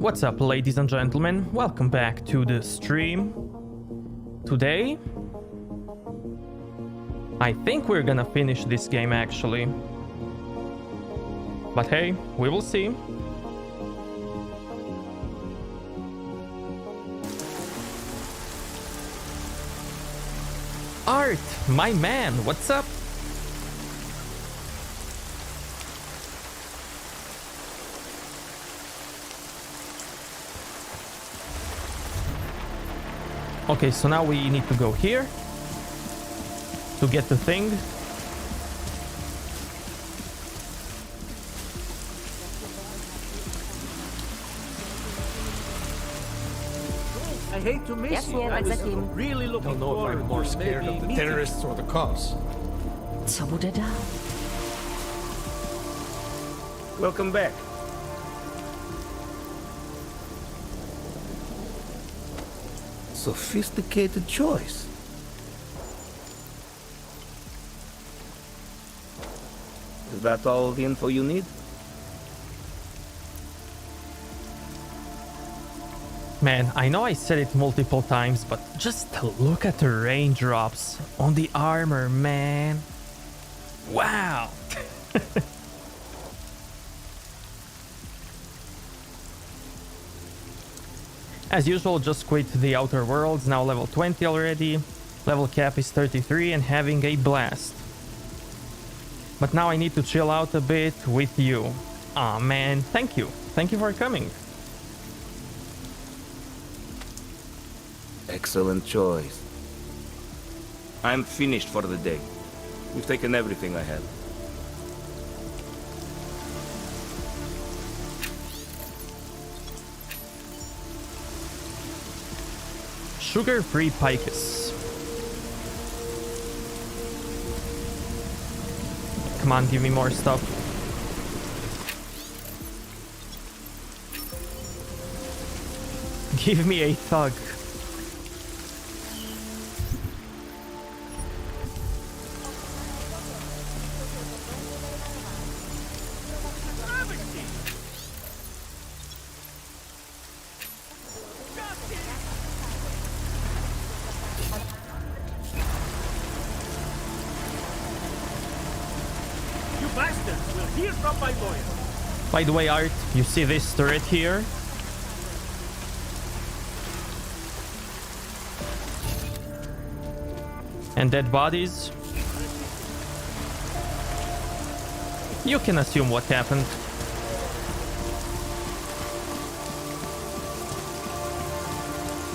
What's up, ladies and gentlemen? Welcome back to the stream. Today, I think we're gonna finish this game actually. But hey, we will see. Art, my man, what's up? Okay, so now we need to go here to get the thing. I hate to miss you. I was really looking forward. I'm more scared of the terrorists or the cops. Co bude dál? Welcome back. Sophisticated choice. Is that all the info you need? Man, I know I said it multiple times, but just look at the raindrops on the armor, man. Wow. As usual, just quit the Outer Worlds, now level 20 already. Level cap is 33 and having a blast. But now I need to chill out a bit with you. Aw, man, thank you. Thank you for coming. Excellent choice. I'm finished for the day. You've taken everything I had. Sugar-free picus. Come on, give me more stuff. Give me a thug. By the way, Art, you see this turret here? And dead bodies? You can assume what happened.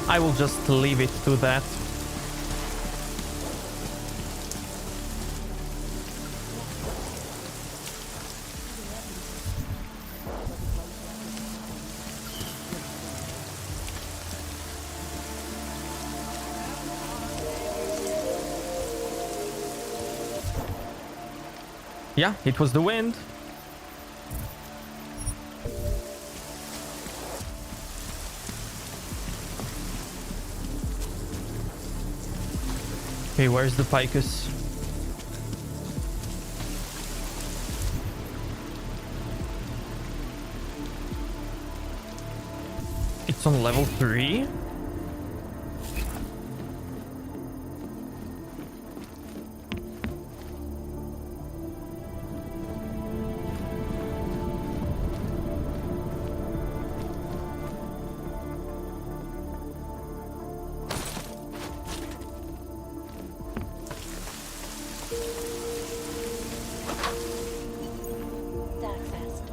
I will just leave it to that. Yeah, it was the wind. Okay, where's the picus? It's on level 3?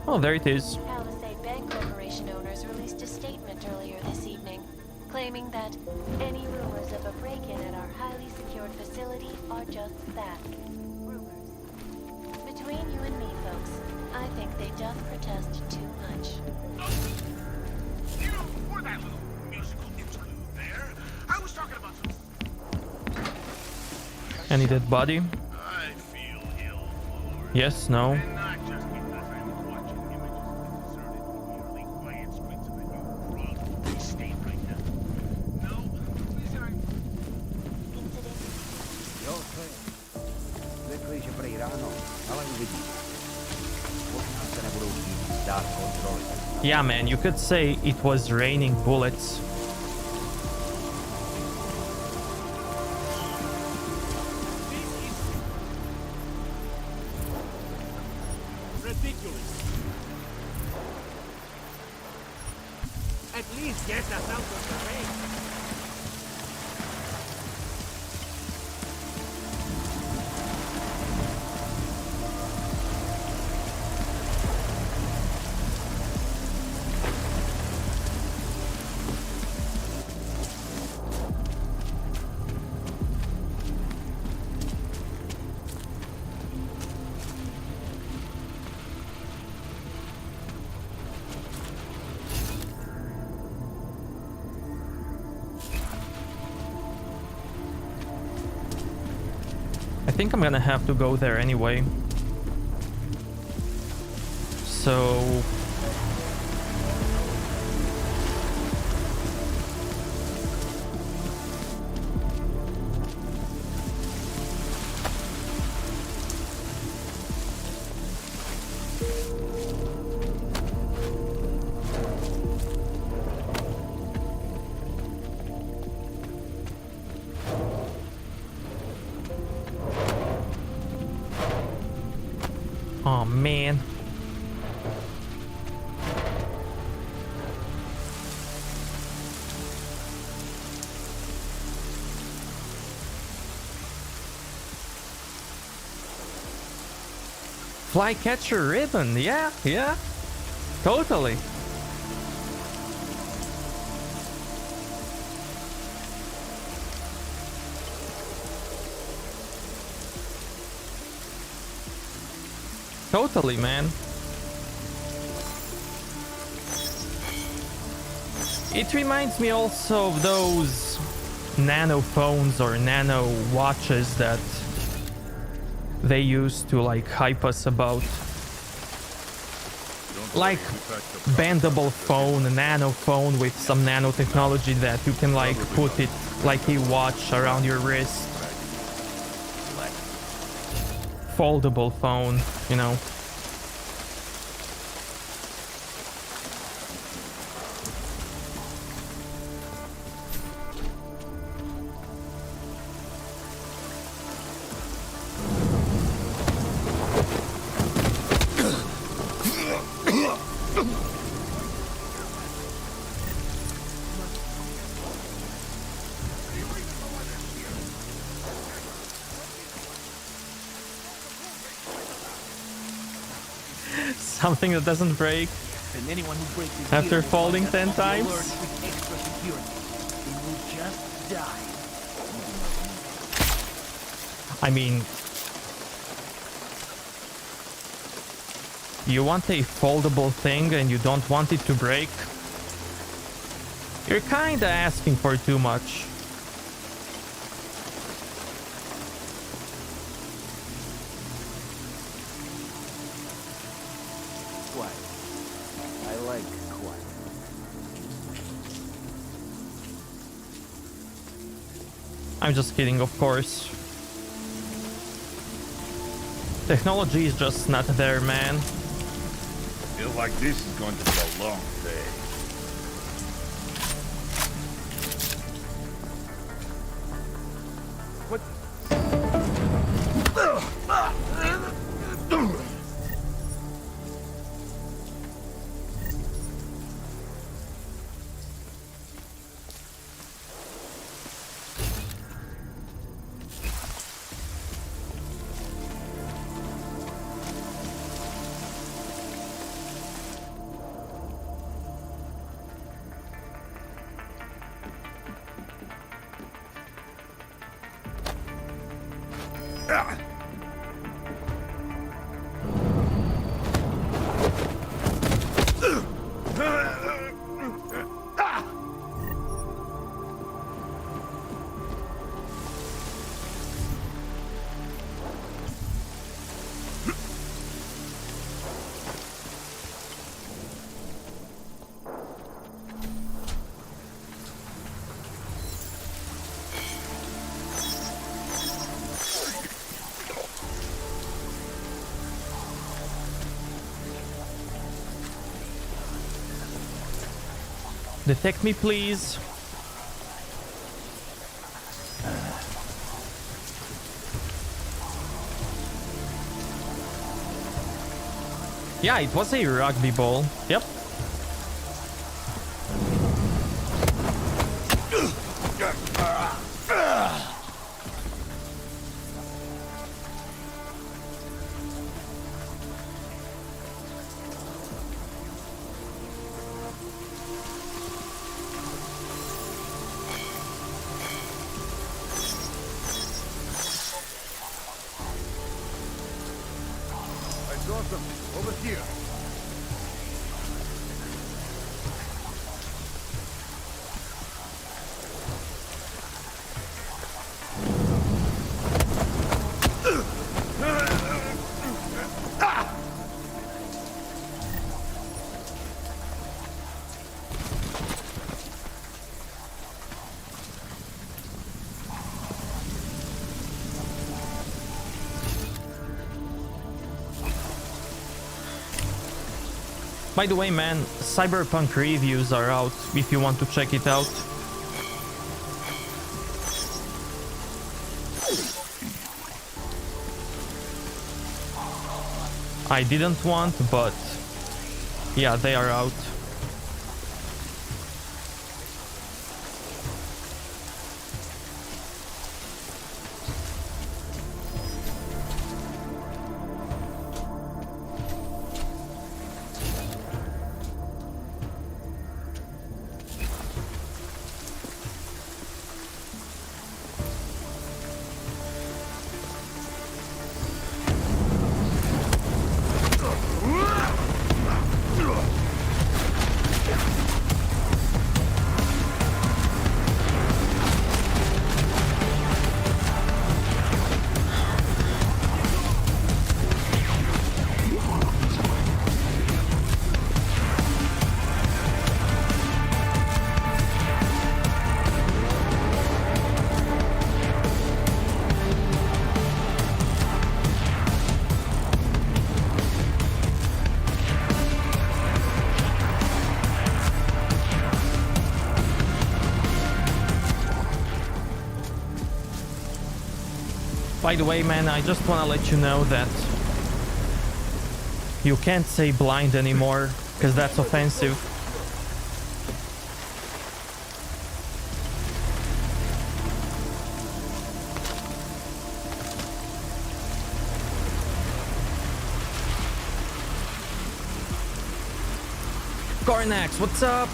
Oh, there it is. Palisade Bank Corporation owners released a statement earlier this evening, claiming that any rumors of a break-in at our highly secured facility are just that. Rumors. Between you and me, folks, I think they just protest too much. You know, for that little musical interlude there, I was talking about some... Any dead body? I feel ill for... Yes, no. And not just because I was watching images of the deserted, nearly quiet streets of a new Broadway state right now. No, these are... Incident. Jo, to je. Řekli, že prý ráno, ale uvidí. Možná se nebudou chtít dát kontroly. Yeah, man, you could say it was raining bullets. Ridiculous. At least get us out of the rain. I think I'm gonna have to go there anyway. So... Oh man. Flycatcher ribbon, yeah, yeah. Totally. Totally, man. It reminds me also of those nano phones or nano watches that they used to like hype us about. Like bendable phone, a nano phone with some nanotechnology that you can like put it like a watch around your wrist. Foldable phone, you know. Something that doesn't break And anyone who breaks his after deal will falling find 10 out times. alert with extra security. They will just die. I mean, you want a foldable thing and you don't want it to break? You're kinda asking for too much. Quiet. I like quiet. I'm just kidding, of course. Technology is just not there, man. Feel like this is going to be a long day. What? Detect me, please. Yeah, it was a rugby ball. Yep. I saw something over here. By the way, man, Cyberpunk reviews are out if you want to check it out. I didn't want, but yeah, they are out. By the way, man, I just want to let you know that you can't say blind anymore, because that's offensive. Cornax, what's up?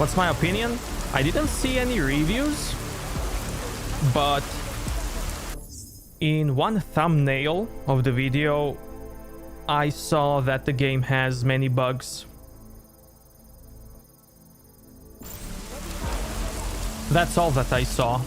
What's my opinion? I didn't see any reviews, but in one thumbnail of the video, I saw that the game has many bugs. That's all that I saw.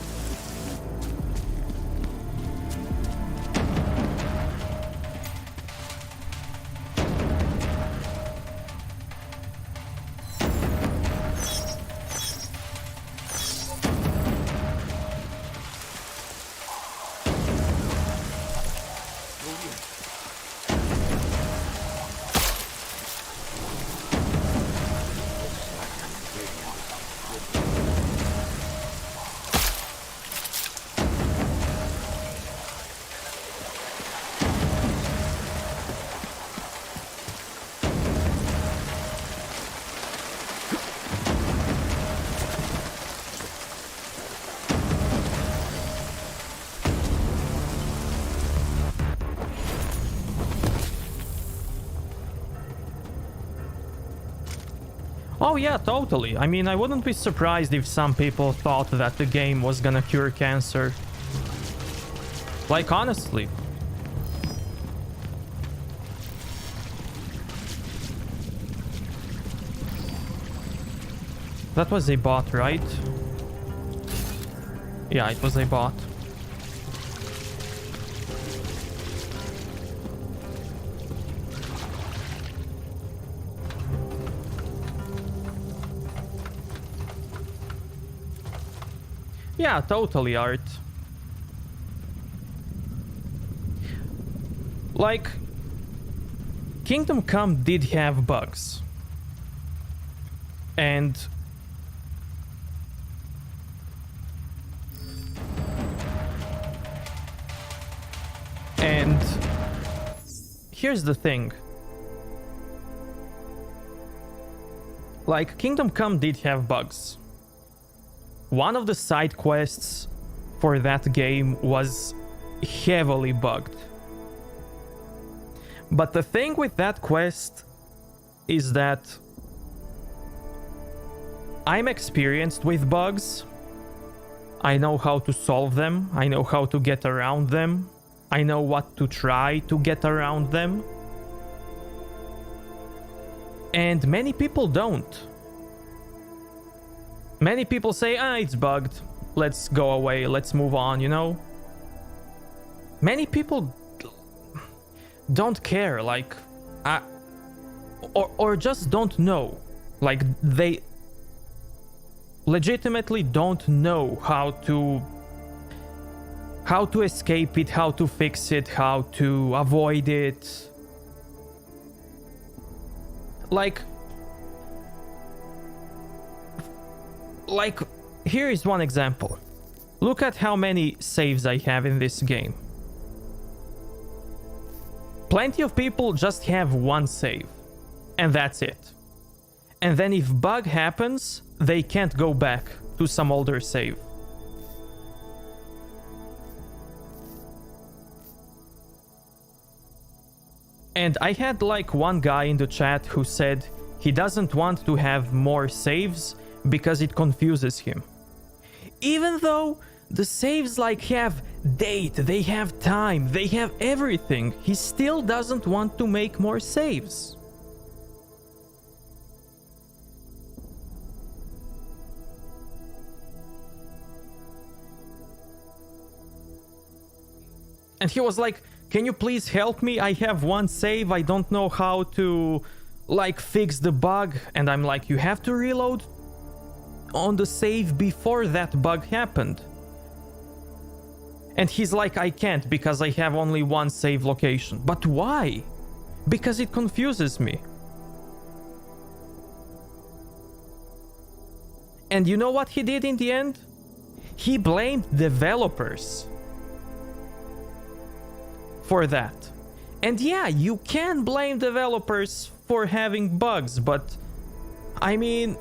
Oh yeah, totally. I mean, I wouldn't be surprised if some people thought that the game was gonna cure cancer. Like, honestly. That was a bot, right? Yeah, it was a bot. Yeah, totally, Art. Like, Kingdom Come did have bugs. And here's the thing. Like, Kingdom Come did have bugs. One of the side quests for that game was heavily bugged. But the thing with that quest is that I'm experienced with bugs. I know how to solve them. I know how to get around them. I know what to try to get around them. And many people don't. Many people say, it's bugged. Let's go away. Let's move on, you know? Many people don't care, like, or just don't know. Like, they legitimately don't know how to escape it, how to fix it, how to avoid it. Like, here is one example. Look at how many saves I have in this game. Plenty of people just have one save, and that's it. And then if bug happens, they can't go back to some older save. And I had like one guy in the chat who said he doesn't want to have more saves because it confuses him. Even though the saves like have date, they have time, they have everything, he still doesn't want to make more saves. And he was like, can you please help me? I have one save, I don't know how to like fix the bug. And I'm like, you have to reload on the save before that bug happened. And he's like, I can't because I have only one save location. But why? Because it confuses me. And you know what he did in the end? He blamed developers for that. And yeah, you can blame developers for having bugs, but I mean,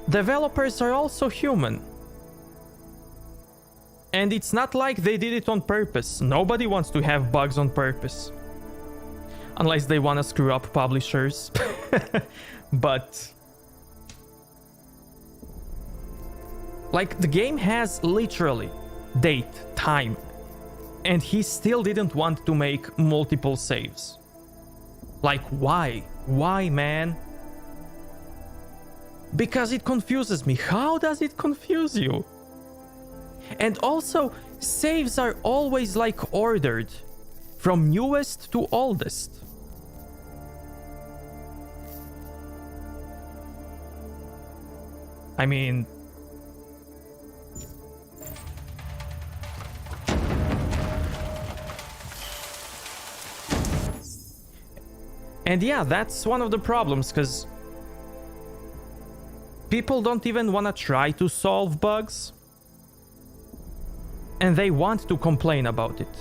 developers are also human. And it's not like they did it on purpose. Nobody wants to have bugs on purpose. Unless they want to screw up publishers. But like, the game has literally date, time, and he still didn't want to make multiple saves. Like, why? Why, man? Because it confuses me. How does it confuse you? And also, saves are always like ordered from newest to oldest. I mean, and yeah, that's one of the problems, because people don't even want to try to solve bugs. And they want to complain about it.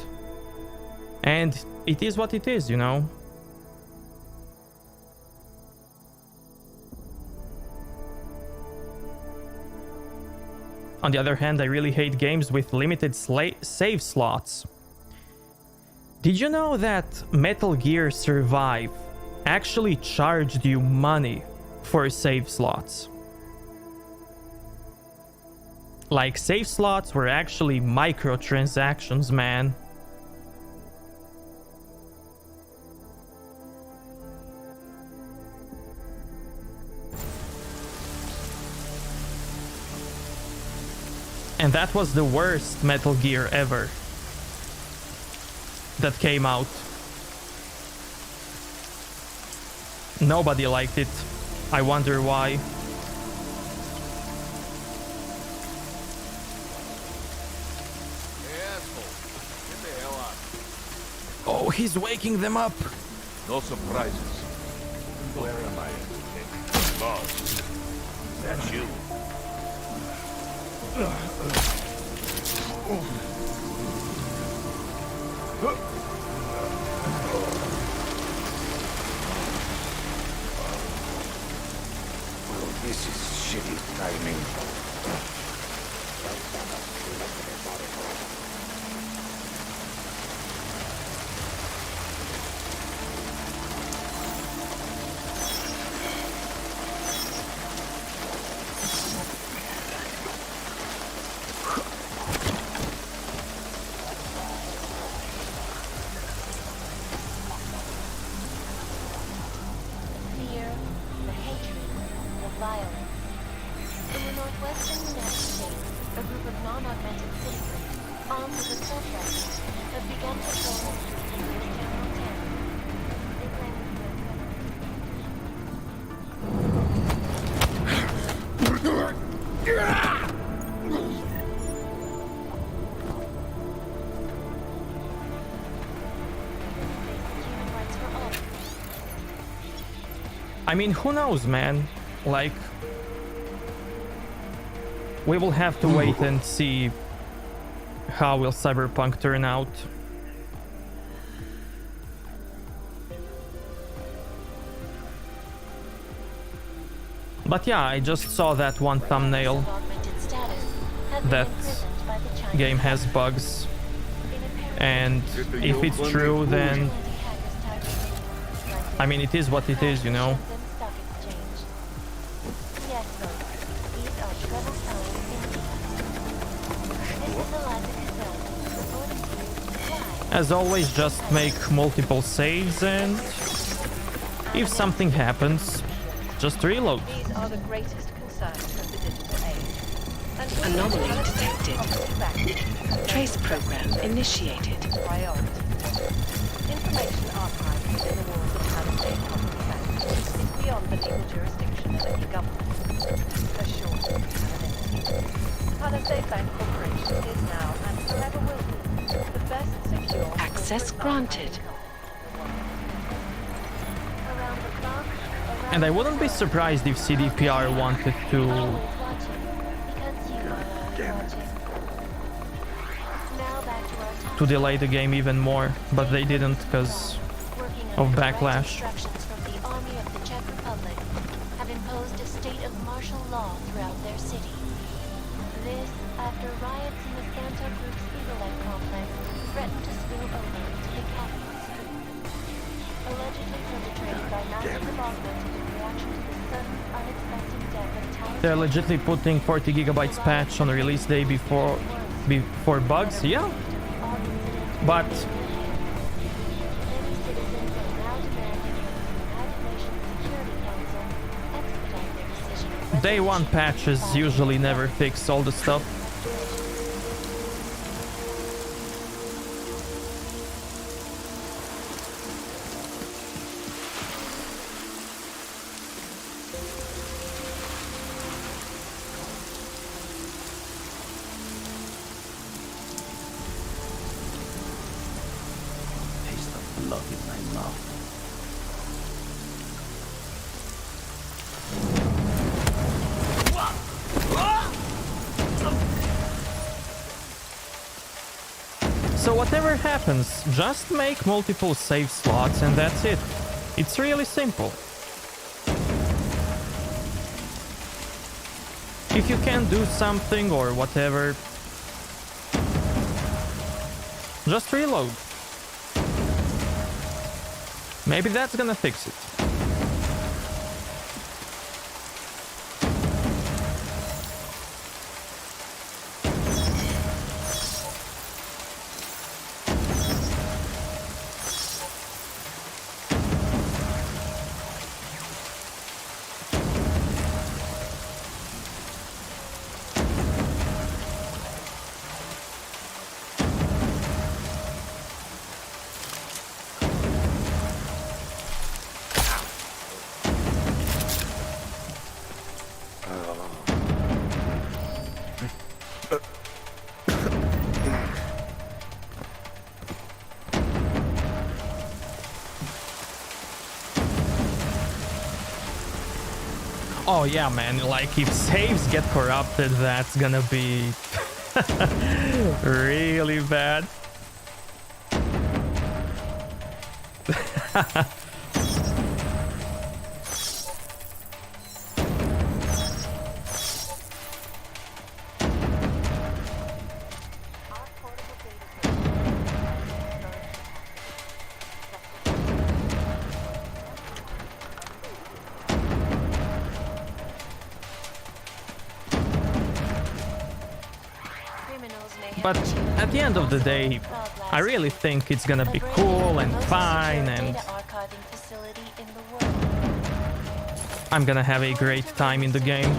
And it is what it is, you know? On the other hand, I really hate games with limited save slots. Did you know that Metal Gear Survive actually charged you money for save slots? Like, save slots were actually microtransactions, man. And that was the worst Metal Gear ever that came out. Nobody liked it. I wonder why. Oh, he's waking them up. No surprises. Where am I? Boss. That's you. Well, this is shitty timing. Fear, the hatred, the violence. In the northwestern United States, a group of non-augmented citizens, armed with assault rifles, have begun patrolling streets in Lewistown, Montana. They claim human rights for all. I mean, who knows, man? Like, we will have to wait and see how will Cyberpunk turn out. But yeah, I just saw that one thumbnail. That game has bugs. And if it's true, then I mean, it is what it is, you know. Yes, folks. These are trouble signs indeed. This is a logic itself. According to why? As always, just make multiple saves, and if something happens, just reload. These are the greatest concerns of the digital age. And we Anomaly have detected. Trace program initiated. priority. Information archived within the walls of Palisade Property Bank is beyond the legal jurisdiction of any government. Assured anonymity. Palisade Bank Corporation is now and forever will be the best secure Access corporate granted. Around the clock, around And I wouldn't be surprised if CDPR wanted to always watching. Because you are always watching. Now back to our topic. to delay the game even more, but they didn't because Working of under direct backlash. instructions from the Army of the Czech Republic, have imposed a state of martial law throughout their city. This after riots in the Santa Group's Eagle complex threatened to spill over into the capital street. Allegedly perpetrated by massive augmented in reaction to the sudden, unexpected death of talented... They're legitimately putting 40 gigabytes patch on the release day before bugs. Yeah, but Many citizens are now demanding that the United Nations Security Council expedite their decision on day one patches usually never fix all the stuff. Taste the blood in my mouth. So whatever happens, just make multiple save slots and that's it. It's really simple. If you can't do something or whatever, just reload. Maybe that's gonna fix it. Oh yeah, man, like if saves get corrupted, that's gonna be really bad. But at the end of the day, I really think it's gonna be cool and fine, and I'm gonna have a great time in the game.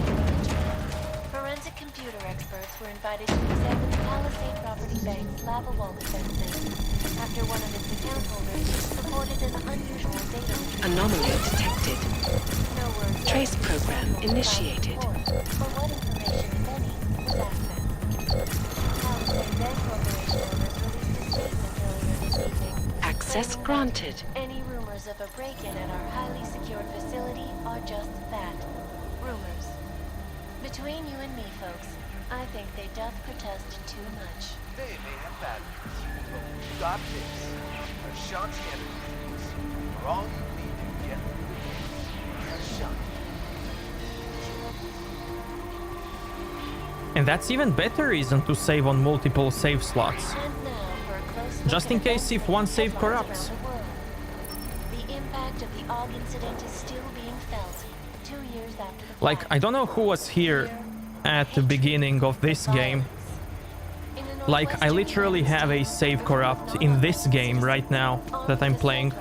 Forensic computer experts were invited to examine the Palisade Property Bank's lava wall defenses after one of its account holders reported an unusual data retrieval. Anomaly detected. No word Trace program initiated. or what information, if any, was accessed. Palisade Bank Corporation owners released a statement earlier this evening. Access claiming that granted. Any rumors of a break-in at our highly secured facility are just that. Rumors. Between you and me, folks, I think they doth protest too much. They may have bad news, but we've got this. A Shanti Enterprises. For all you need to get through the game. A Shanti. And that's even better reason to save on multiple save slots. And now for a close look Just at in case if one save headlines corrupts. around the world. The impact of the Og incident is still being felt 2 years after the Like, I don't know who was here at the beginning of this game. Like, I literally have a save corrupt in this game right now that I'm playing.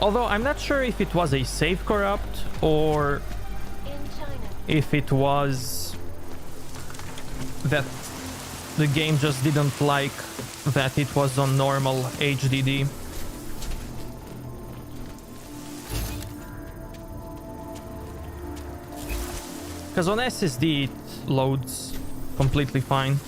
Although I'm not sure if it was a save corrupt or if it was that the game just didn't like that it was on normal HDD. Because on SSD it loads completely fine.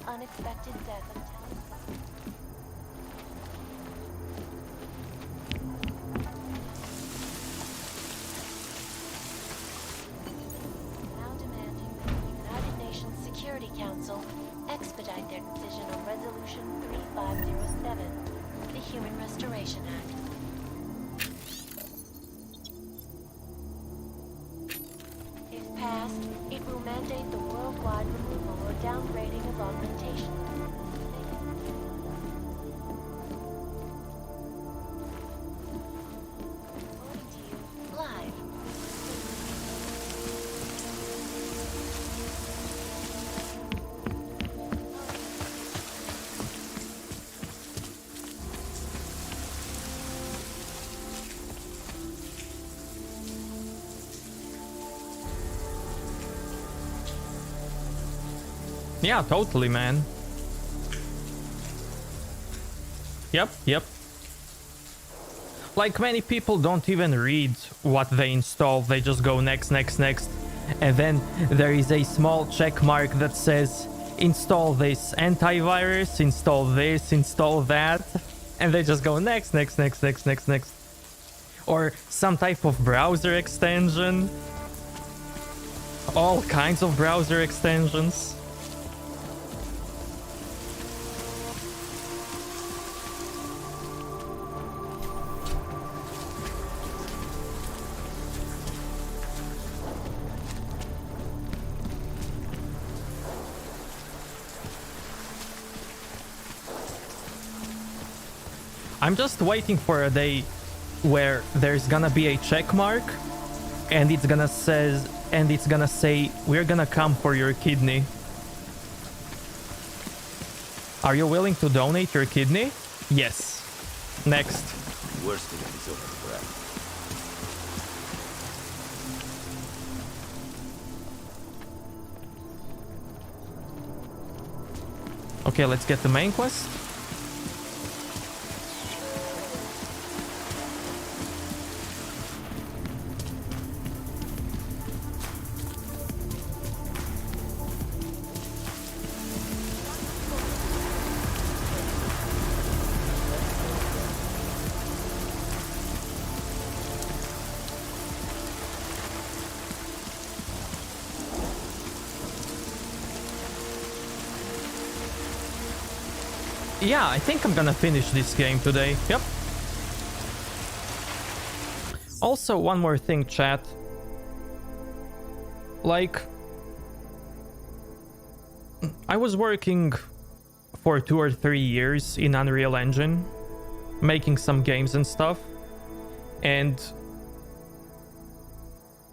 Unexpected death of talent. Now demanding that the United Nations Security Council expedite their decision on Resolution 3507, the Human Restoration Act. If passed, it will mandate the worldwide removal or downgrading of augmentation. Reporting to you live. Yeah, totally, man. Yep. Like, many people don't even read what they install. They just go next. And then there is a small check mark that says, install this antivirus, install this, install that. And they just go next. Or some type of browser extension. All kinds of browser extensions. I'm just waiting for a day where there's gonna be a check mark and it's gonna say we're gonna come for your kidney. Are you willing to donate your kidney? Yes. Next. Worst thing is over, correct? Okay, let's get the main quest. Yeah, I think I'm gonna finish this game today. Yep. Also, one more thing, chat. Like, I was working for 2 or 3 years in Unreal Engine, making some games and stuff. And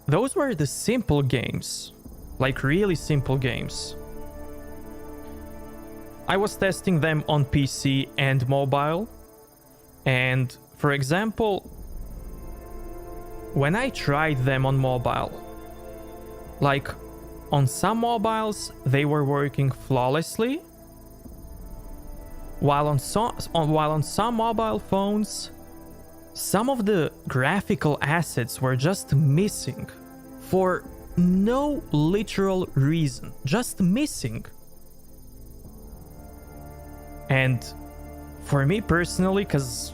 those were the simple games. Like, really simple games. I was testing them on PC and mobile, and for example, when I tried them on mobile, like on some mobiles they were working flawlessly, while on some mobile phones, some of the graphical assets were just missing for no literal reason, just missing. And for me personally, because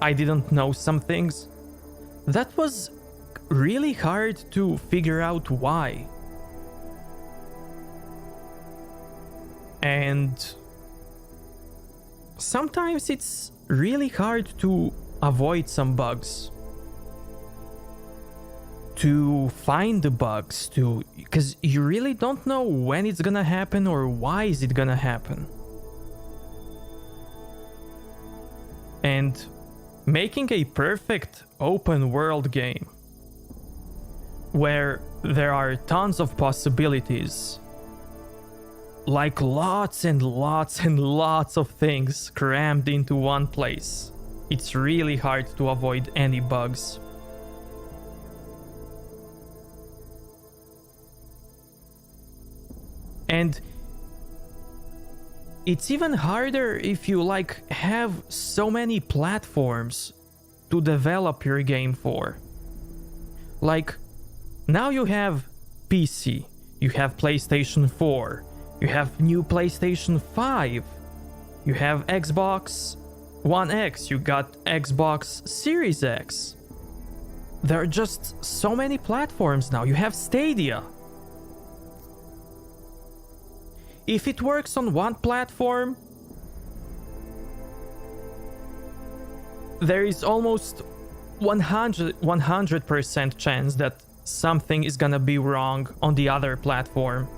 I didn't know some things, that was really hard to figure out why. And sometimes it's really hard to avoid some bugs. To find the bugs, because you really don't know when it's gonna happen or why is it gonna happen. And making a perfect open world game where there are tons of possibilities, like lots and lots of things crammed into one place, it's really hard to avoid any bugs. And it's even harder if you have so many platforms to develop your game for. Like, now you have PC, you have PlayStation 4, you have new PlayStation 5, you have Xbox One X, you got Xbox Series X. There are just so many platforms now. You have Stadia. If it works on one platform, there is almost 100% chance that something is gonna be wrong on the other platform.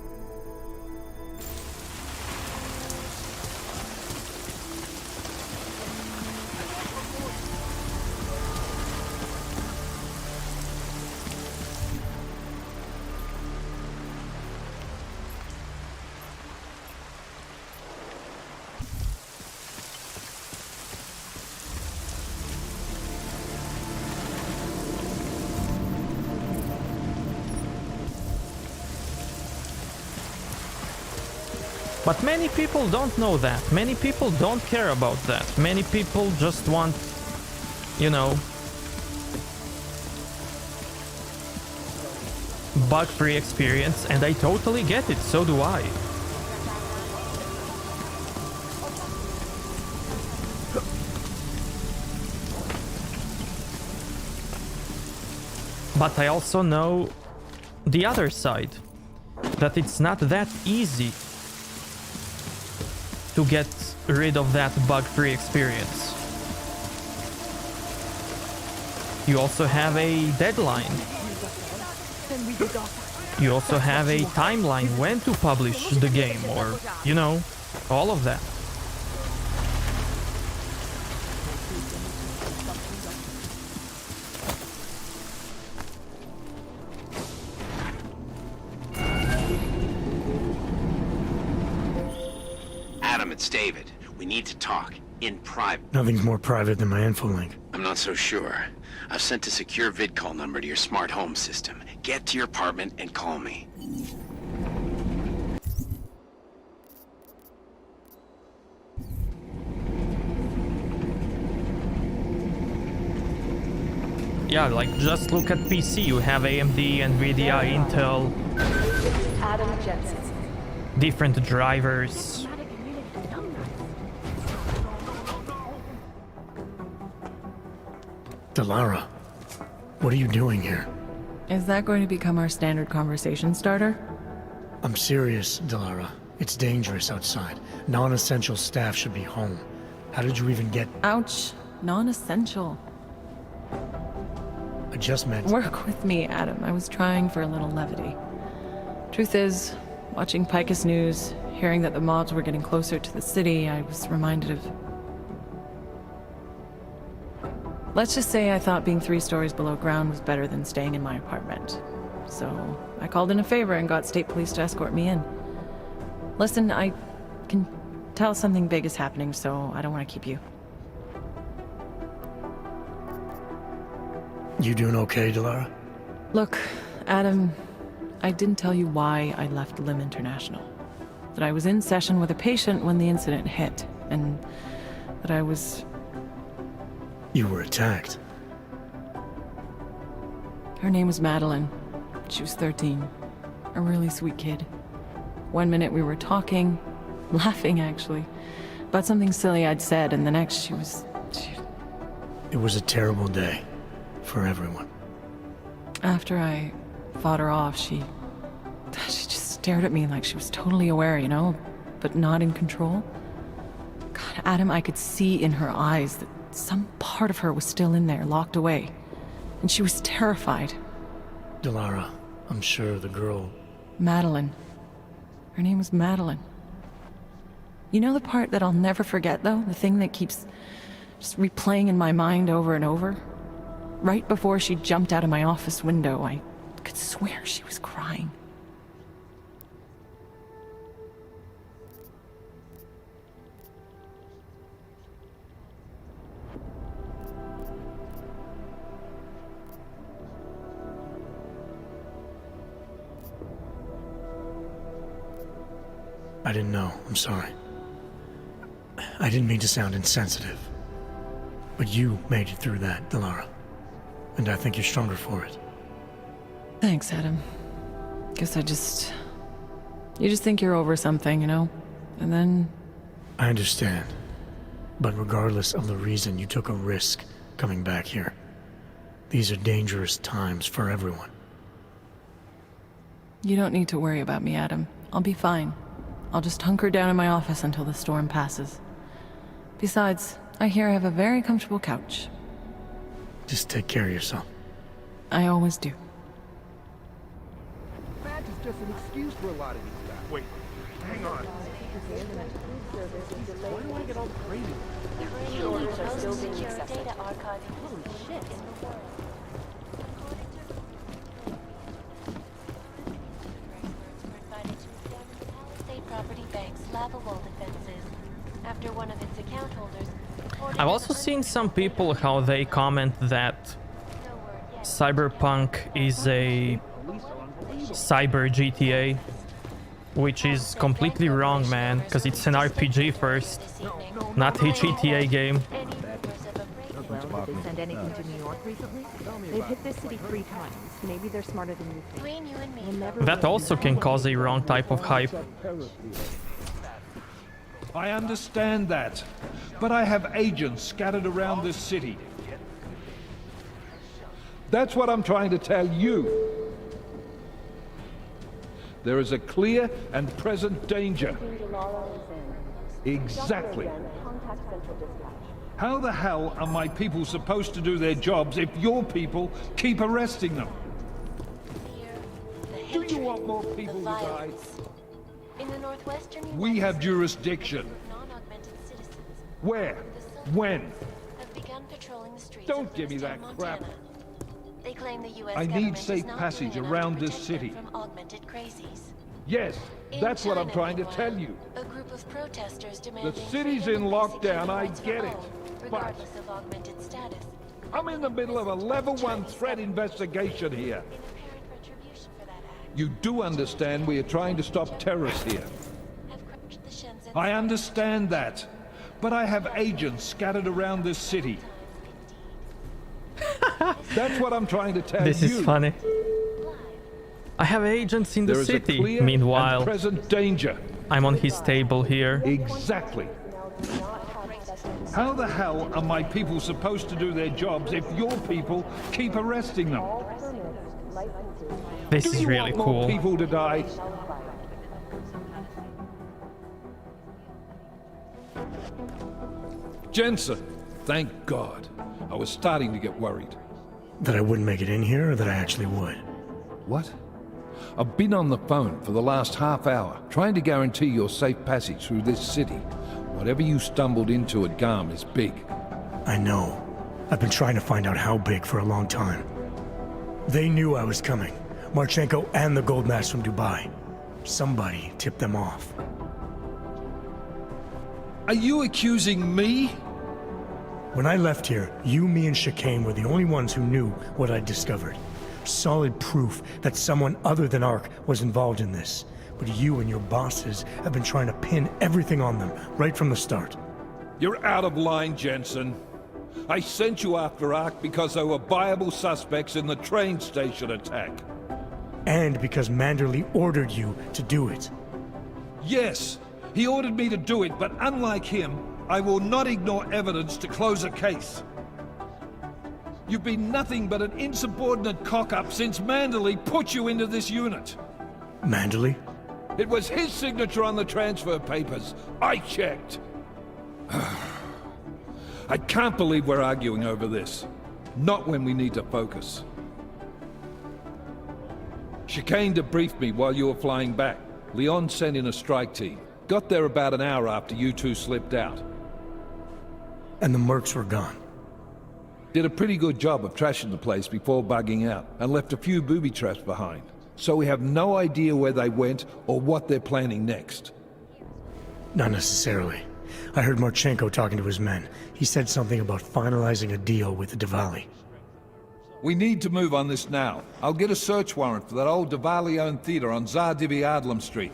But many people don't know that. Many people don't care about that. Many people just want, you know, bug-free experience, and I totally get it, so do I. But I also know the other side, that it's not that easy to get rid of that bug-free experience. You also have a deadline. You also have a timeline when to publish the game, or, you know, all of that. Adam, it's David. We need to talk. In private. Nothing's more private than my info link. I'm not so sure. I've sent a secure vid call number to your smart home system. Get to your apartment and call me. Yeah, like just look at PC. You have AMD, Nvidia, Intel, Adam Jensen. different drivers. Delara, what are you doing here? Is that going to become our standard conversation starter? I'm serious, Delara. It's dangerous outside. Non-essential staff should be home. How did you even get... Ouch. Non-essential. I just meant... Work with me, Adam. I was trying for a little levity. Truth is, watching Picus News, hearing that the mobs were getting closer to the city, I was reminded of... Let's just say I thought being 3 stories below ground was better than staying in my apartment. So I called in a favor and got state police to escort me in. Listen, I can tell something big is happening, so I don't want to keep you. You doing okay, Delara? Look, Adam, I didn't tell you why I left Lim International. That I was in session with a patient when the incident hit, and that I was... You were attacked. Her name was Madeline. She was 13. A really sweet kid. One minute we were talking, laughing actually, about something silly I'd said, and the next she was... It was a terrible day. For everyone. After I fought her off, she just stared at me like she was totally aware, you know, but not in control. God, Adam, I could see in her eyes that some part of her was still in there, locked away. And she was terrified. Delara, I'm sure the girl... Madeline. Her name was Madeline. You know the part that I'll never forget, though? The thing that keeps just replaying in my mind over and over? Right before she jumped out of my office window, I could swear she was crying. I didn't know. I'm sorry. I didn't mean to sound insensitive. But you made it through that, Delara. And I think you're stronger for it. Thanks, Adam. Guess you just think you're over something, you know? And then... I understand. But regardless of the reason, you took a risk coming back here. These are dangerous times for everyone. You don't need to worry about me, Adam. I'll be fine. I'll just hunker down in my office until the storm passes. Besides, I hear I have a very comfortable couch. Just take care of yourself. I always do. Badge is just an excuse for a lot of these guys. Wait, hang on. Why do I get all crazy? The most secure data archive in the world. Property bank's lava wall defenses after one of its account holders. I've also seen some people how they comment that Cyberpunk is a cyber GTA. which is completely wrong, man, because it's an RPG first, not a GTA game. Well, did they send anything to New York recently? They've hit this city 3 times. Maybe they're smarter than you think. Between you and me, We'll never That also can cause a wrong type of hype. I understand that, but I have agents scattered around this city. That's what I'm trying to tell you. There is a clear and present danger. Exactly. How the hell are my people supposed to do their jobs if your people keep arresting them? Do you want more people to die? In the northwestern We have jurisdiction. non-augmented citizens Where? When? have begun patrolling the streets Don't of give me Lewiston, that crap. Montana. They claim the U.S. I need government is safe not passage doing enough around to this protect them city. from augmented crazies. Yes, In that's what I'm China, trying to meanwhile, tell you. A group of protesters demanding city's freedom in and basic lockdown, human I rights for get it, all, but- regardless of augmented status. I'm in the middle of a level 1 threat investigation here. In apparent retribution for that act, You do understand we are trying to stop terrorists here. have crushed the Shenzhen I understand that, but I have agents scattered around this city. That's what I'm trying to tell This you. is funny. I have agents in the There is a city. clear and Meanwhile, present danger. I'm on his table here. Exactly. How the hell are my people supposed to do their jobs if your people keep arresting them? This Do is you really want more cool. people to die? Jensen, thank God. I was starting to get worried. That I wouldn't make it in here, or that I actually would? What? I've been on the phone for the last half hour, trying to guarantee your safe passage through this city. Whatever you stumbled into at Garm is big. I know. I've been trying to find out how big for a long time. They knew I was coming. Marchenko and the gold mask from Dubai. Somebody tipped them off. Are you accusing me? When I left here, you, me, and Chicane were the only ones who knew what I'd discovered. Solid proof that someone other than Ark was involved in this. But you and your bosses have been trying to pin everything on them, right from the start. You're out of line, Jensen. I sent you after Ark because there were viable suspects in the train station attack. And because Manderley ordered you to do it. Yes, he ordered me to do it, but unlike him, I will not ignore evidence to close a case. You've been nothing but an insubordinate cock-up since Manderley put you into this unit. Manderley? It was his signature on the transfer papers. I checked. I can't believe we're arguing over this. Not when we need to focus. Chicane debriefed me while you were flying back. Leon sent in a strike team. Got there about an hour after you two slipped out. And the mercs were gone. Did a pretty good job of trashing the place before bugging out, and left a few booby traps behind. So we have no idea where they went or what they're planning next. Not necessarily. I heard Marchenko talking to his men. He said something about finalizing a deal with the Diwali. We need to move on this now. I'll get a search warrant for that old Diwali-owned theater on Tsar Adlam Street.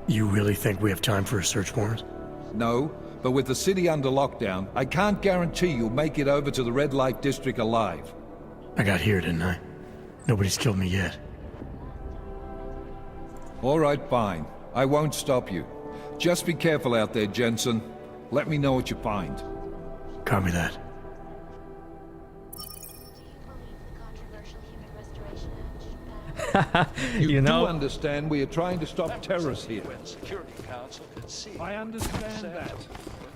You really think we have time for a search warrant? No, but with the city under lockdown, I can't guarantee you'll make it over to the Red Light District alive. I got here, didn't I? Nobody's killed me yet. All right, fine. I won't stop you. Just be careful out there, Jensen. Let me know what you find. Copy that. You know, do understand we are trying to stop terrorists here. I understand that,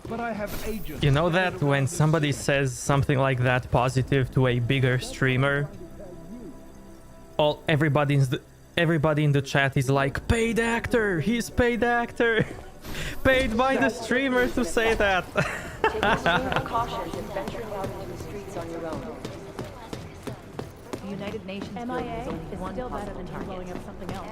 but I have agents. you know that when somebody says something like that positive to a bigger streamer, everybody in the chat is like, paid actor, he's paid actor. Paid by the streamer to say that. Take extreme precautions in venturing out into the streets on your own. The United Nations MIA is is one still better possible than him target. blowing up something else.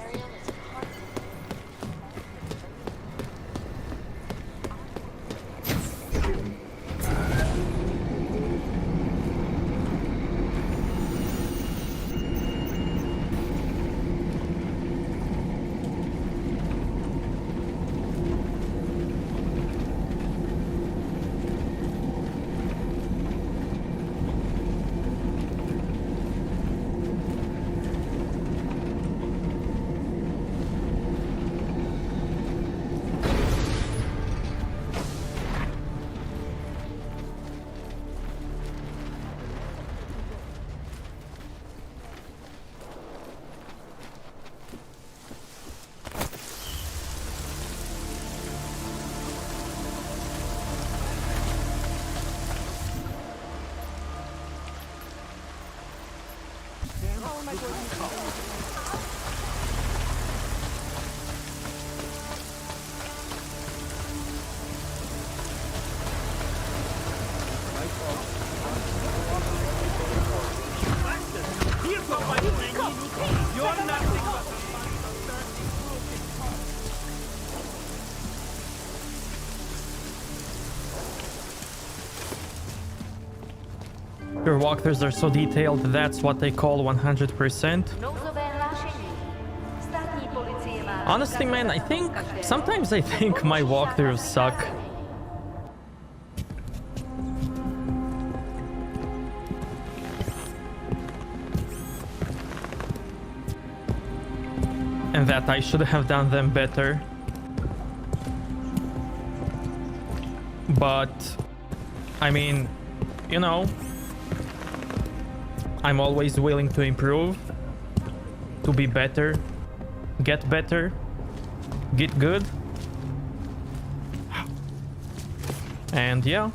Your walkthroughs are so detailed, that's what they call 100%. Honestly, man, sometimes I think my walkthroughs suck. And that I should have done them better. But, I mean, you know, I'm always willing to improve, to be better, get good. And yeah.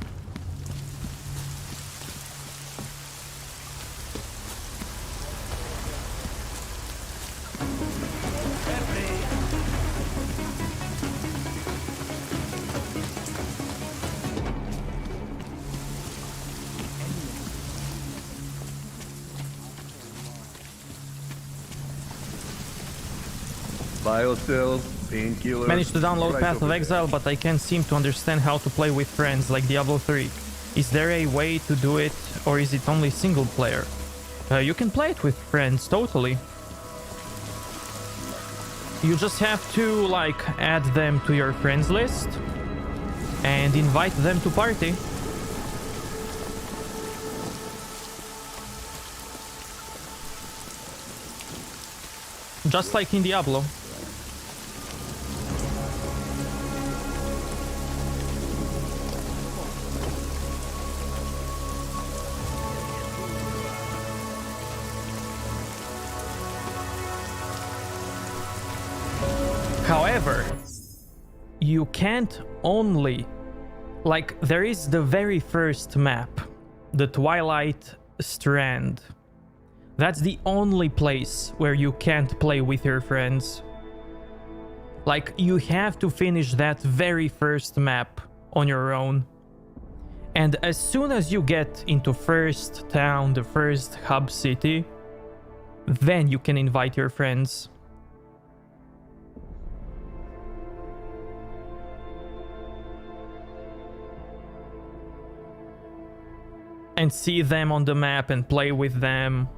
Biocells, painkillers. Managed to download Path of Exile, but I can't seem to understand how to play with friends like Diablo 3. Is there a way to do it, or is it only single player? You can play it with friends, totally. You just have to, like, add them to your friends list and invite them to party. Just like in Diablo. However, you can't only... Like, there is the very first map, the Twilight Strand. That's the only place where you can't play with your friends. Like, you have to finish that very first map on your own. And as soon as you get into first town, the first hub city, then you can invite your friends. And see them on the map and play with them.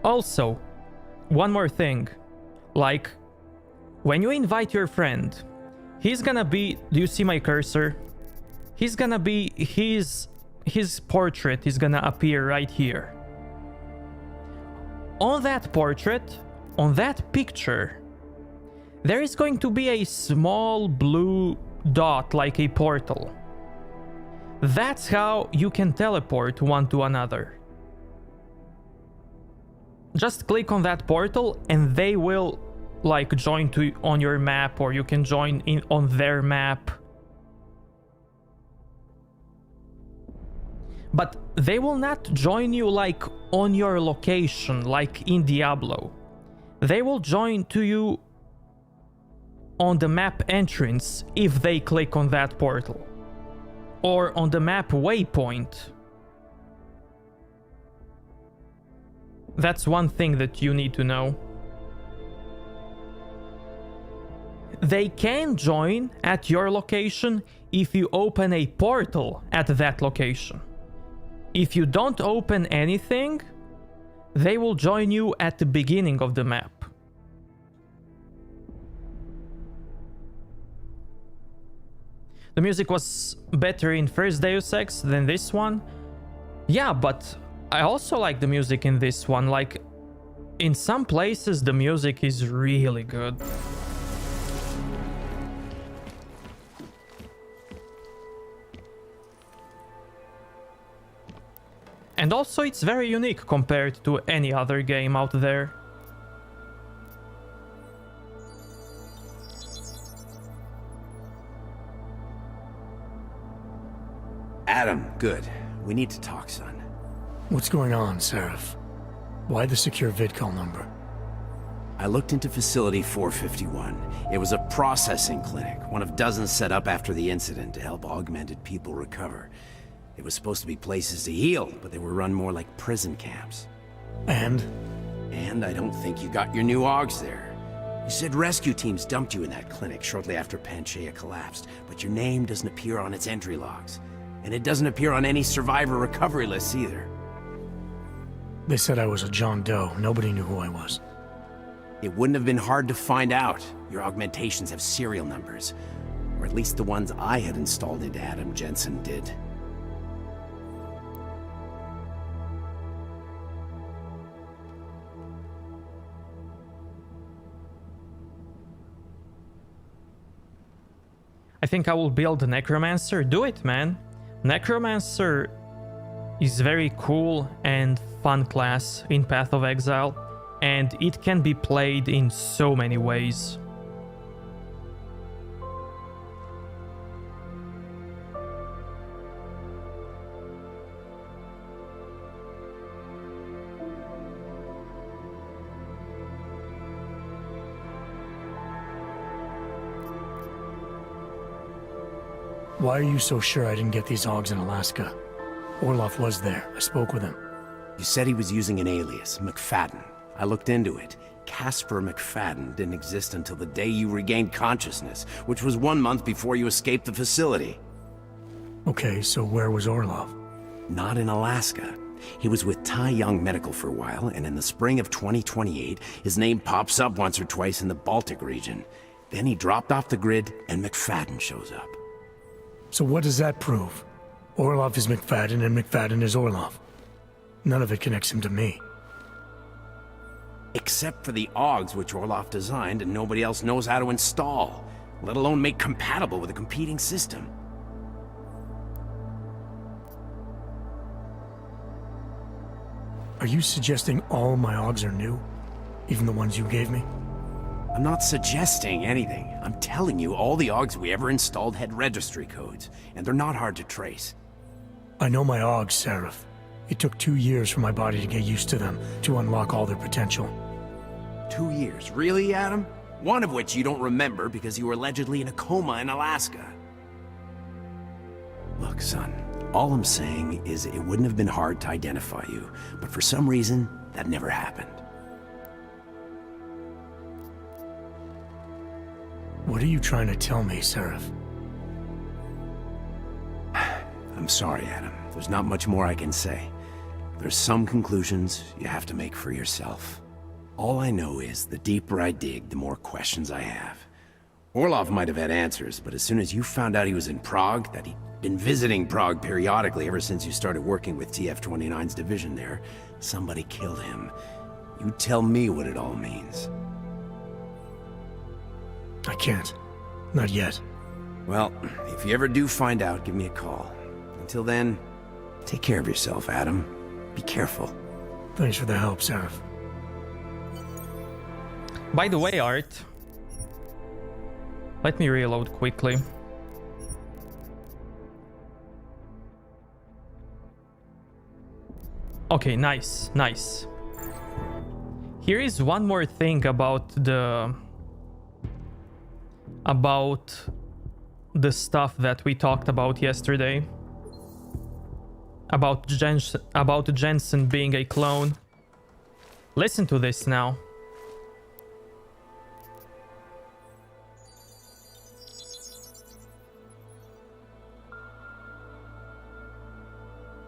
Also, one more thing. Like, when you invite your friend, he's gonna be... Do you see my cursor? He's gonna be... His portrait is gonna appear right here. On that portrait, on that picture, there is going to be a small blue dot like a portal. That's how you can teleport one to another. Just click on that portal and they will, like, join on your map, or you can join in on their map. But they will not join you, like, on your location, like in Diablo. They will join to you on the map entrance if they click on that portal. Or on the map waypoint. That's one thing that you need to know. They can join at your location if you open a portal at that location. If you don't open anything, they will join you at the beginning of the map. The music was better in first Deus Ex than this one. Yeah, but I also like the music in this one. Like, in some places the music is really good. And also it's very unique compared to any other game out there. Adam, good. We need to talk, son. What's going on, Seraph? Why the secure vidcall number? I looked into Facility 451. It was a processing clinic, one of dozens set up after the incident to help augmented people recover. It was supposed to be places to heal, but they were run more like prison camps. And? And I don't think you got your new AUGs there. You said rescue teams dumped you in that clinic shortly after Panchaea collapsed, but your name doesn't appear on its entry logs. And it doesn't appear on any survivor recovery lists either. They said I was a John Doe. Nobody knew who I was. It wouldn't have been hard to find out. Your augmentations have serial numbers. Or at least the ones I had installed into Adam Jensen did. I think I will build a Necromancer. Do it, man. Necromancer is very cool and fun class in Path of Exile, and it can be played in so many ways. Why are you so sure I didn't get these AUGs in Alaska? Orloff was there. I spoke with him. You said he was using an alias, McFadden. I looked into it. Casper McFadden didn't exist until the day you regained consciousness, which was 1 month before you escaped the facility. Okay, so where was Orloff? Not in Alaska. He was with Tai Young Medical for a while, and in the spring of 2028, his name pops up once or twice in the Baltic region. Then he dropped off the grid, and McFadden shows up. So what does that prove? Orloff is McFadden, and McFadden is Orloff. None of it connects him to me. Except for the AUGs which Orloff designed and nobody else knows how to install, let alone make compatible with a competing system. Are you suggesting all my AUGs are new? Even the ones you gave me? I'm not suggesting anything. I'm telling you all the AUGs we ever installed had registry codes, and they're not hard to trace. I know my AUGs, Seraph. It took 2 years for my body to get used to them, to unlock all their potential. 2 years? Really, Adam? One of which you don't remember because you were allegedly in a coma in Alaska. Look, son, all I'm saying is it wouldn't have been hard to identify you, but for some reason, that never happened. What are you trying to tell me, Seraph? I'm sorry, Adam. There's not much more I can say. There's some conclusions you have to make for yourself. All I know is the deeper I dig, the more questions I have. Orloff might have had answers, but as soon as you found out he was in Prague, that he'd been visiting Prague periodically ever since you started working with TF-29's division there, somebody killed him. You tell me what it all means. I can't. Not yet. Well, if you ever do find out, give me a call. Until then, take care of yourself, Adam. Be careful. Thanks for the help, Seraph. By the way, Art, let me reload quickly. Okay, nice, nice. Here is one more thing about the stuff that we talked about yesterday. About Jensen being a clone. Listen to this now.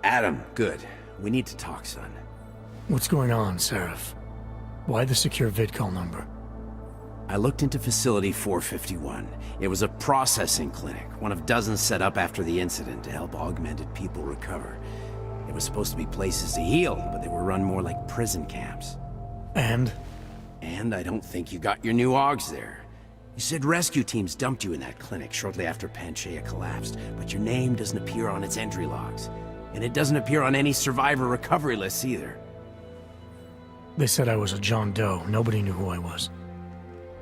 Adam, good. We need to talk, son. What's going on, Seraph? Why the secure vidcall number? I looked into Facility 451. It was a processing clinic, one of dozens set up after the incident to help augmented people recover. It was supposed to be places to heal, but they were run more like prison camps. And? And I don't think you got your new AUGs there. You said rescue teams dumped you in that clinic shortly after Panchaea collapsed, but your name doesn't appear on its entry logs. And it doesn't appear on any survivor recovery lists either. They said I was a John Doe. Nobody knew who I was.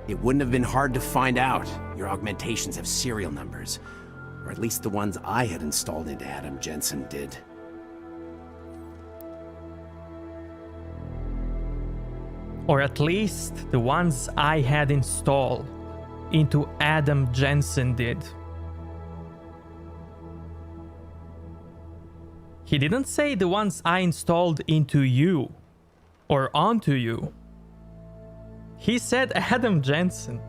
It wouldn't have been hard to find out. Your augmentations have serial numbers. Or at least the ones I had installed into Adam Jensen did. Or at least the ones I had installed into Adam Jensen did. He didn't say the ones I installed into you or onto you. He said Adam Jensen.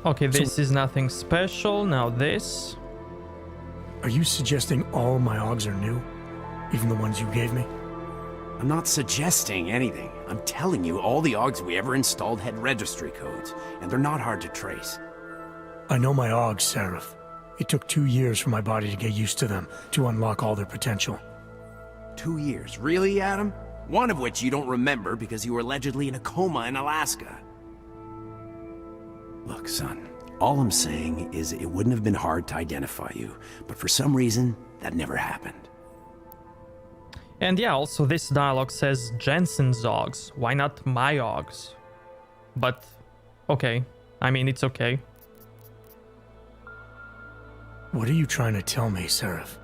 Okay, this is nothing special. Now this. Are you suggesting all my Augs are new? Even the ones you gave me? I'm not suggesting anything. I'm telling you, all the Augs we ever installed had registry codes, and they're not hard to trace. I know my Augs, Seraph. It took 2 years for my body to get used to them, to unlock all their potential. 2 years? Really, Adam? One of which you don't remember because you were allegedly in a coma in Alaska. Look, son, all I'm saying is it wouldn't have been hard to identify you, but for some reason, that never happened. And yeah, also this dialogue says Jensen's Augs. Why not my Augs? But, okay. I mean, it's okay. What are you trying to tell me, Seraph?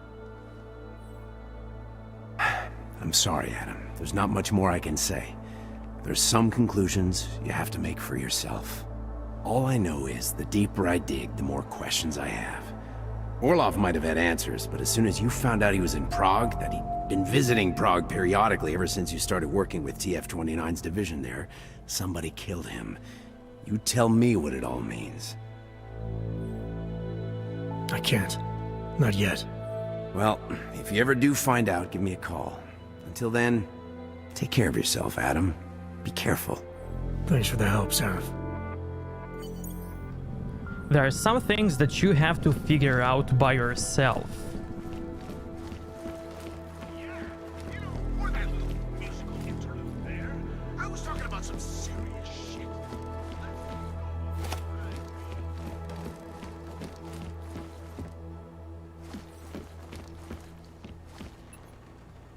I'm sorry, Adam. There's not much more I can say. There's some conclusions you have to make for yourself. All I know is the deeper I dig, the more questions I have. Orlov might have had answers, but as soon as you found out he was in Prague, that he'd been visiting Prague periodically ever since you started working with TF-29's division there, somebody killed him. You tell me what it all means. I can't. Not yet. Well, if you ever do find out, give me a call. Until then, take care of yourself, Adam. Be careful. Thanks for the help, Seraph. There are some things that you have to figure out by yourself.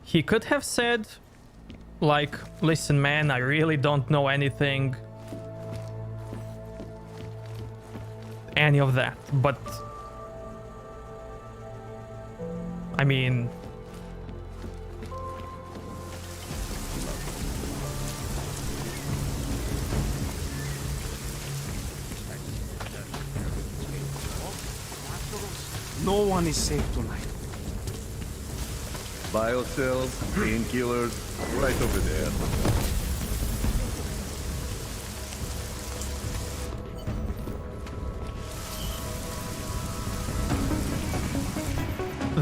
He could have said, like, listen man, I really don't know anything. Any of that, but I mean, no one is safe tonight. Biocells, painkillers, right over there.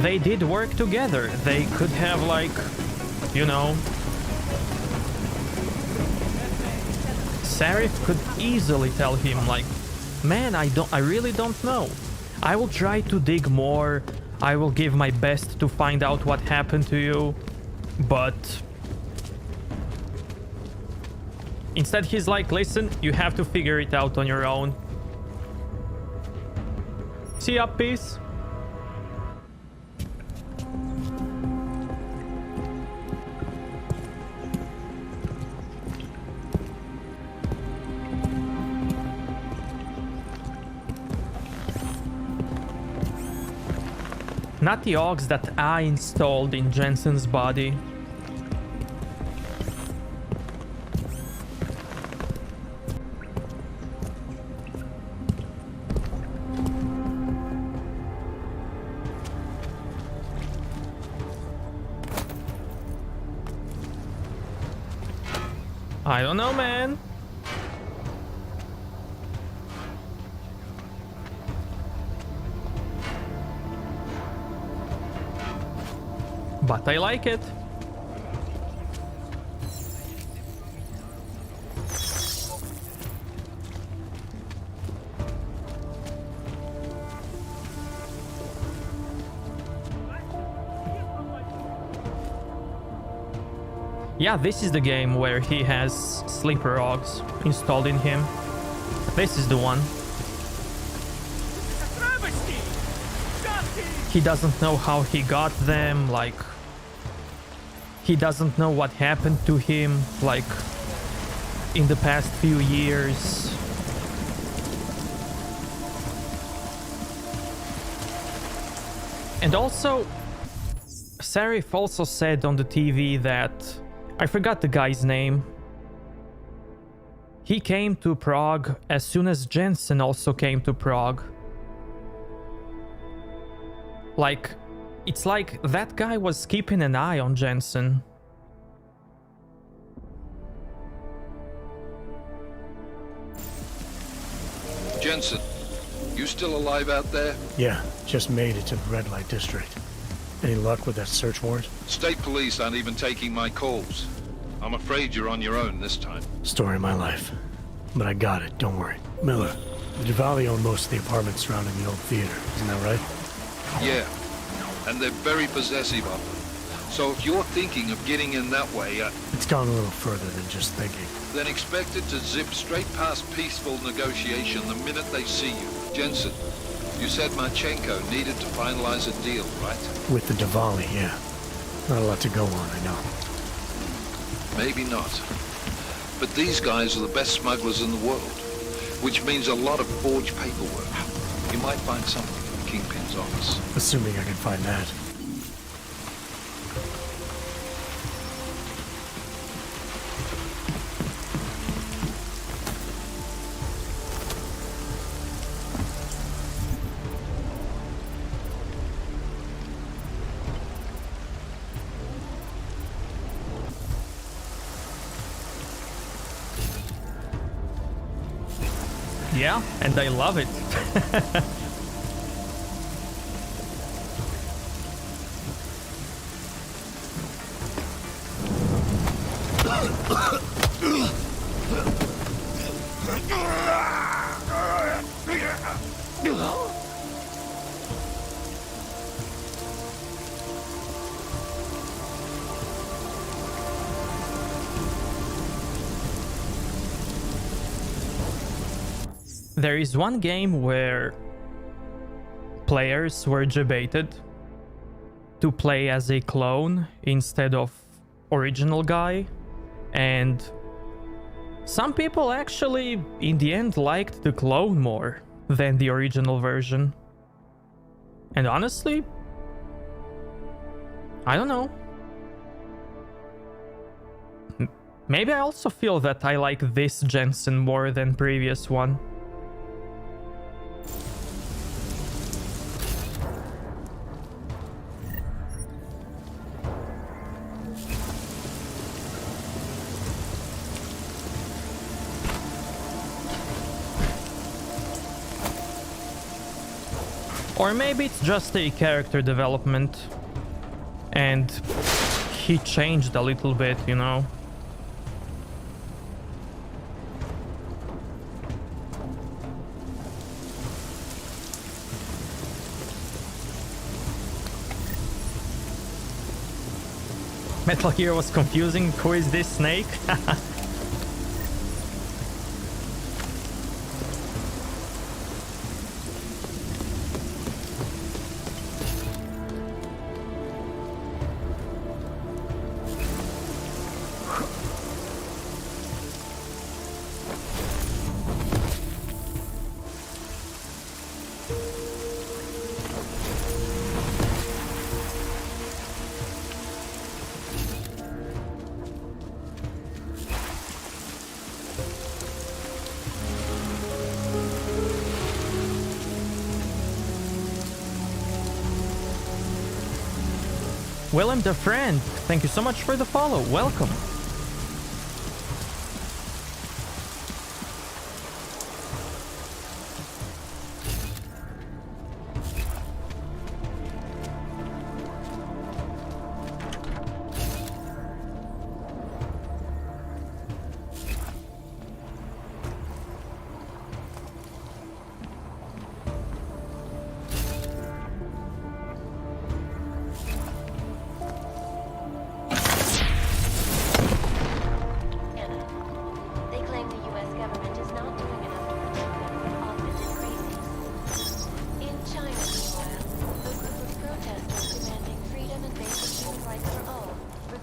they did work together. They could have, like, you know, Seraph could easily tell him, like, man, I really don't know. I will try to dig more. I will give my best to find out what happened to you. But instead he's like, listen, you have to figure it out on your own. See ya, peace. Not the Augs that I installed in Jensen's body. I don't know, man. But I like it. Yeah, this is the game where he has sleeper Augs installed in him. This is the one. He doesn't know how he got them, like... He doesn't know what happened to him, like... in the past few years. And also, Sarif also said on the TV that, I forgot the guy's name, he came to Prague as soon as Jensen also came to Prague. Like, it's like that guy was keeping an eye on Jensen. Jensen, you still alive out there? Yeah, just made it to the red light district. Any luck with that search warrant? State police aren't even taking my calls. I'm afraid you're on your own this time. Story of my life. But I got it, don't worry. Miller, the Duvalli own most of the apartments surrounding the old theater, isn't that right? Yeah, and they're very possessive of them. So if you're thinking of getting in that way, It's gone a little further than just thinking. then expect it to zip straight past peaceful negotiation the minute they see you. Jensen, you said Marchenko needed to finalize a deal, right? With the Duvalli, yeah. Not a lot to go on, I know. Maybe not. But these guys are the best smugglers in the world, which means a lot of forged paperwork. You might find something in the Kingpin's office. Assuming I can find that. Yeah, and I love it. There is one game where players were debated to play as a clone instead of original guy, and some people actually in the end liked the clone more than the original version. And honestly, I don't know. Maybe I also feel that I like this Jensen more than previous one. Or maybe it's just a character development and he changed a little bit, you know? Metal Gear was confusing. Who is this Snake? Willem the Friend, thank you so much for the follow. Welcome.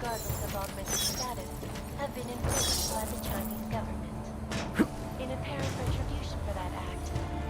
regardless of augmented status, have been imprisoned by the Chinese government.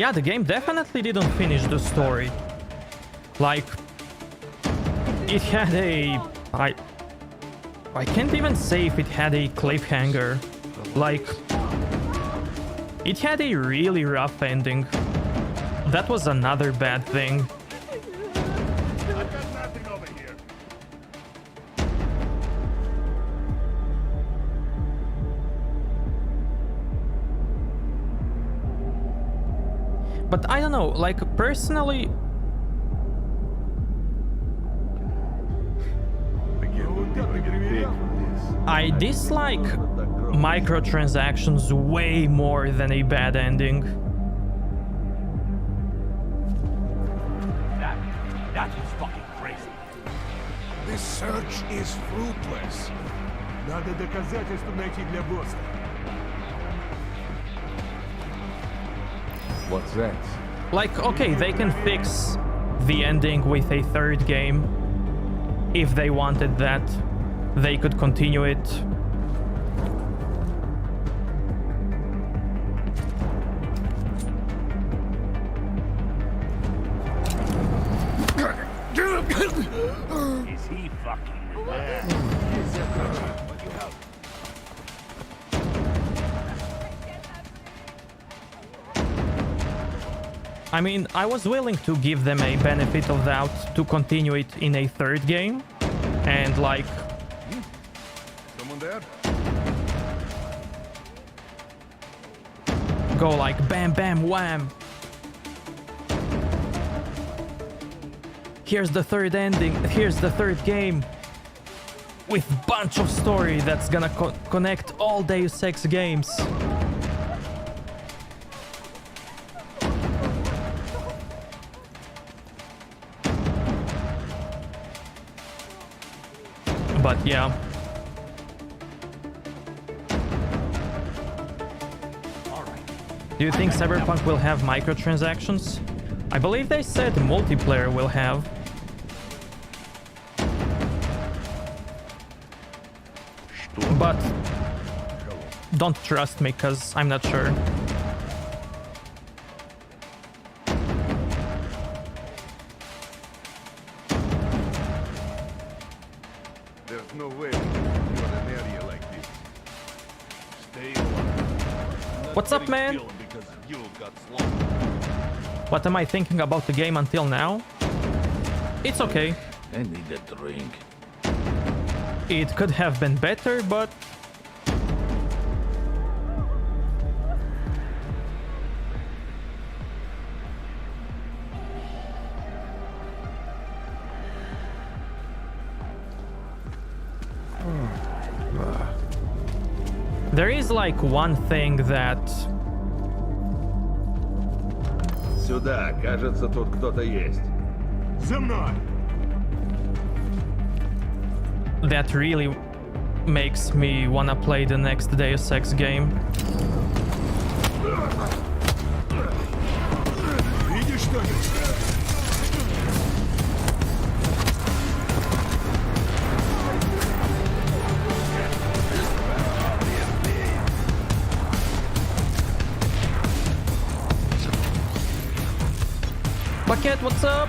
Yeah, the game definitely didn't finish the story. Like, it had a... I can't even say if it had a cliffhanger. Like, it had a really rough ending. That was another bad thing. I've got nothing over here. But I don't know, like, personally... I dislike microtransactions way more than a bad ending. That is fucking crazy. This search is fruitless. Надо доказательства найти для босса. What's that? Like, okay, they can fix the ending with a third game. If they wanted that, they could continue it. Is he fucking mad? What you have? I mean, I was willing to give them a benefit of doubt to continue it in a third game. And like... Someone there? Go like bam, bam, wham. Here's the third ending, here's the third game. With bunch of story that's gonna connect all Deus Ex games. But yeah. Do you think Cyberpunk will have microtransactions? I believe they said multiplayer will have. But don't trust me, cause I'm not sure. There's no way you're in an area like this. Stay alive. What's up, man? Because you got slumped. What am I thinking about the game until now? It's okay. I need a drink. It could have been better, but... There is like one thing that... Сюда, кажется, тут кто-то есть. За мной! That really makes me wanna play the next Deus Ex game. Видишь что-нибудь? Bucket, what's up?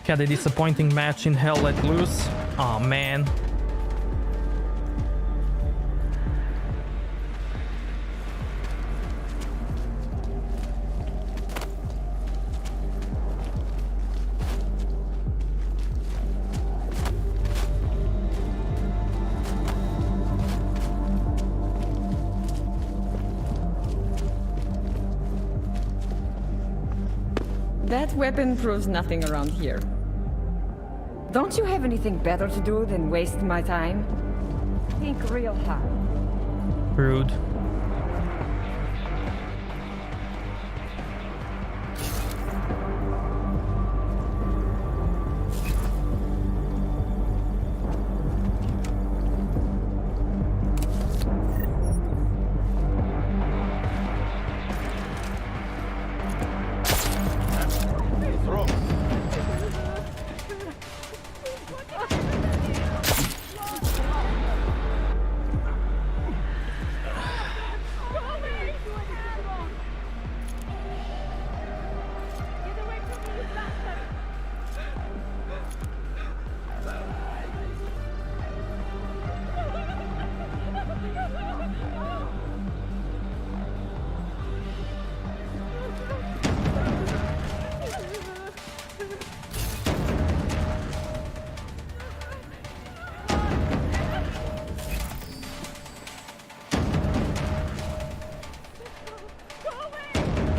Had a disappointing match in Hell Let Loose. Aw, man. That weapon proves nothing around here. Don't you have anything better to do than waste my time? Think real hard. Rude.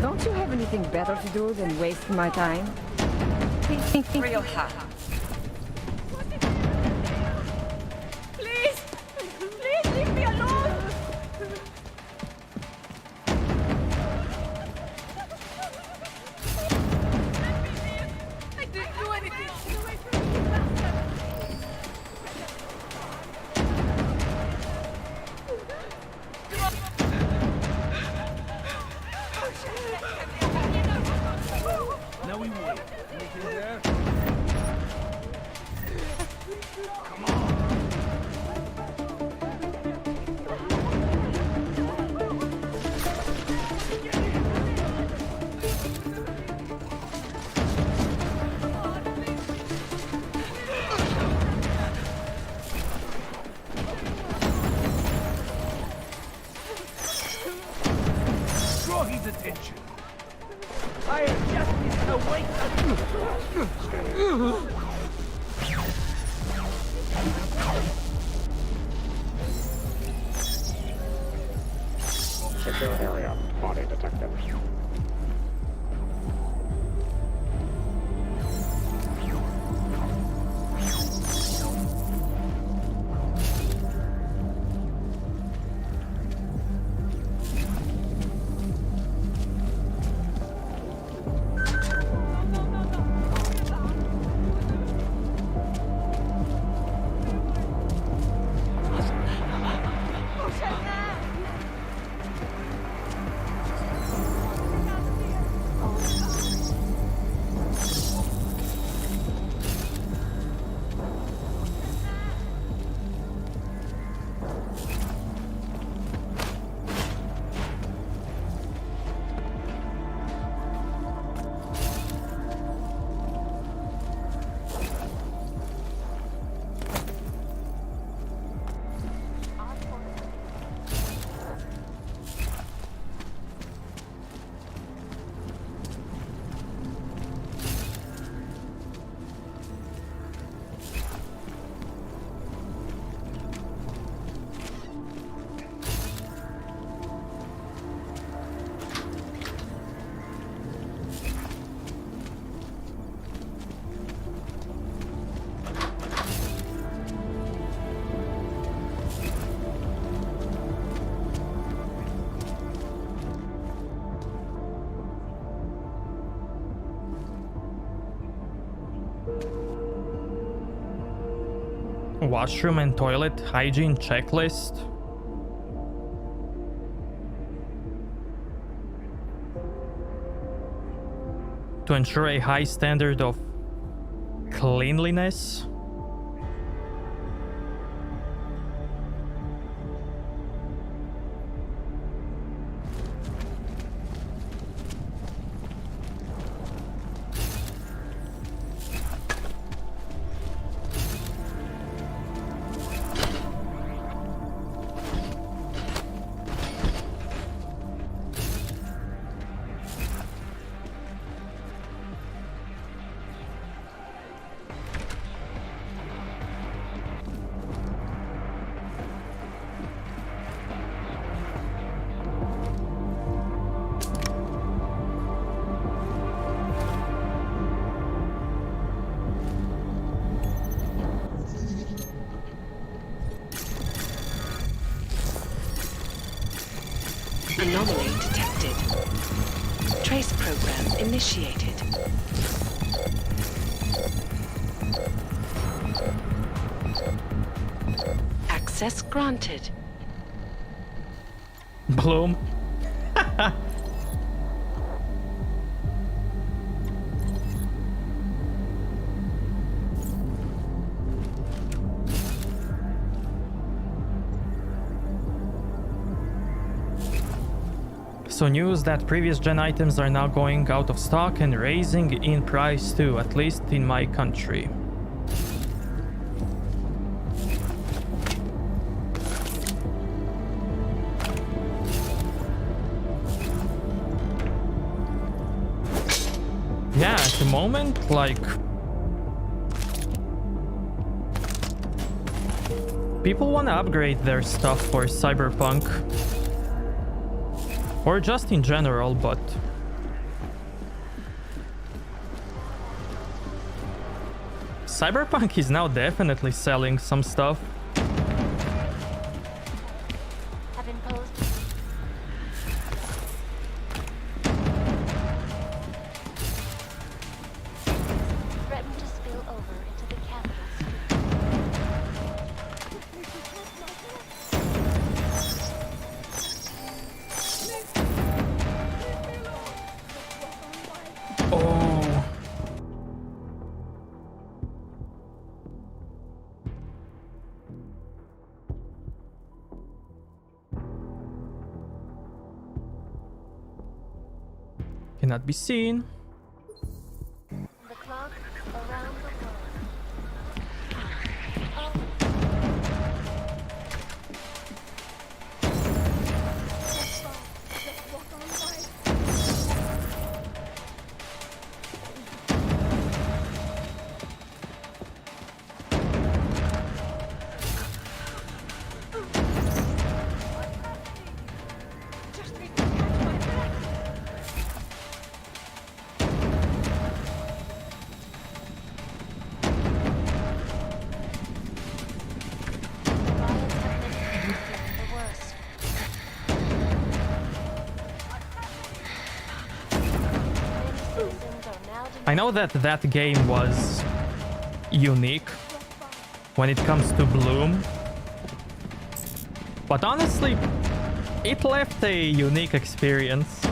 Don't you have anything better to do than waste my time? Think real hard. Please! Please leave me alone! I didn't do anything! Get away from me, you bastard! Now we wait. Anything there? Come on. Draw his attention. I am justice awaits. Secure area. Body detected. Washroom and toilet hygiene checklist. To ensure a high standard of cleanliness. Anomaly detected. Trace program initiated. Access granted. Bloom. So news that previous gen items are now going out of stock and raising in price too, at least in my country. Yeah, at the moment, like, people want to upgrade their stuff for Cyberpunk. Or just in general, but Cyberpunk is now definitely selling some stuff. Have imposed. Threaten to spill over into the capital city. Oh. Cannot be seen. The clock around the world. I know that that game was unique when it comes to Bloom, but honestly, it left a unique experience.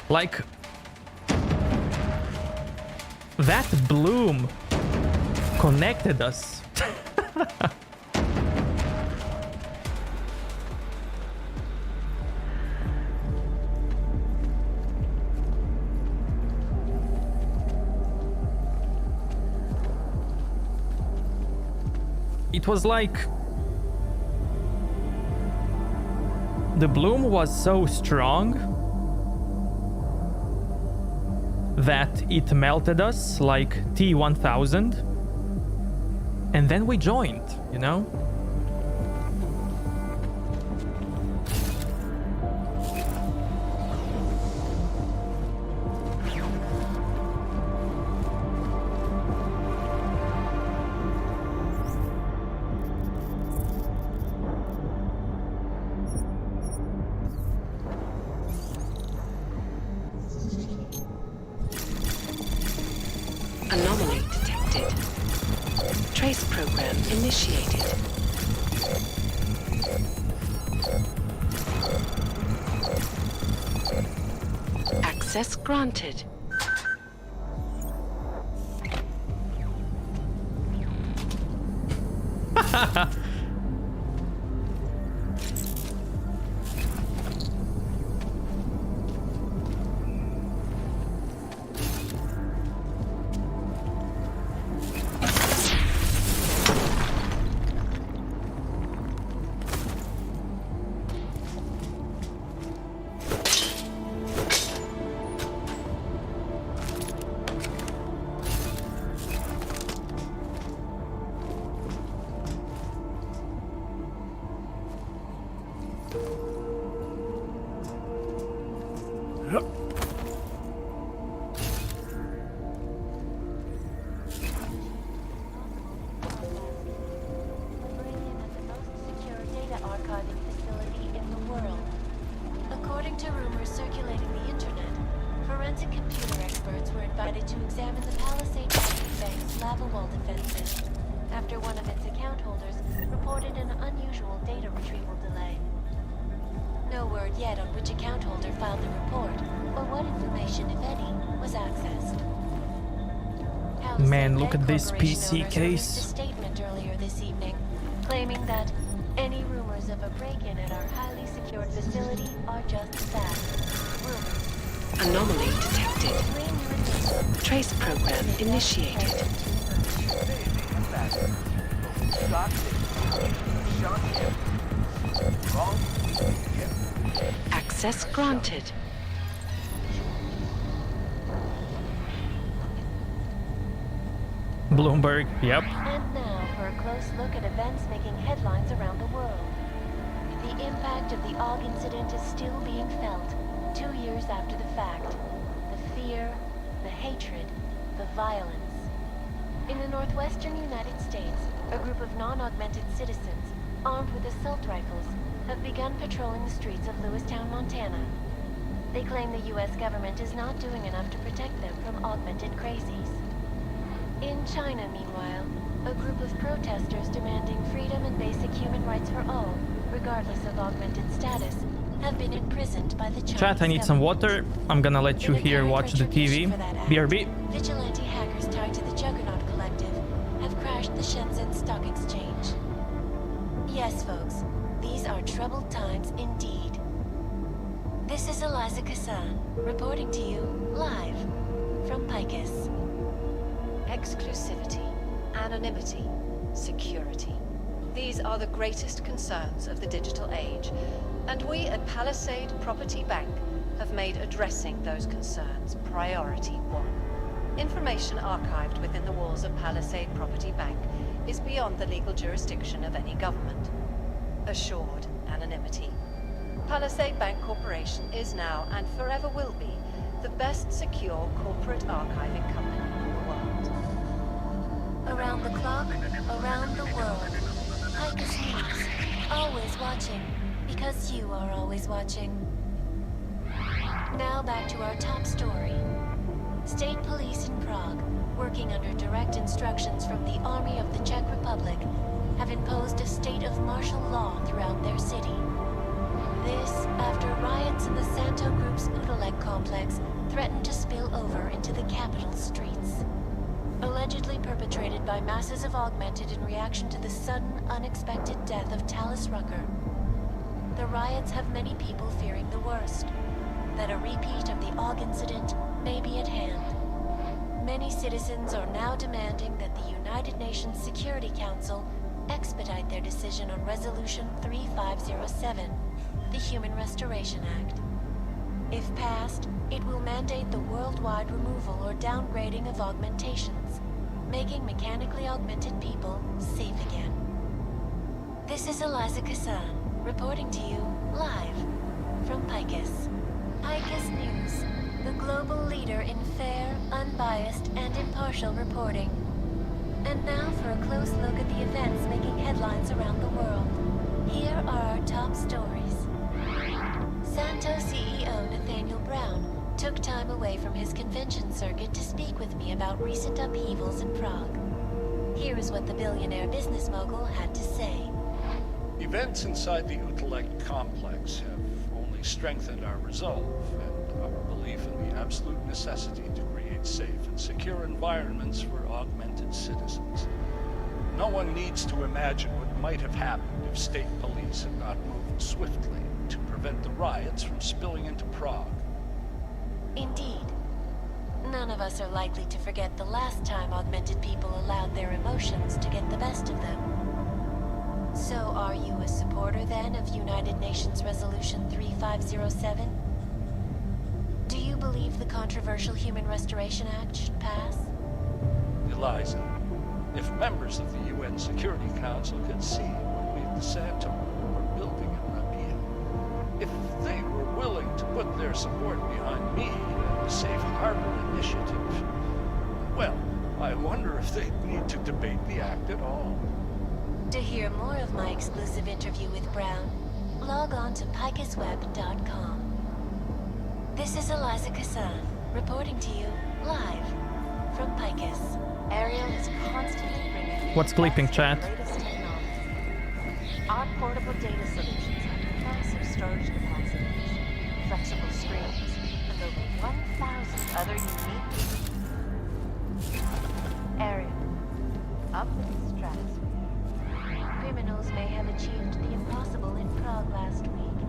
Like, that Bloom connected us. It was like the Bloom was so strong that it melted us like T-1000, and then we joined, you know? Anomaly detected. Trace program initiated. Access granted. to examine the Palisade Property Bank's lava wall defenses after one of its account holders reported an unusual data retrieval delay. No word yet on which account holder filed the report, or what information, if any, was accessed. Man, look at this Corporation PC owners case. released a statement earlier this evening, claiming that any rumors of a break-in at our highly secured facility are just that. Rumors. Anomaly detected. Trace program initiated. Stop this. Shot him. Wrong. Access granted. Bloomberg, yep. And now for a close look at events making headlines around the world. The impact of the Og incident is still being felt, 2 years after the fact. The fear, the hatred, the violence. In the northwestern United States, a group of non-augmented citizens, armed with assault rifles, have begun patrolling the streets of Lewistown, Montana. They claim the U.S. government is not doing enough to protect them from augmented crazies. In China, meanwhile, a group of protesters demanding freedom and basic human rights for all, regardless of augmented status, have been imprisoned by the Chinese Chat, I need some water. I'm gonna let you here watch the TV. BRB. Vigilante hackers tied to the Juggernaut Collective have crashed the Shenzhen Stock Exchange. Yes, folks, these are troubled times indeed. This is Eliza Kassan, reporting to you live from Picus. Exclusivity, anonymity, security. These are the greatest concerns of the digital age, and we at Palisade Property Bank have made addressing those concerns priority 1. Information archived within the walls of Palisade Property Bank is beyond the legal jurisdiction of any government. Assured anonymity. Palisade Bank Corporation is now and forever will be the best secure corporate archiving company in the world. Around the clock, around the world. Picus News. Always watching, because you are always watching. Now back to our top story. State police in Prague, working under direct instructions from the Army of the Czech Republic, have imposed a state of martial law throughout their city. This after riots in the Santo Group's Udalek complex threatened to spill over into the capital's streets. Allegedly perpetrated by masses of augmented in reaction to the sudden, unexpected death of Tallis Rucker. The riots have many people fearing the worst, that a repeat of the Og incident may be at hand. Many citizens are now demanding that the United Nations Security Council expedite their decision on Resolution 3507, the Human Restoration Act. If passed, it will mandate the worldwide removal or downgrading of augmentations, making mechanically augmented people safe again. This is Eliza Kassan, reporting to you live from Picus. Picus News, the global leader in fair, unbiased, and impartial reporting. And now for a close look at the events making headlines around the world. Here are our top stories. Santo CEO Nathaniel Brown took time away from his convention circuit to speak with me about recent upheavals in Prague. Here is what the billionaire business mogul had to say. Events inside the Utelect complex have only strengthened our resolve and our belief in the absolute necessity to create safe and secure environments for augmented citizens. No one needs to imagine what might have happened if state police had not moved swiftly to prevent the riots from spilling into Prague. Indeed. None of us are likely to forget the last time augmented people allowed their emotions to get the best of them. So are you a supporter then of United Nations Resolution 3507? Do you believe the controversial Human Restoration Act should pass? Eliza, if members of the UN Security Council could see what we at the Santo were building in Rabia, if they were willing to put their support behind me and the Safe Harbor Initiative, well, I wonder if they'd need to debate the act at all. To hear more of my exclusive interview with Brown, log on to picusweb.com. This is Eliza Kassan, reporting to you live Terminal is constantly bringing What's clipping, chat? the latest technology. Our portable data solutions have massive storage capacities, flexible screens, and over 1,000 other unique area up in the stratosphere. Criminals may have achieved the impossible in Prague last week.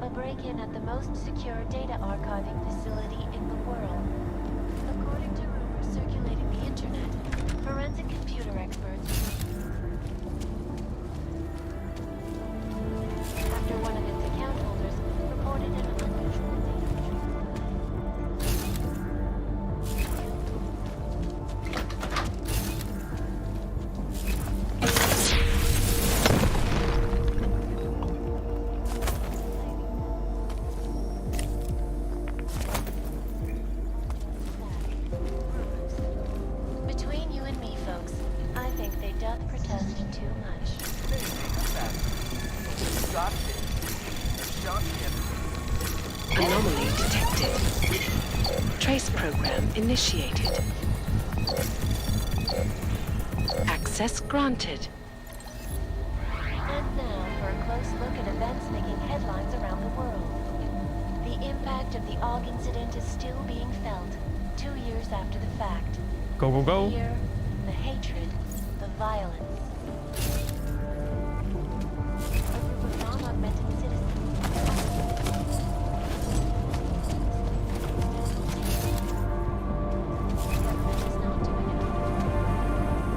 A break-in at the most secure data archiving facility in the world. According to rumors circulating the internet, forensic computer experts after one of its account holders reported an unusual data Between you and me, folks, I think they doth protest too much. Stop this. The shots can Anomaly detected. Trace program initiated. Access granted. And now for a close look at events making headlines around the world. The impact of the AUG incident is still being felt, 2 years after the fact. Go, go, go. The fear, the hatred, the violence. A group of non-augmented citizens. The government is not doing enough.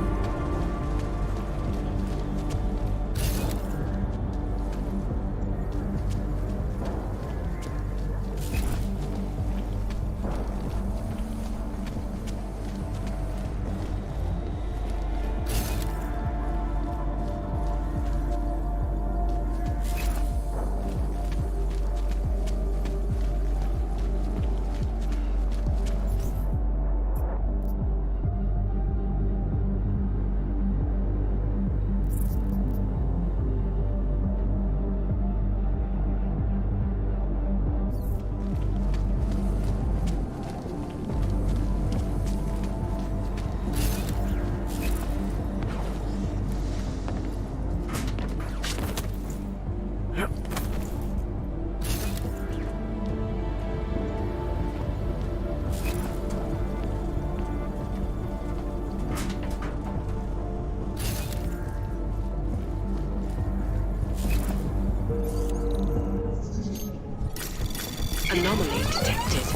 Anomaly detected.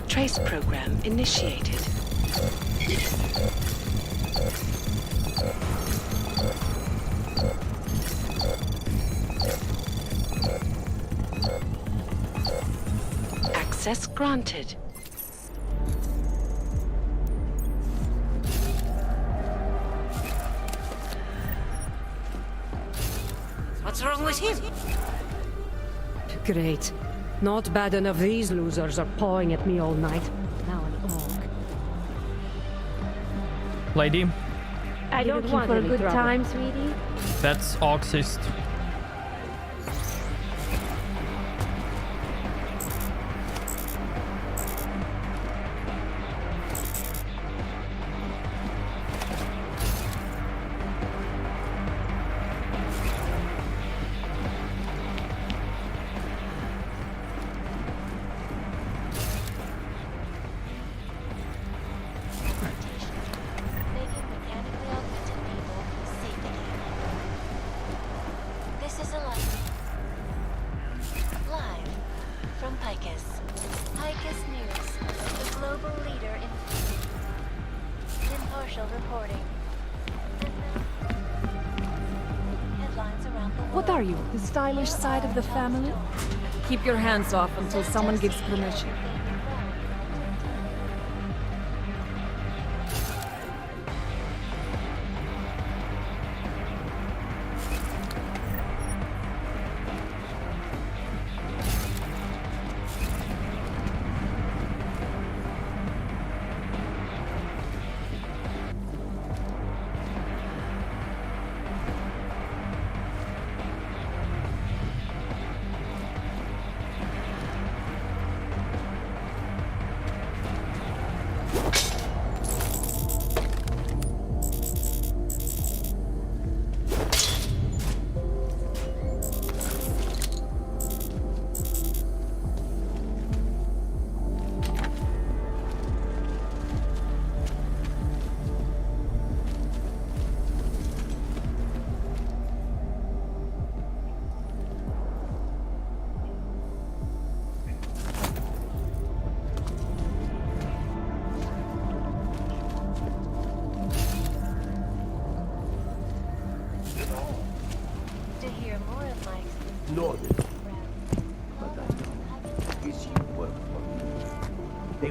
Trace program initiated. Access granted. What's wrong with him? Great. Not bad enough these losers are pawing at me all night. Now an AUG. Lady, I don't want for a good time, sweetie. that's Oxist. Making mechanically augmented people safe again. This is live from Picus. Picus News, the global leader in impartial reporting. Headlines around the world. What are you, the stylish side of the family? Keep your hands off until someone gives permission.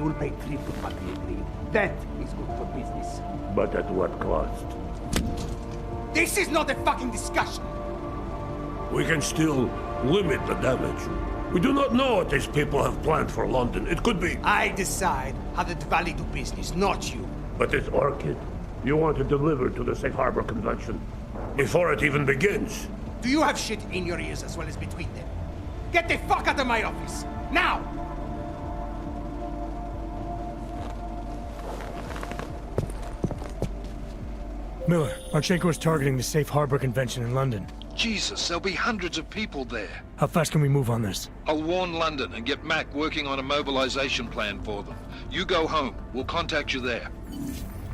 will pay triple what we agreed. That is good for business. But at what cost? This is not a fucking discussion! We can still limit the damage. We do not know what these people have planned for London. It could be... I decide how the Valley do business, not you. But this orchid, you want to deliver to the Safe Harbor Convention before it even begins. Do you have shit in your ears as well as between them? Get the fuck out of my office! Now! Miller, Marchenko is targeting the Safe Harbor Convention in London. Jesus, there'll be hundreds of people there. How fast can we move on this? I'll warn London and get Mac working on a mobilization plan for them. You go home. We'll contact you there.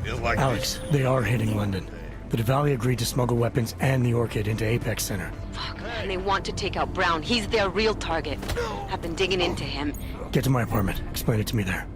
Alex, they are hitting London. The Diwali agreed to smuggle weapons and the Orchid into Apex Center. Fuck, and they want to take out Brown. He's their real target. I've been digging into him. Get to my apartment. Explain it to me there.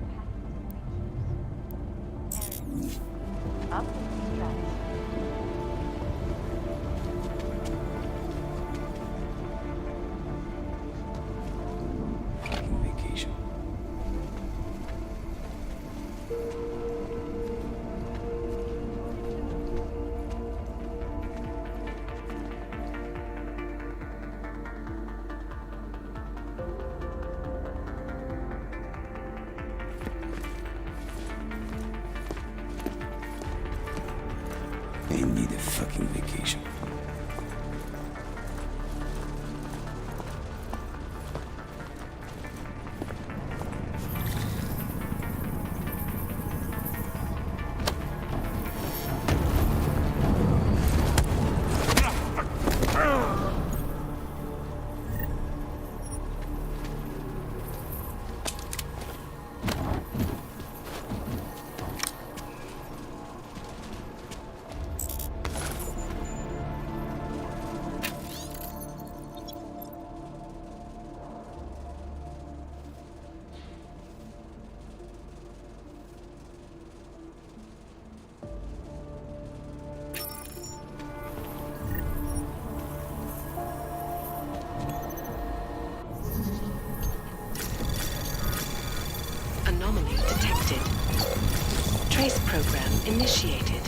I need a fucking vacation. Anomaly detected. Trace program initiated.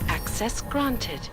Access granted.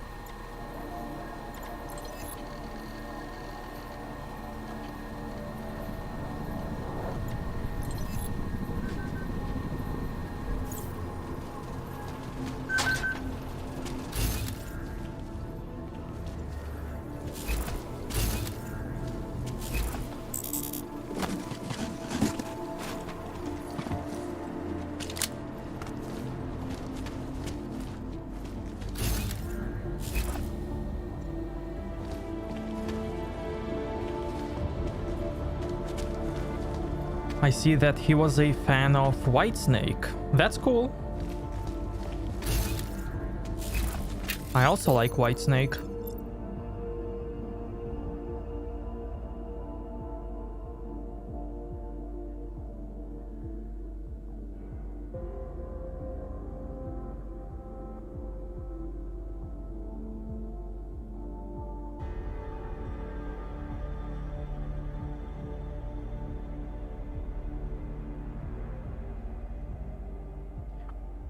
I see that he was a fan of Whitesnake. That's cool. I also like Whitesnake.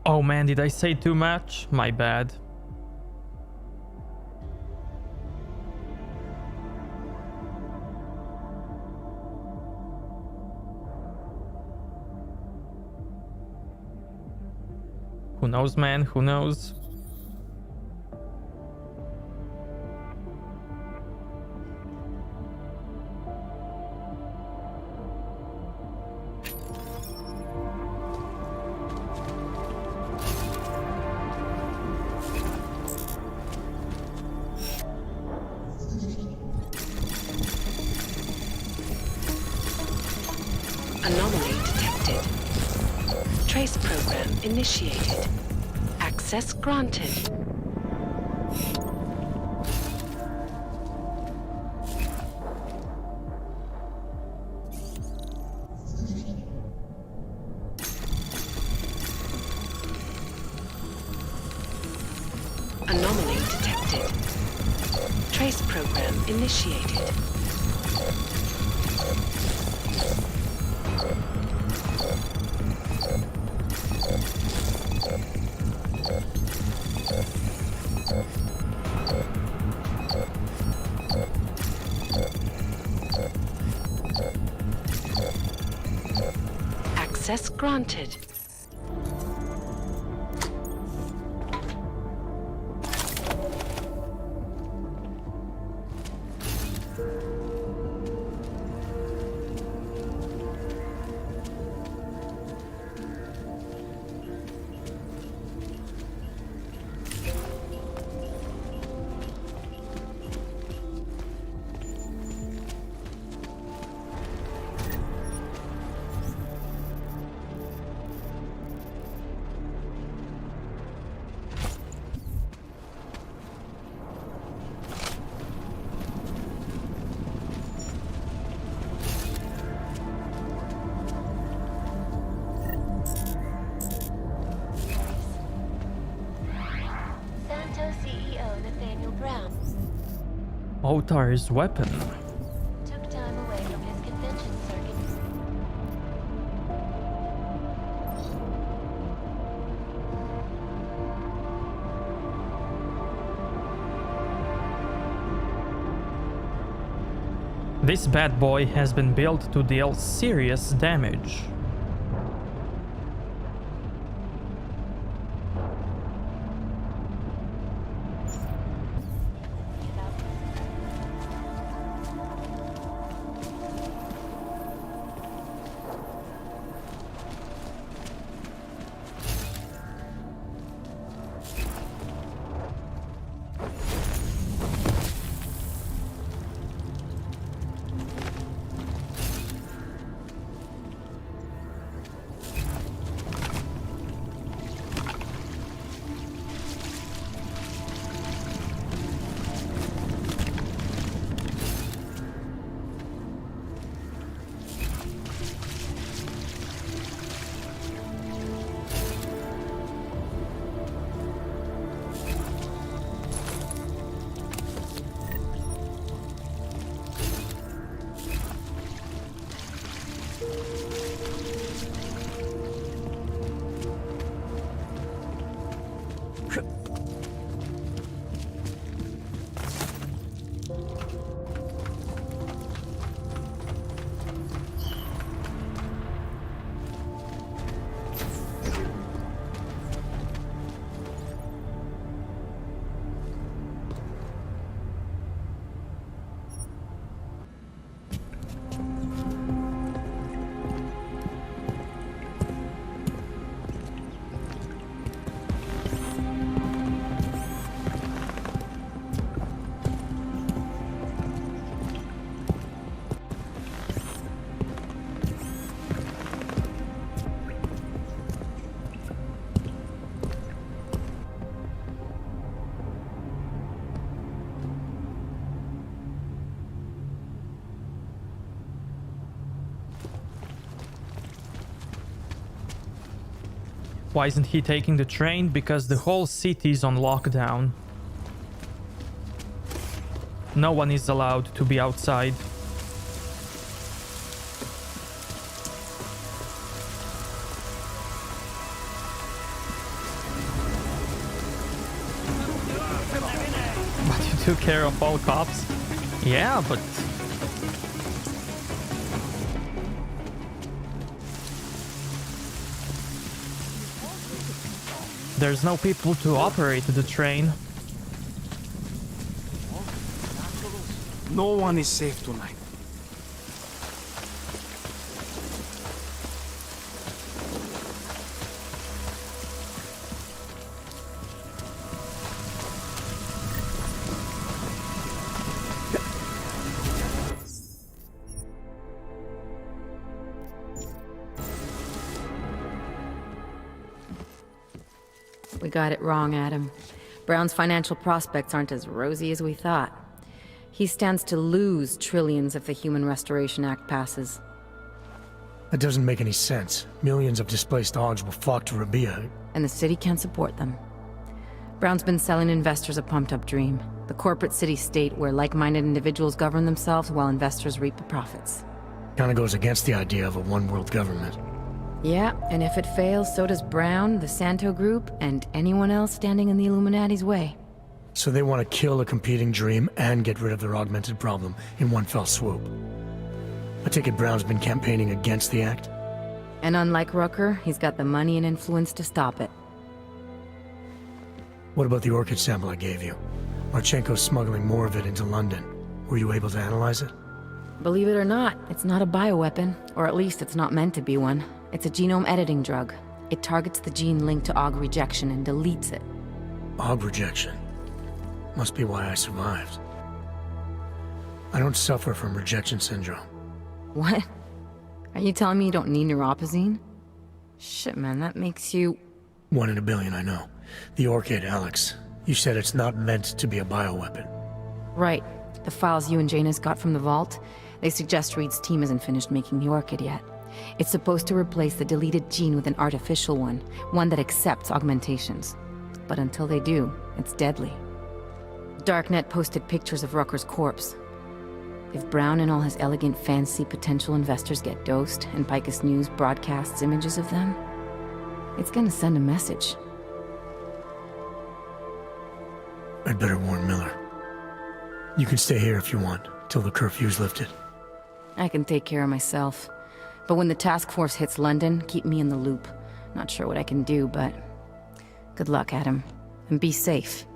Oh man, did I say too much? My bad. Who knows, man? Who knows? Anomaly detected. Trace program initiated. Access granted. Trace program initiated. Access granted. Otar's weapon. Took time away from his convention circuit. This bad boy has been built to deal serious damage. Why isn't he taking the train? Because the whole city's on lockdown. No one is allowed to be outside. But you took care of all cops? Yeah, but... there's no people to operate the train. No one is safe tonight. We got it wrong, Adam. Brown's financial prospects aren't as rosy as we thought. He stands to lose trillions if the Human Restoration Act passes. That doesn't make any sense. Millions of displaced Augs will flock to Rabia. And the city can't support them. Brown's been selling investors a pumped-up dream, The corporate city-state where like-minded individuals govern themselves while investors reap the profits. Kinda goes against the idea of a one-world government. Yeah, and if it fails, so does Brown, the Santo Group, and anyone else standing in the Illuminati's way. So they want to kill a competing dream and get rid of their augmented problem in one fell swoop. I take it Brown's been campaigning against the act? And unlike Rucker, he's got the money and influence to stop it. What about the orchid sample I gave you? Marchenko's smuggling more of it into London. Were you able to analyze it? Believe it or not, it's not a bioweapon, or at least it's not meant to be one. It's a genome editing drug. It targets the gene linked to AUG rejection and deletes it. AUG rejection? Must be why I survived. I don't suffer from rejection syndrome. What? Are you telling me you don't need neuropazine? Shit, man, that makes you... 1 in a billion, I know. The orchid, Alex. You said it's not meant to be a bioweapon. Right. The files you and Janus got from the vault, they suggest Reed's team isn't finished making the orchid yet. It's supposed to replace the deleted gene with an artificial one that accepts augmentations. But until they do, it's deadly. Darknet posted pictures of Rucker's corpse. If Brown and all his elegant, fancy potential investors get dosed, and Picus News broadcasts images of them, it's gonna send a message. I'd better warn Miller. You can stay here if you want, till the curfew's lifted. I can take care of myself. But when the task force hits London, keep me in the loop. Not sure what I can do, but... good luck, Adam. And be safe.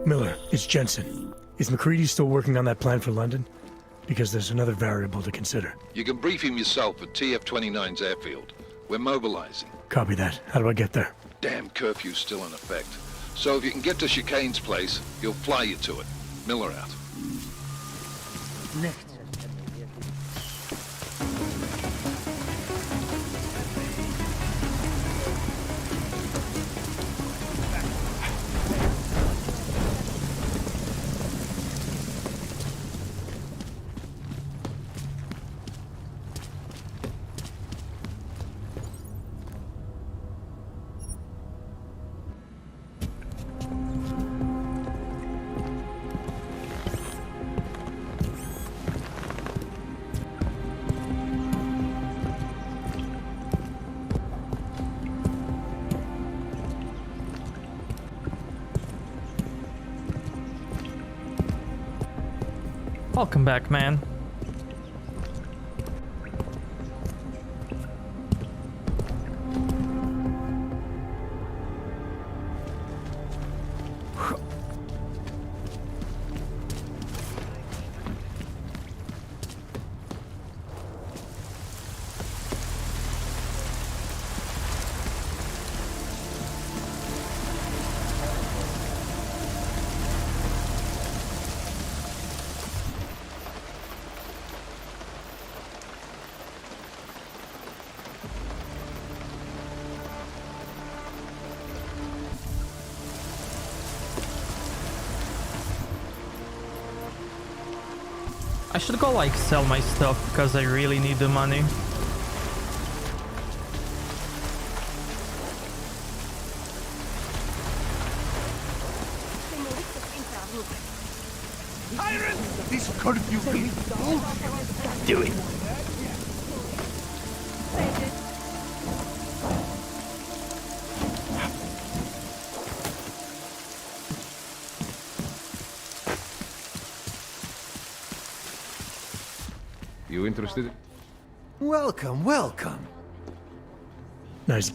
Miller, it's Jensen. Is McCready still working on that plan for London? Because there's another variable to consider. You can brief him yourself at TF-29's airfield. We're mobilizing. Copy that. How do I get there? Damn curfew's still in effect. So if you can get to Chicane's place, he'll fly you to it. Miller out. Next. Welcome back, man. I should go like sell my stuff because I really need the money. Tyrant! This curfew thing. Do it. You interested? Welcome, welcome. Nice.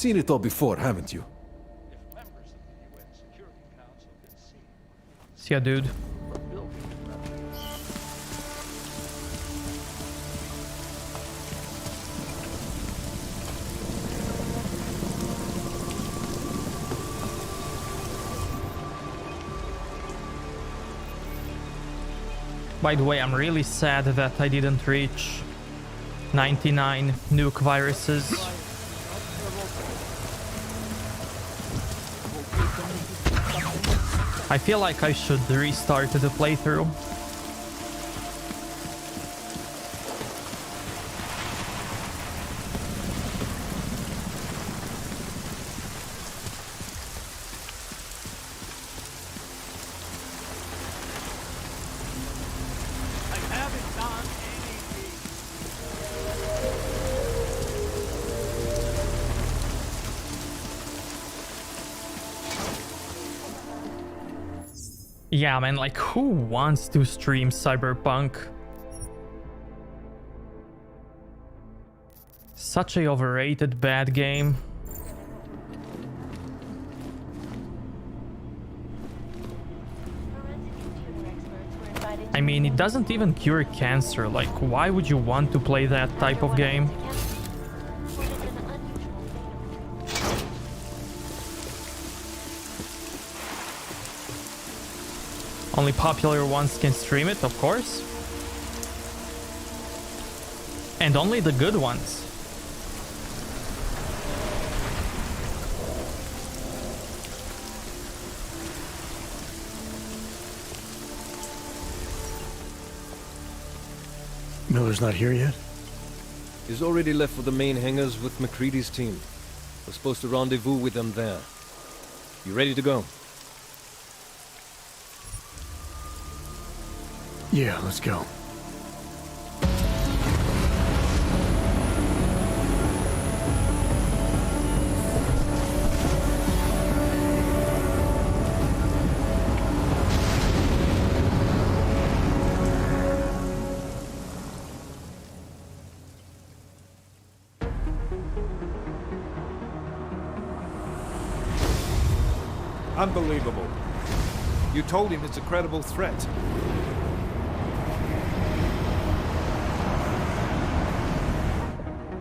Seen it all before, haven't you? See ya, dude. By the way, I'm really sad that I didn't reach 99 nuke viruses. I feel like I should restart the playthrough. Yeah, man, like, who wants to stream Cyberpunk? Such a overrated bad game. I mean, it doesn't even cure cancer. Like, why would you want to play that type of game? Only popular ones can stream it, of course. And only the good ones. Miller's not here yet? He's already left for the main hangars with McCready's team. We're supposed to rendezvous with them there. You ready to go? Yeah, let's go. Unbelievable. You told him it's a credible threat.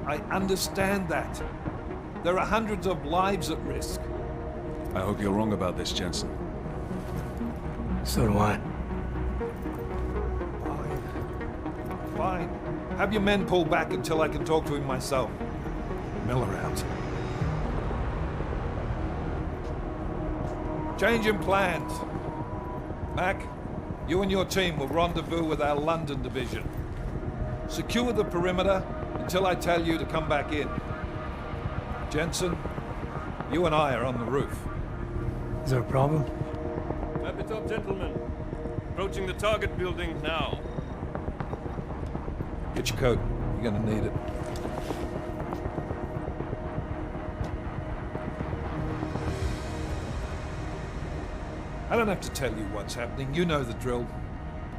I understand that. There are hundreds of lives at risk. I hope you're wrong about this, Jensen. So do I. Fine. Have your men pull back until I can talk to him myself. Miller out. Change in plans. Mac, you and your team will rendezvous with our London division. Secure the perimeter until I tell you to come back in. Jensen, you and I are on the roof. Is there a problem? Map it up, gentlemen. Approaching the target building now. Get your coat. You're gonna need it. I don't have to tell you what's happening. You know the drill.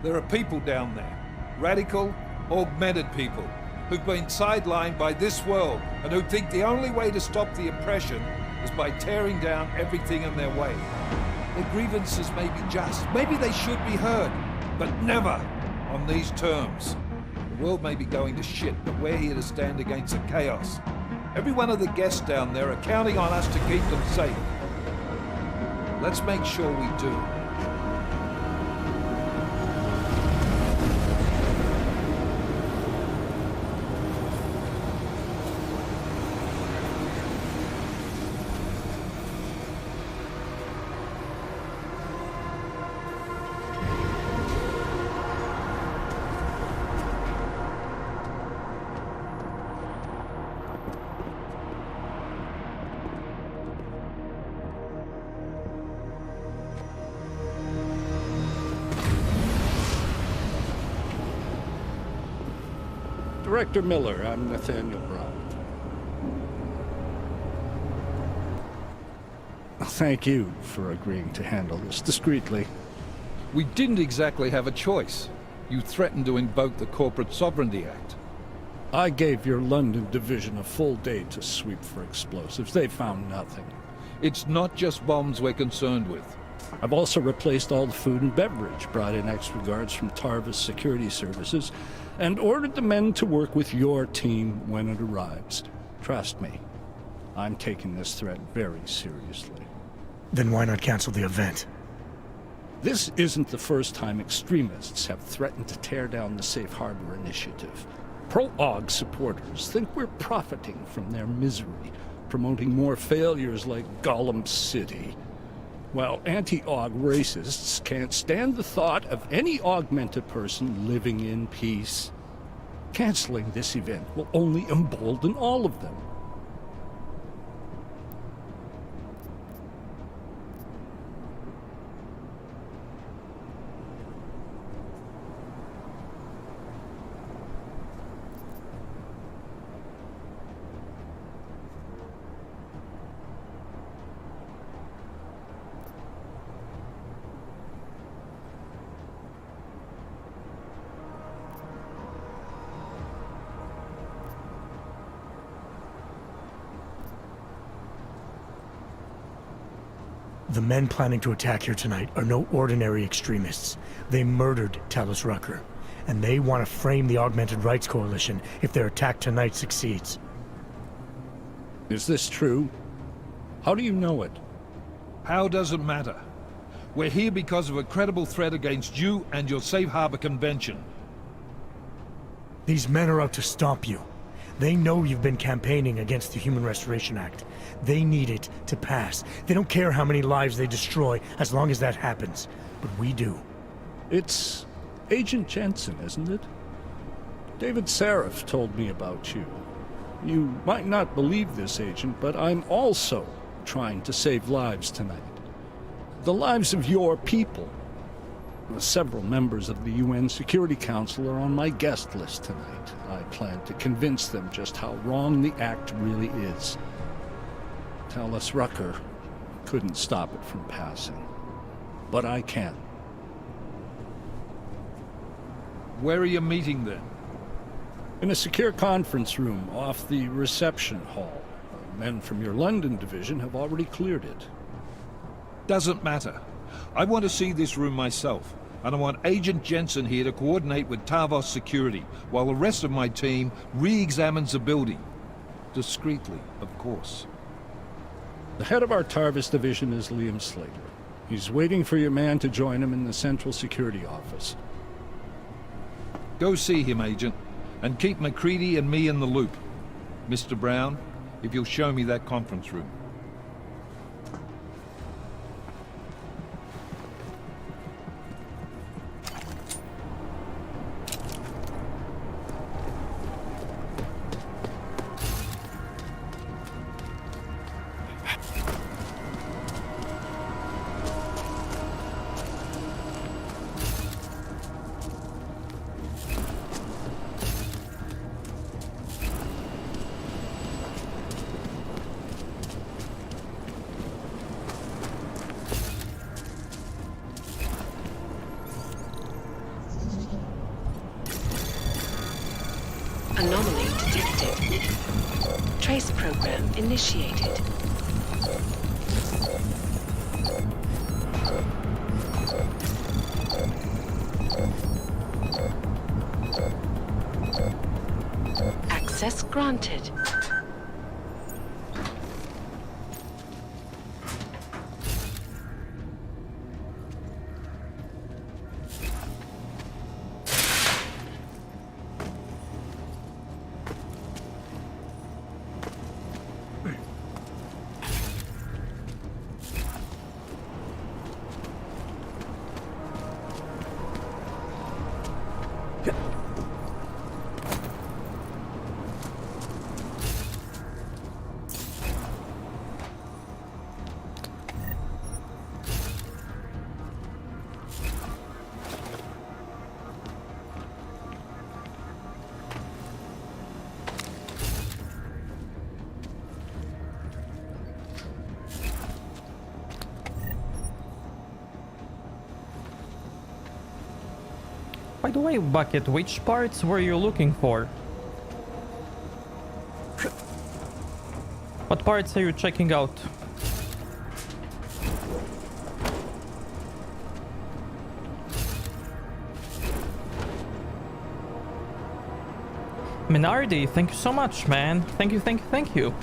There are people down there. Radical, augmented people who've been sidelined by this world and who think the only way to stop the oppression is by tearing down everything in their way. Their grievances may be just, maybe they should be heard, but never on these terms. The world may be going to shit, but we're here to stand against the chaos. Every one of the guests down there are counting on us to keep them safe. Let's make sure we do. Director Miller, I'm Nathaniel Brown. Thank you for agreeing to handle this discreetly. We didn't exactly have a choice. You threatened to invoke the Corporate Sovereignty Act. I gave your London division a full day to sweep for explosives. They found nothing. It's not just bombs we're concerned with. I've also replaced all the food and beverage, brought in extra guards from Tarvis Security Services, and ordered the men to work with your team when it arrives. Trust me, I'm taking this threat very seriously. Then why not cancel the event? This isn't the first time extremists have threatened to tear down the Safe Harbor Initiative. Pro-AUG supporters think we're profiting from their misery, promoting more failures like Gollum City. While anti-AUG racists can't stand the thought of any augmented person living in peace. Canceling this event will only embolden all of them. The men planning to attack here tonight are no ordinary extremists. They murdered Talos Rucker, and they want to frame the Augmented Rights Coalition if their attack tonight succeeds. Is this true? How do you know it? How doesn't matter. We're here because of a credible threat against you and your Safe Harbor Convention. These men are out to stop you. They know you've been campaigning against the Human Restoration Act. They need it to pass. They don't care how many lives they destroy as long as that happens. But we do. It's Agent Jensen, isn't it? David Seraph told me about you. You might not believe this, Agent, but I'm also trying to save lives tonight. The lives of your people. Several members of the UN Security Council are on my guest list tonight. I plan to convince them just how wrong the act really is. Talos Rucker couldn't stop it from passing. But I can. Where are you meeting then? In a secure conference room off the reception hall. Men from your London division have already cleared it. Doesn't matter. I want to see this room myself, and I want Agent Jensen here to coordinate with Tarvos Security, while the rest of my team re-examines the building. Discreetly, of course. The head of our Tarvis division is Liam Slater. He's waiting for your man to join him in the Central Security Office. Go see him, Agent, and keep MacCready and me in the loop. Mr. Brown, if you'll show me that conference room. Anomaly detected. Trace program initiated. Access granted. By the way, Bucket, which parts were you looking for? What parts are you checking out? Minardi, thank you so much, man. Thank you, thank you, thank you.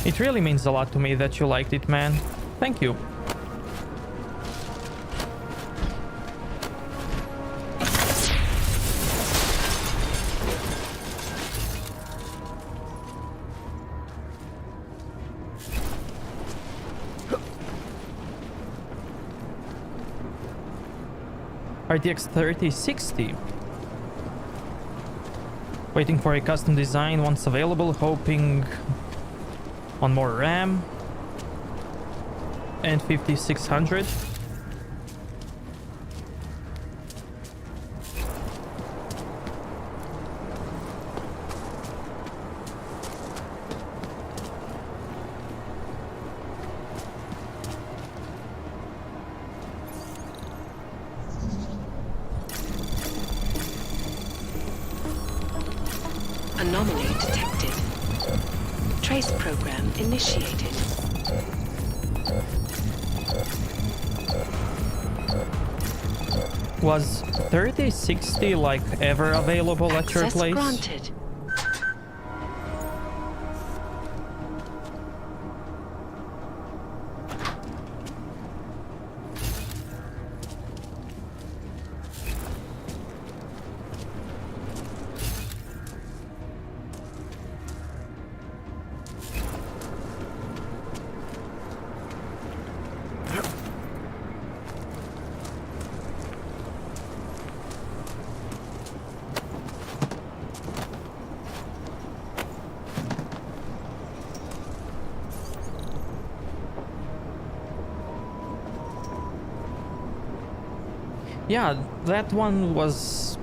It really means a lot to me that you liked it, man. Thank you. RTX 3060. Waiting for a custom design once available, hoping on more RAM and 5600. Anomaly detected. Trace program initiated. Was 3060 like ever available at your place? Granted. Yeah, that one was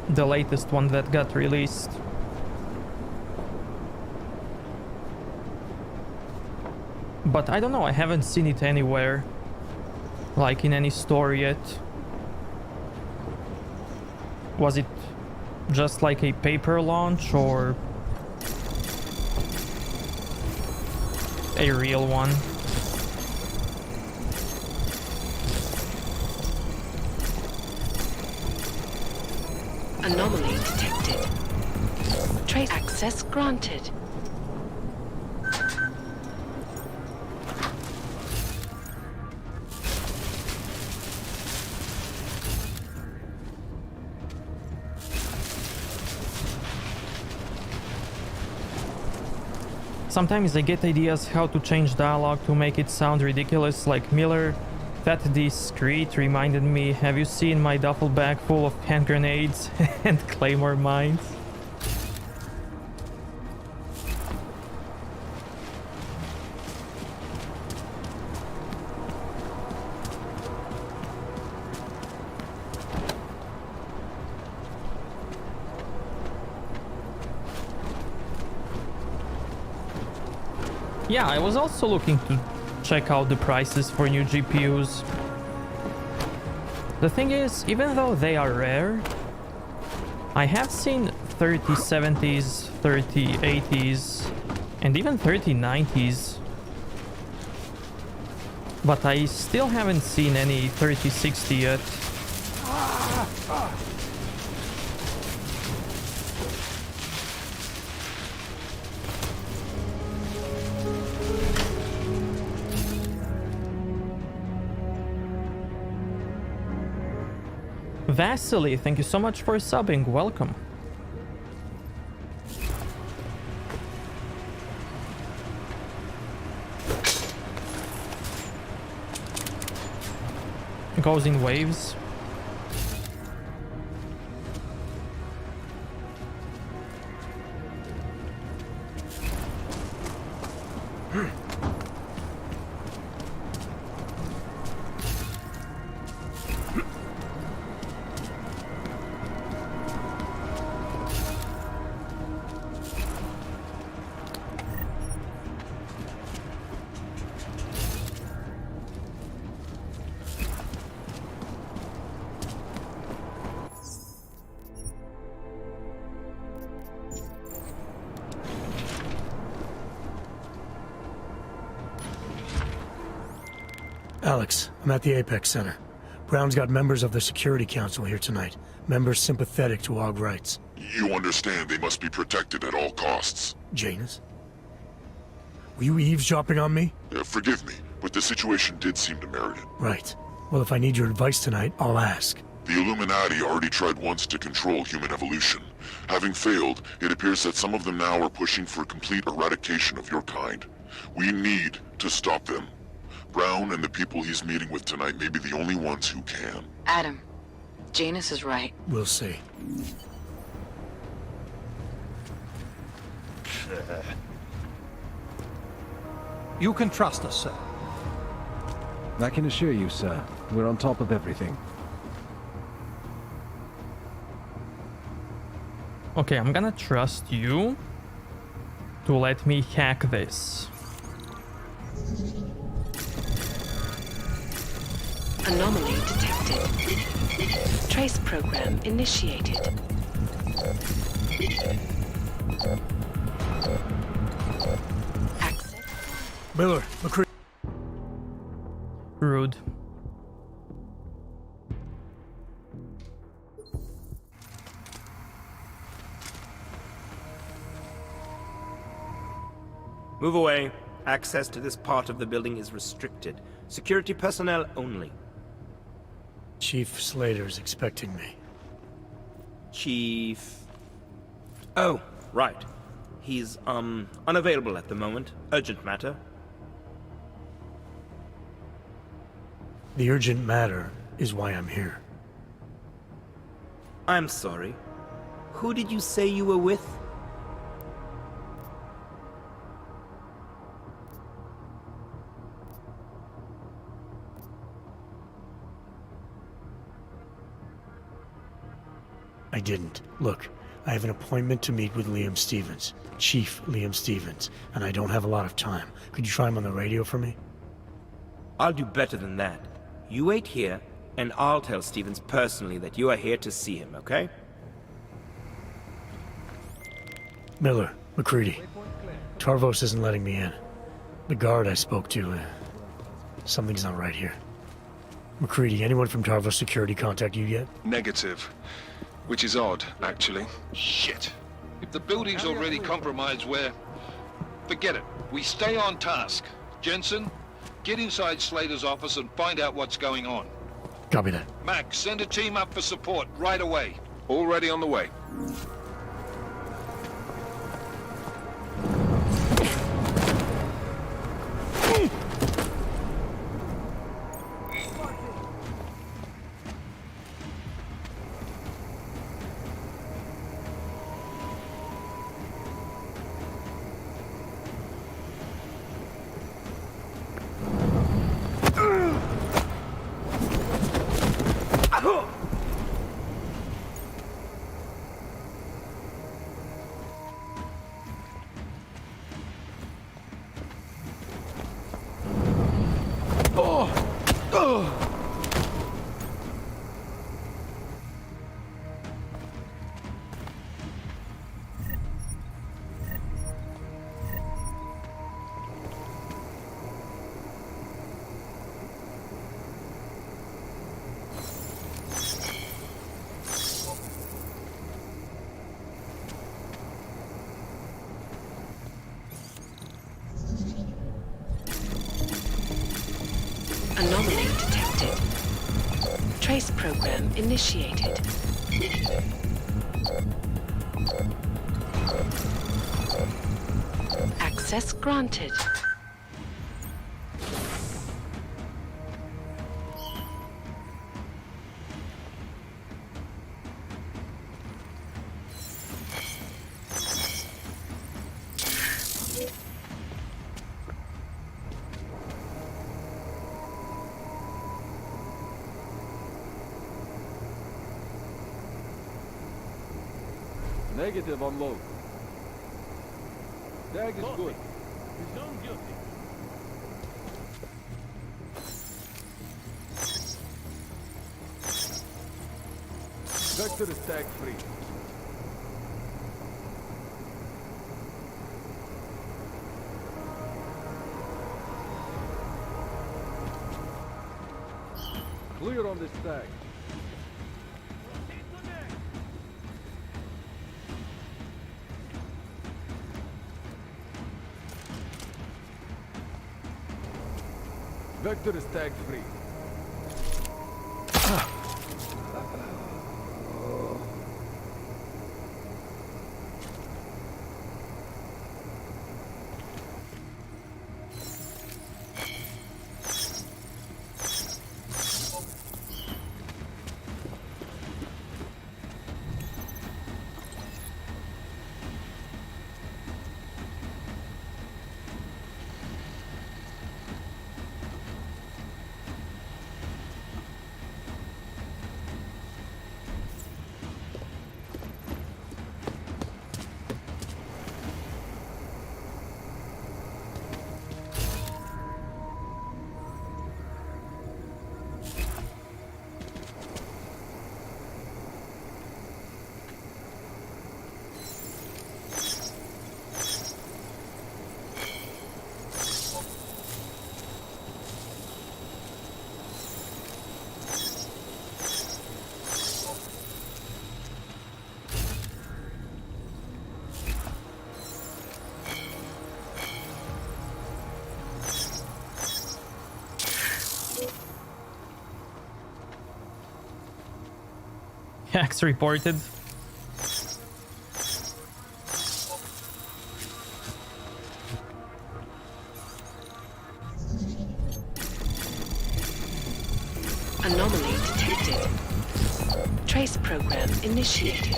the latest one that got released. But I don't know, I haven't seen it anywhere, like in any store yet. Was it just like a paper launch or a real one? Anomaly detected. Trace access granted. Sometimes I get ideas how to change dialogue to make it sound ridiculous, like Miller. That discreet reminded me, have you seen my duffel bag full of hand grenades and claymore mines? Yeah, I was also looking to check out the prices for new GPUs. The thing is, even though they are rare, I have seen 3070s, 3080s, and even 3090s. But I still haven't seen any 3060 yet. Vasily, thank you so much for subbing. Welcome. It goes in waves. Alex, I'm at the Apex Center. Brown's got members of the Security Council here tonight. Members sympathetic to AUG rights. You understand they must be protected at all costs. Janus? Were you eavesdropping on me? Forgive me, but the situation did seem to merit it. Right. Well, if I need your advice tonight, I'll ask. The Illuminati already tried once to control human evolution. Having failed, it appears that some of them now are pushing for complete eradication of your kind. We need to stop them. Brown and the people he's meeting with tonight may be the only ones who can. Adam, Janus is right. We'll see. You can trust us, sir. I can assure you, sir, we're on top of everything. Okay, I'm gonna trust you to let me hack this. Anomaly detected. Trace program initiated. Access. Miller, McCree. Rude. Move away. Access to this part of the building is restricted. Security personnel only. Chief Slater's expecting me. Chief... Oh, right. He's, unavailable at the moment. Urgent matter. The urgent matter is why I'm here. I'm sorry. Who did you say you were with? I didn't. Look, I have an appointment to meet with Liam Stevens, Chief Liam Stevens, and I don't have a lot of time. Could you try him on the radio for me? I'll do better than that. You wait here, and I'll tell Stevens personally that you are here to see him, okay? Miller, McCready. Tarvos isn't letting me in. The guard I spoke to, something's not right here. McCready, anyone from Tarvos Security contact you yet? Negative. Which is odd, actually. Shit. If the building's already compromised, forget it. We stay on task. Jensen, get inside Slater's office and find out what's going on. Copy that. Max, send a team up for support right away. Already on the way. Anomaly detected. Trace program initiated. Access granted. Negative on load. Tag is good. Presumed guilty. Vector is tag free. Clear on this stag. Vector is tag free. Hacks reported. Anomaly detected. Trace program initiated.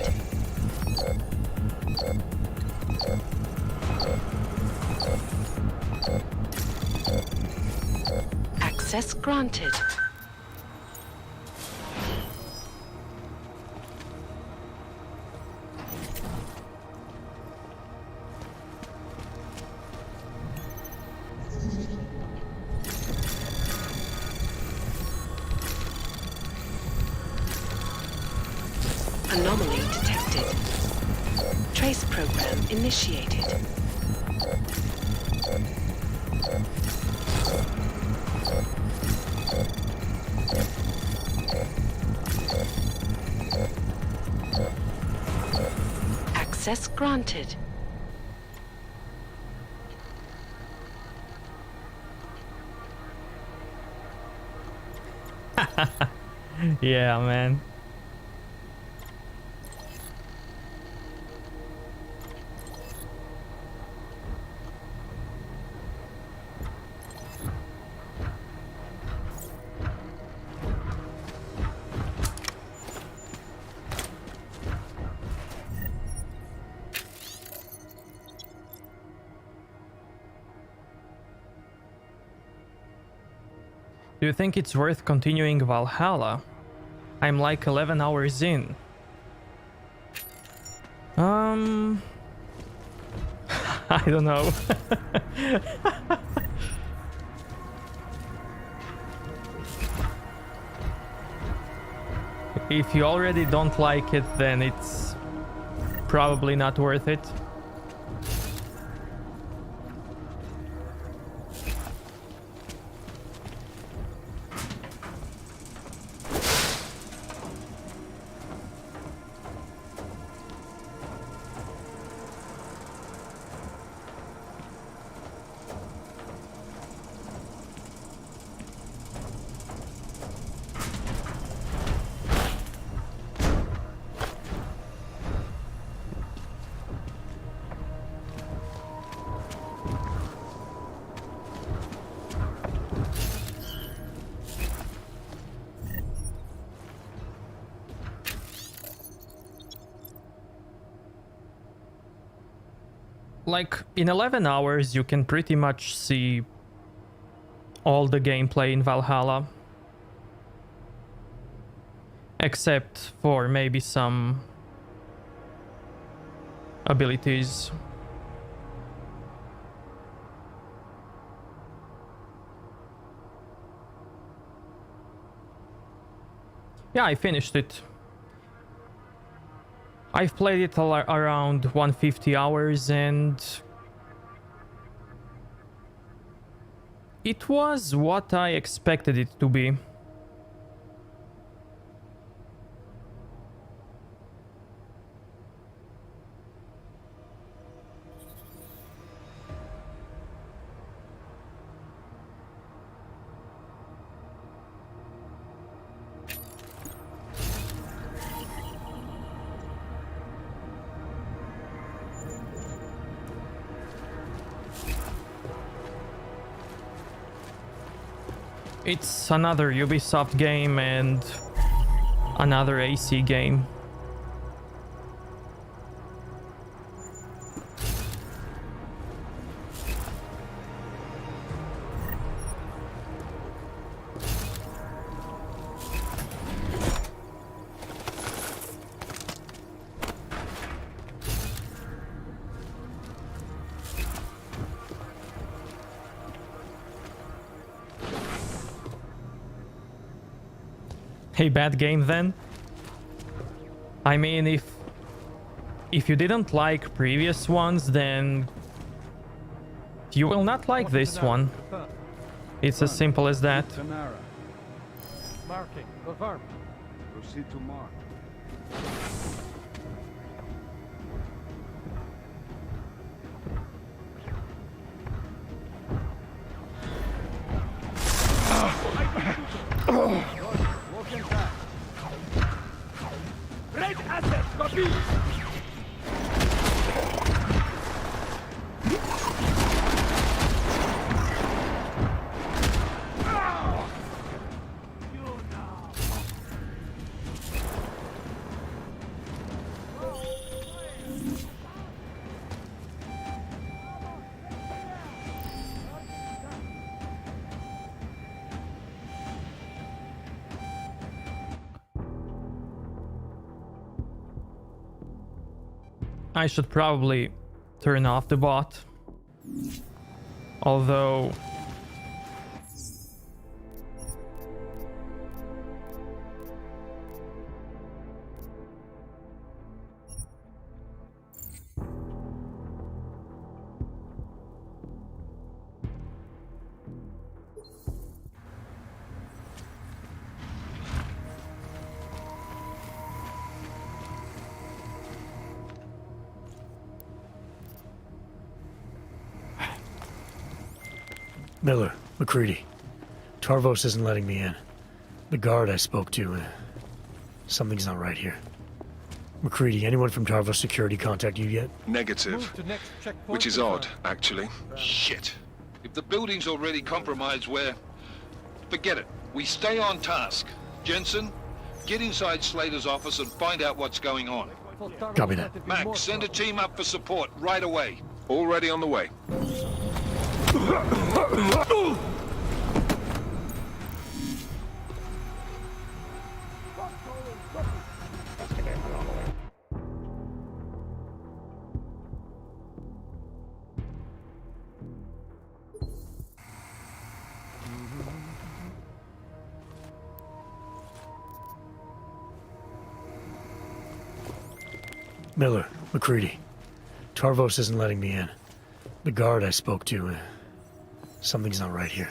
Access granted. Anomaly detected. Trace program initiated. Access granted. Yeah, man. Do you think it's worth continuing Valhalla? I'm like 11 hours in. I don't know. If you already don't like it, then it's probably not worth it. Like, in 11 hours, you can pretty much see all the gameplay in Valhalla. Except for maybe some abilities. Yeah, I finished it. I've played it around 150 hours and it was what I expected it to be. It's another Ubisoft game and another AC game. A bad game then? I mean, if you didn't like previous ones, then you will not like this one. It's as simple as that. Marking. Confirm. Proceed to mark. Red asset, copy! I should probably turn off the bot. Although... Miller, McCready. Tarvos isn't letting me in. The guard I spoke to, something's not right here. McCready, anyone from Tarvos Security contact you yet? Negative. Which is odd, actually. Shit. If the building's already compromised, forget it. We stay on task. Jensen, get inside Slater's office and find out what's going on. Copy that. Max, send a team up for support right away. Already on the way. Miller, McCready. Tarvos isn't letting me in. The guard I spoke to, something's not right here.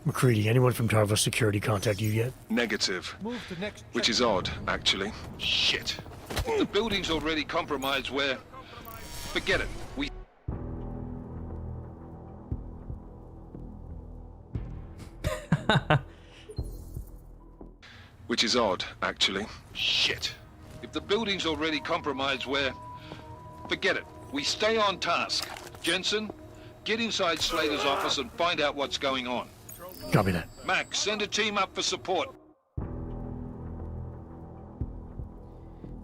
McCready, anyone from Tarvos Security contact you yet? Negative. Which is odd, actually. Shit. If the building's already compromised, forget it. We... Which is odd, actually. Shit. If the building's already compromised, forget it. We stay on task. Jensen, get inside Slater's office and find out what's going on. Copy that. Max, send a team up for support.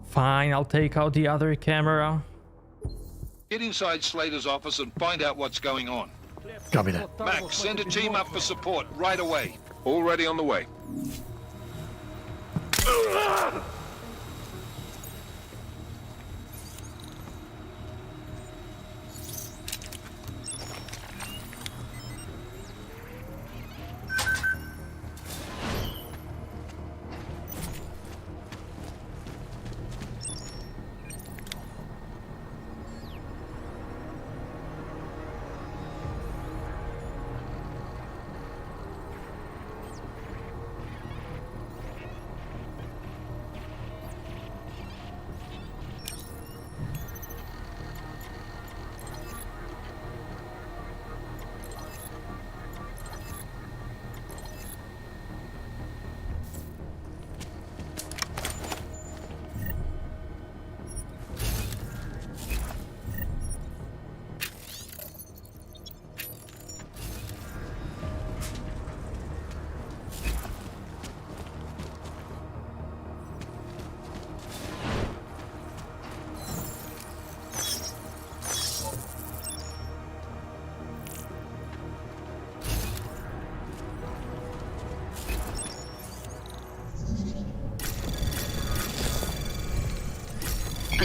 Fine, I'll take out the other camera. Get inside Slater's office and find out what's going on. Copy that. Max, send a team up for support right away. Already on the way.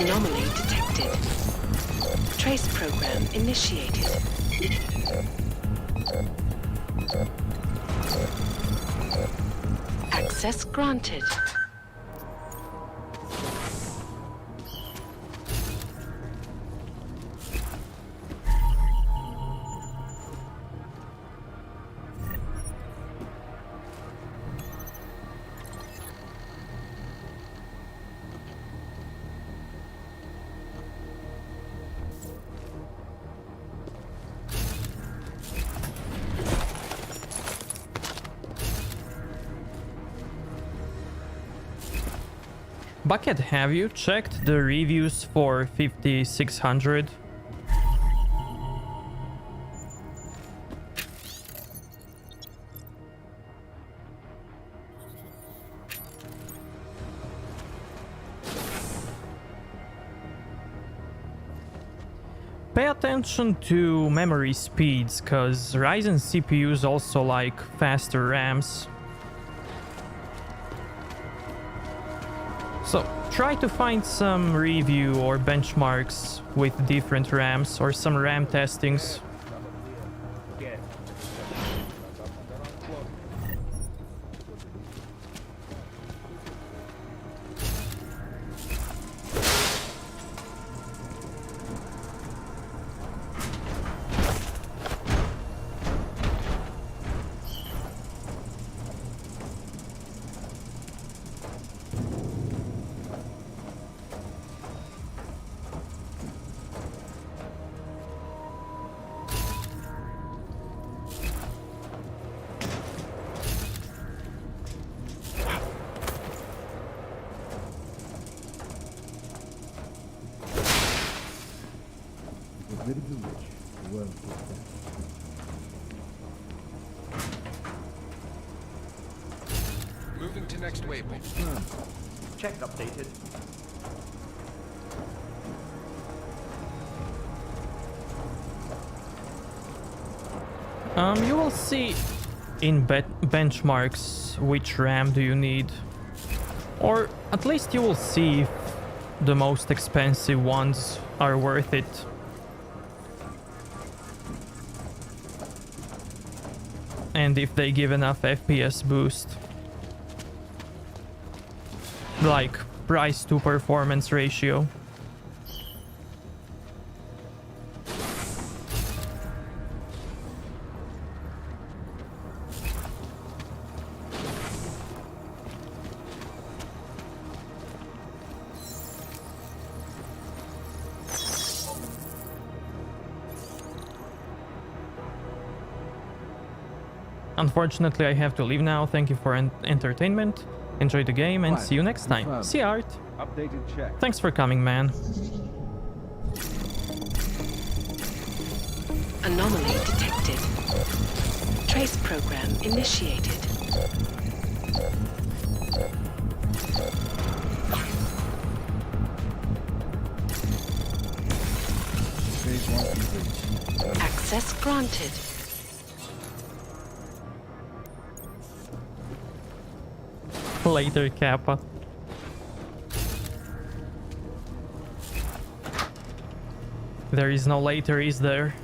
Anomaly detected. Trace program initiated. Access granted. Bucket, have you checked the reviews for 5600? Pay attention to memory speeds, cause Ryzen CPUs also like faster RAMs. So, try to find some review or benchmarks with different RAMs or some RAM testings. Moving to next waypoint. Check updated. You will see in benchmarks which RAM do you need. Or at least you will see if the most expensive ones are worth it. And if they give enough FPS boost. Like price to performance ratio. Unfortunately, I have to leave now. Thank you for entertainment. Enjoy the game and see you next time. See Art. Updated check. Thanks for coming, man. Anomaly detected. Trace program initiated. Phase 1 complete. Access granted. Later, Kappa. There is no later, is there?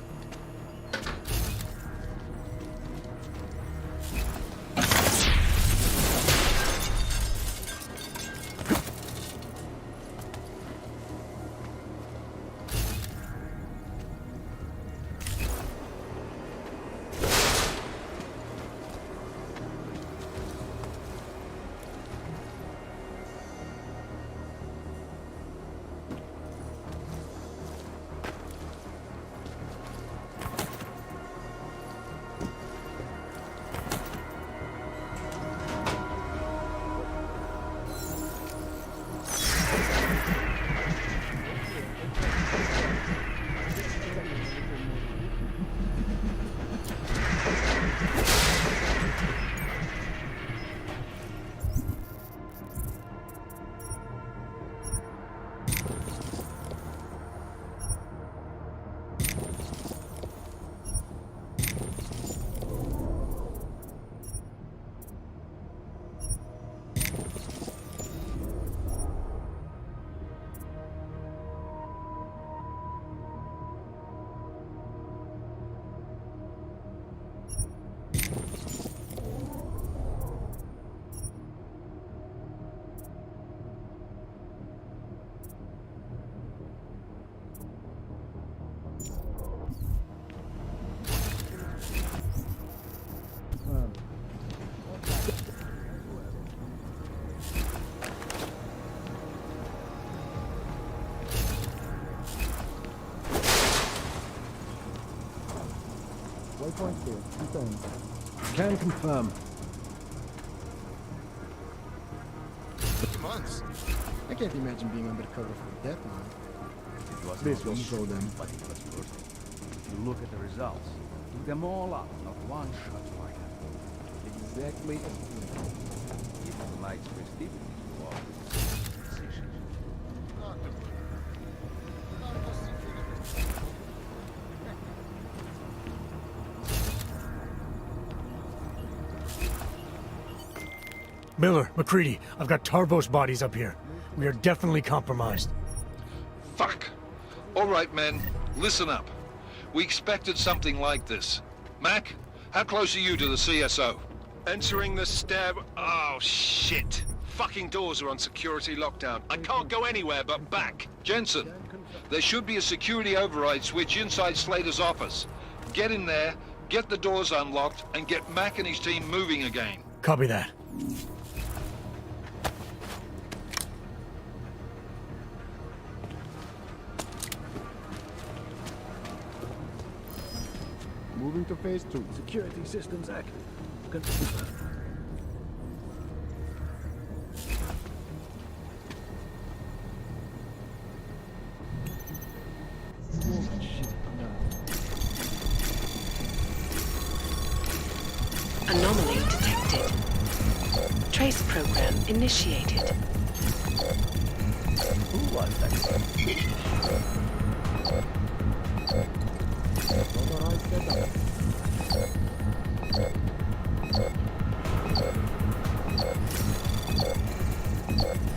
Waypoint clear. Confirmed. Can confirm. Months. I can't imagine being undercover for that long. This will show them. But it was worth it. If you look at the results, took them all out, not one shot fired. Exactly as planned. Even Light's festivity was precision. Miller, McCready, I've got Tarbo's bodies up here. We are definitely compromised. Fuck. All right, men, listen up. We expected something like this. Mac, how close are you to the CSO? Entering the stab... Oh, shit. Fucking doors are on security lockdown. I can't go anywhere but back. Jensen, there should be a security override switch inside Slater's office. Get in there, get the doors unlocked, and get Mac and his team moving again. Copy that. Moving to phase 2. Security systems active. Confirm. Anomaly detected. Trace program initiated. Who was that?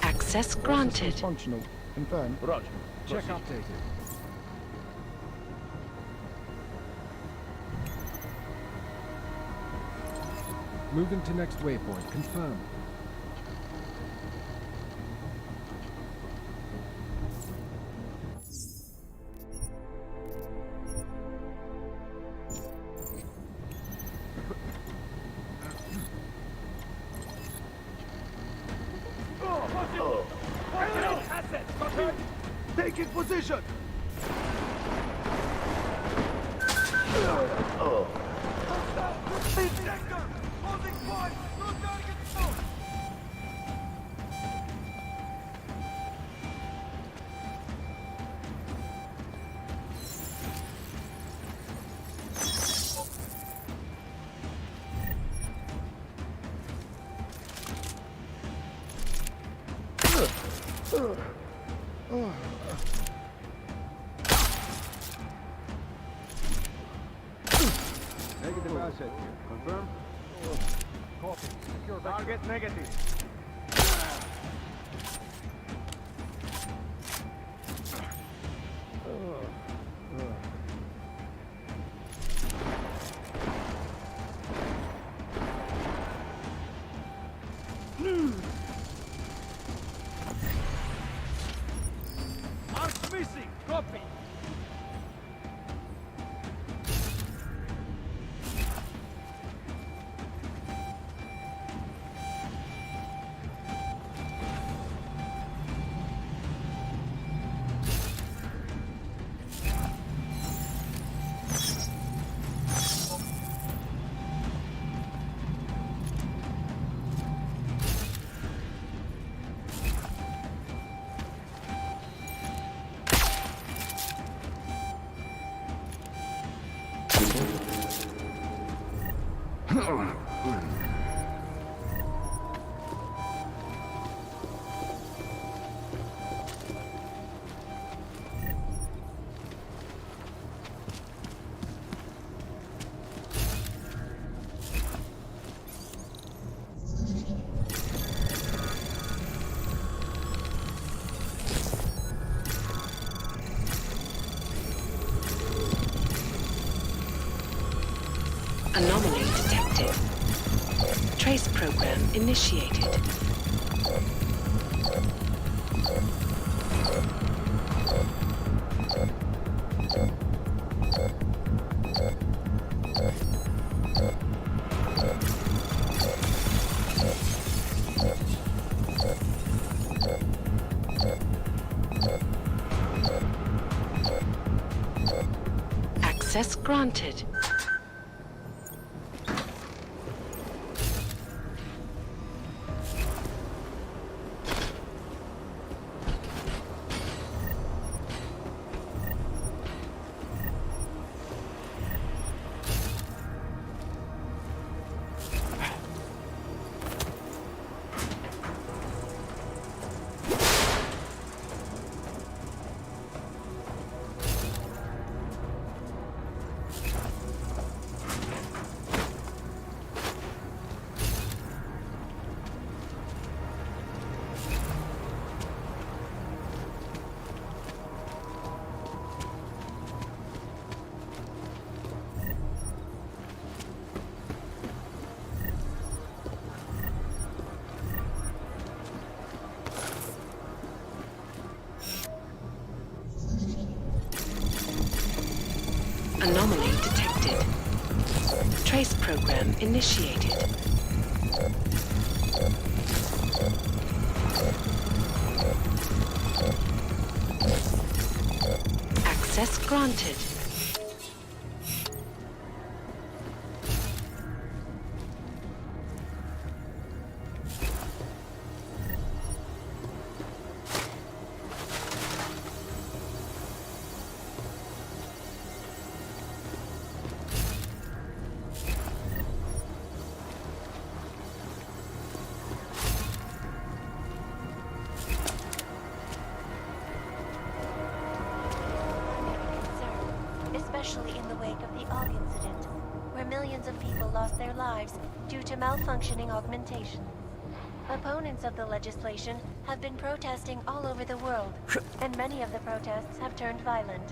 Access granted. Functional. Confirmed. Roger. Check updated. Moving to next waypoint. Confirmed. Taking position! Negative asset here. Confirm? Copy. Secure target negative. Arms missing! Copy! Anomaly detected. Trace program initiated. Access granted. Trace program initiated. Access granted. Especially in the wake of the AUG incident, where millions of people lost their lives due to malfunctioning augmentation. Opponents of the legislation have been protesting all over the world, and many of the protests have turned violent.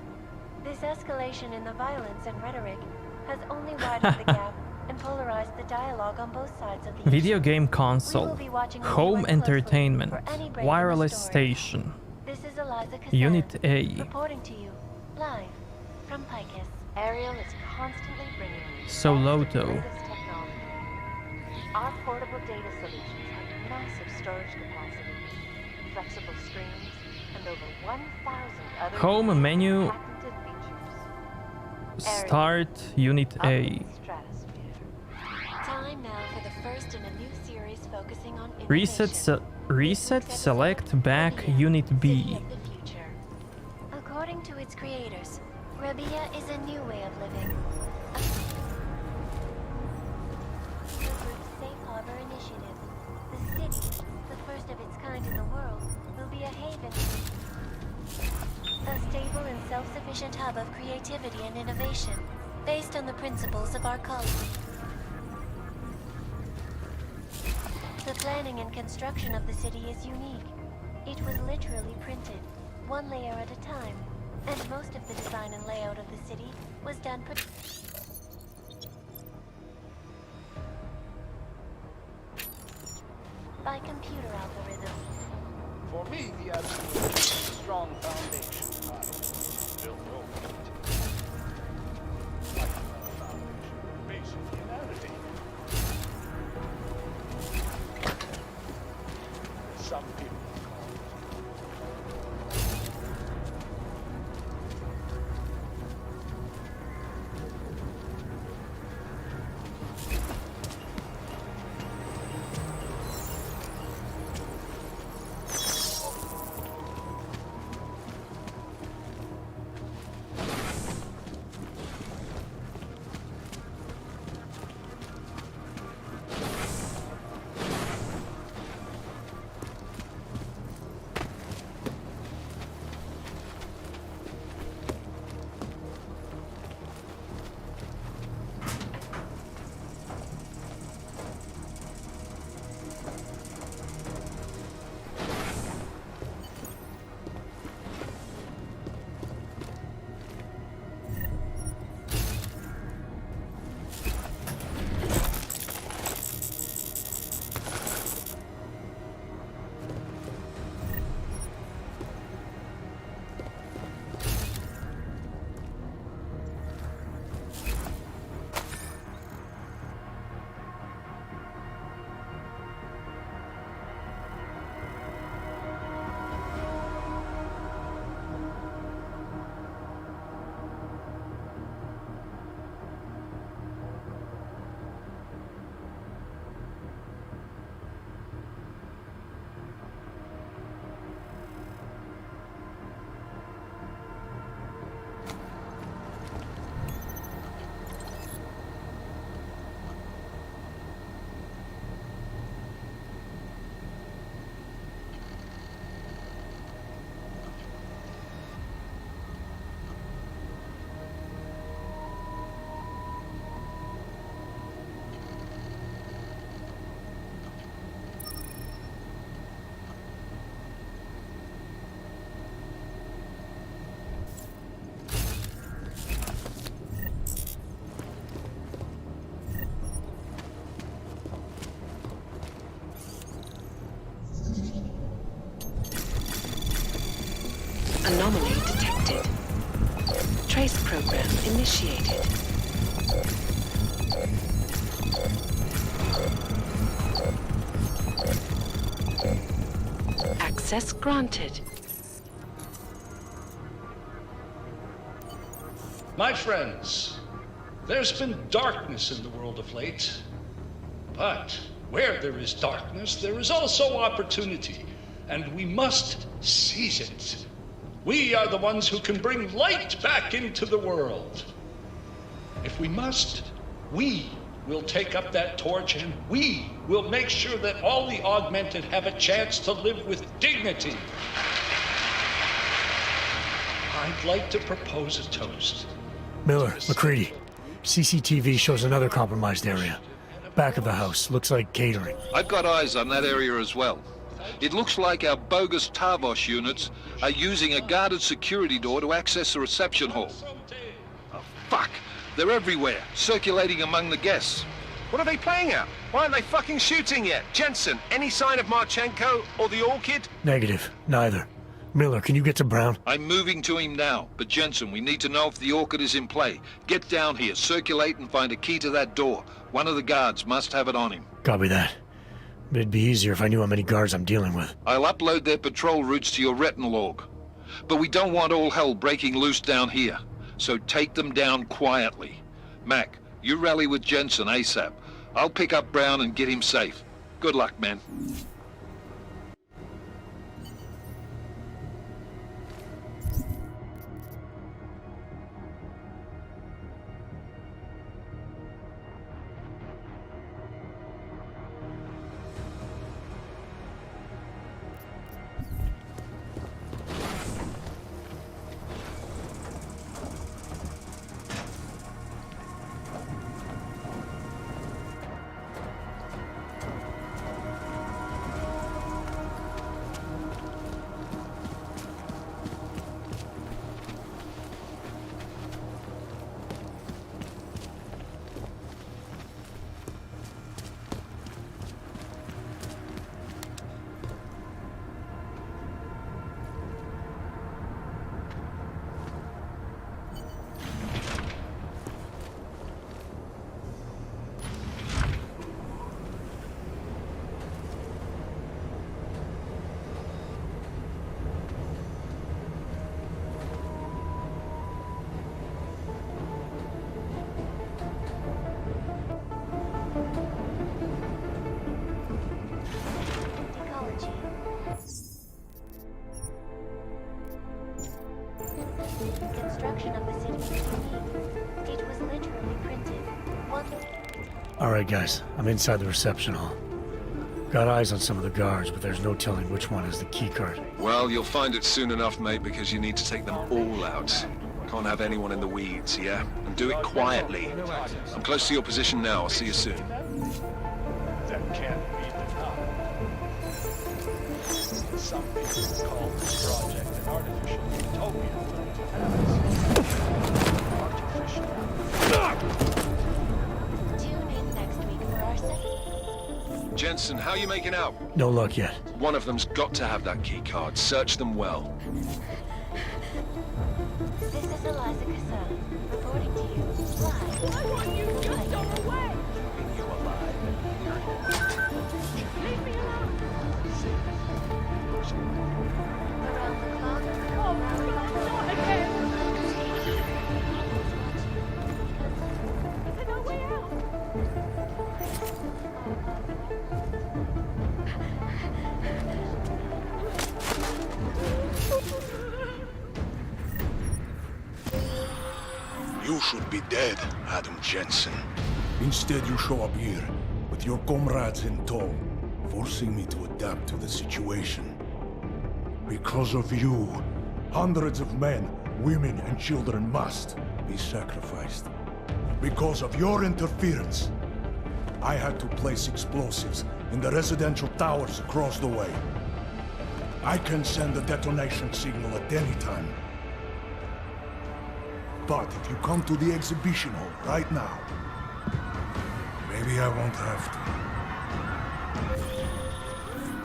This escalation in the violence and rhetoric has only widened the gap and polarized the dialogue on both sides of the Video issue. game console, home entertainment, wireless station, This is Eliza Cassan, Unit A, reporting to you, live from Picus. Ariel is constantly bringing you Soloto, latest technology. Our portable data solutions have massive storage capacity, flexible screens, and over 1,000 other home menu, patented features. start Unit A, Time now for the first in a new series focusing on reset, select back Unit B. According to its creators, Rabia is a new way of living. The group's Safe Harbor Initiative. The city, the first of its kind in the world, will be a haven. A stable and self-sufficient hub of creativity and innovation, based on the principles of our code. The planning and construction of the city is unique. It was literally printed, one layer at a time, and most of the design and layout of the city was done by computer algorithms. For me, the absolute is a strong foundation. Built over it. Like a foundation of basic humanity. Some people Anomaly detected. Trace program initiated. Access granted. My friends, there's been darkness in the world of late. But where there is darkness, there is also opportunity, and we must seize it. We are the ones who can bring light back into the world. If we must, we will take up that torch, and we will make sure that all the augmented have a chance to live with dignity. I'd like to propose a toast. Miller, McCready, CCTV shows another compromised area. Back of the house, looks like catering. I've got eyes on that area as well. It looks like our bogus Tavos units are using a guarded security door to access the reception hall. Oh, fuck! They're everywhere, circulating among the guests. What are they playing at? Why aren't they fucking shooting yet? Jensen, any sign of Marchenko or the Orchid? Negative, neither. Miller, can you get to Brown? I'm moving to him now, but Jensen, we need to know if the Orchid is in play. Get down here, circulate and find a key to that door. One of the guards must have it on him. Copy that. It'd be easier if I knew how many guards I'm dealing with. I'll upload their patrol routes to your retinal log. But we don't want all hell breaking loose down here. So take them down quietly. Mac, you rally with Jensen ASAP. I'll pick up Brown and get him safe. Good luck, man. Construction of the city is complete. It was literally printed. Alright guys, I'm inside the reception hall. Got eyes on some of the guards, but there's no telling which one has the keycard. Well, you'll find it soon enough, mate, because you need to take them all out. Can't have anyone in the weeds, yeah? And do it quietly. I'm close to your position now. I'll see you soon. That can't be denied. Some people call this project an artificial utopia. Tune in next week for our second. Jensen, how you making out? No luck yet. One of them's got to have that key card. Search them well. This is Eliza Cassan, reporting to you live. I want you to go away! Keeping you alive and here. Leave me alone! Around the clock. Oh, not again! Is there no way out? You should be dead, Adam Jensen. Instead, you show up here, with your comrades in tow, forcing me to adapt to the situation. Because of you, hundreds of men, women, and children must be sacrificed. Because of your interference, I had to place explosives in the residential towers across the way. I can send a detonation signal at any time. But if you come to the exhibition hall right now, maybe I won't have to.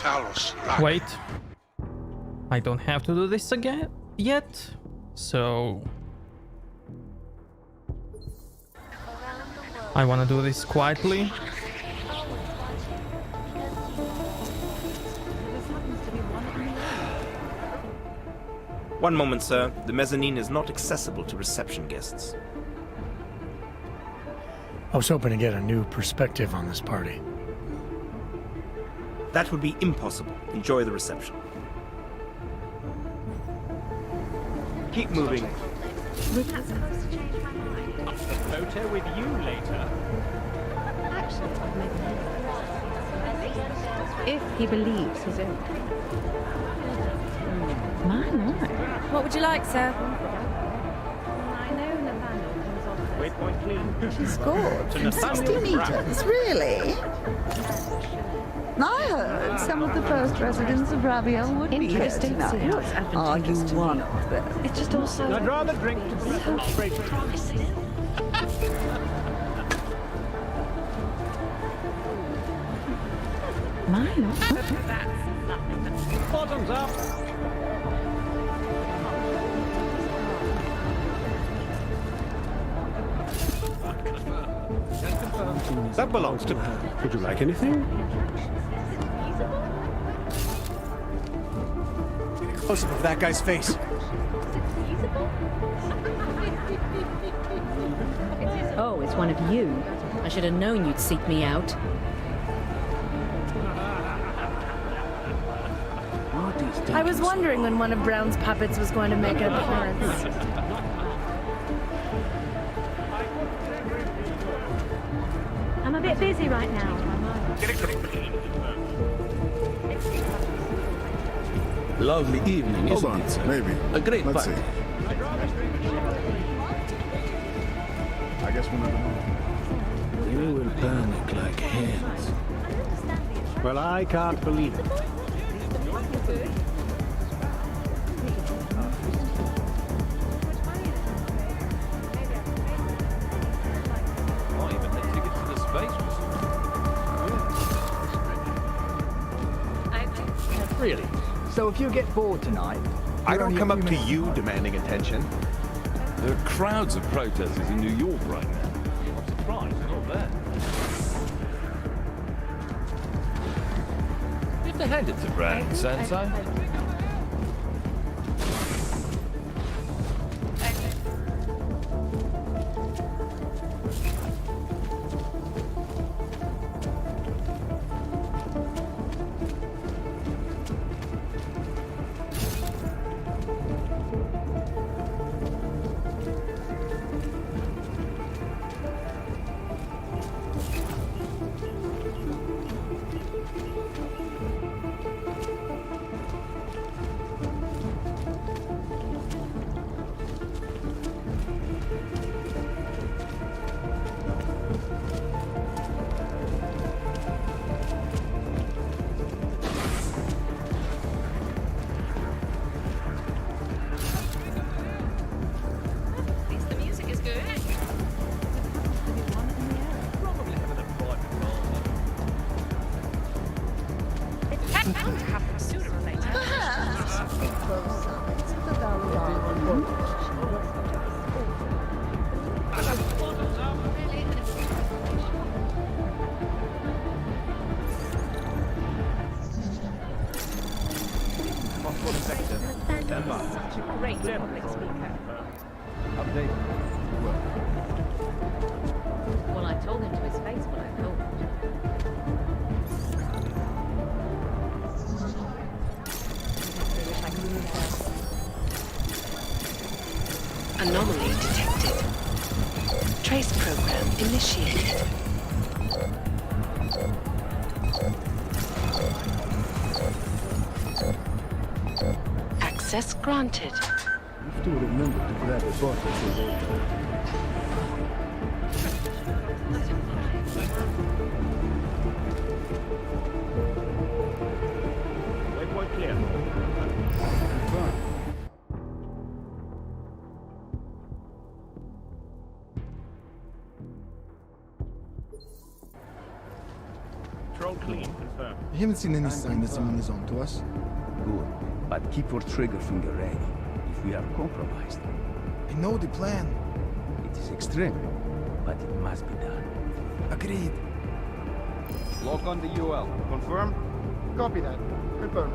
Talos, Wait. I don't have to do this again yet, so I want to do this quietly. One moment, sir. The mezzanine is not accessible to reception guests. I was hoping to get a new perspective on this party. That would be impossible. Enjoy the reception. Keep moving. Was that supposed to change my mind? A photo with you later. Actually, If he believes his own. My. What would you like, sir? I know Nathaniel comes off this. Waypoint clean. She's scored from 60 meters, really? I heard some of the first residents of Raviel would be here tonight. Are you one of them? It's just also I'd rather drink to be promising. Mine. Bottoms up. That belongs to her. Would you like anything? Close up of that guy's face. Oh, it's one of you. I should have known you'd seek me out. I was wondering when one of Brown's puppets was going to make an appearance. I'm a bit busy right now. Lovely evening, Hold isn't on, it, sir? maybe. A great Let's party. see. I guess one of them. You will panic like hens. Well, I can't believe it. Might even take tickets to the space Really? So if you get bored tonight... I don't come up to you demanding attention. There are crowds of protesters in New York right now. I'm surprised they're not there. You have to hand it to Brand, Sensei. Great public speaker. Update. Well, I told him to his face what I told him. Anomaly detected. Trace program initiated. Access granted. You have to remember to grab a bottle for later. Waypoint clear. Control clean, confirmed. You haven't seen any sign that someone is on to us. Good. But keep your trigger finger ready if we are compromised. I know the plan. It is extreme, but it must be done. Agreed. Lock on the UL. Confirm? Copy that. Confirm.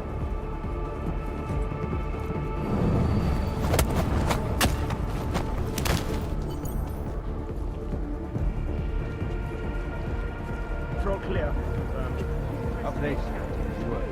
Control clear. Update. Work.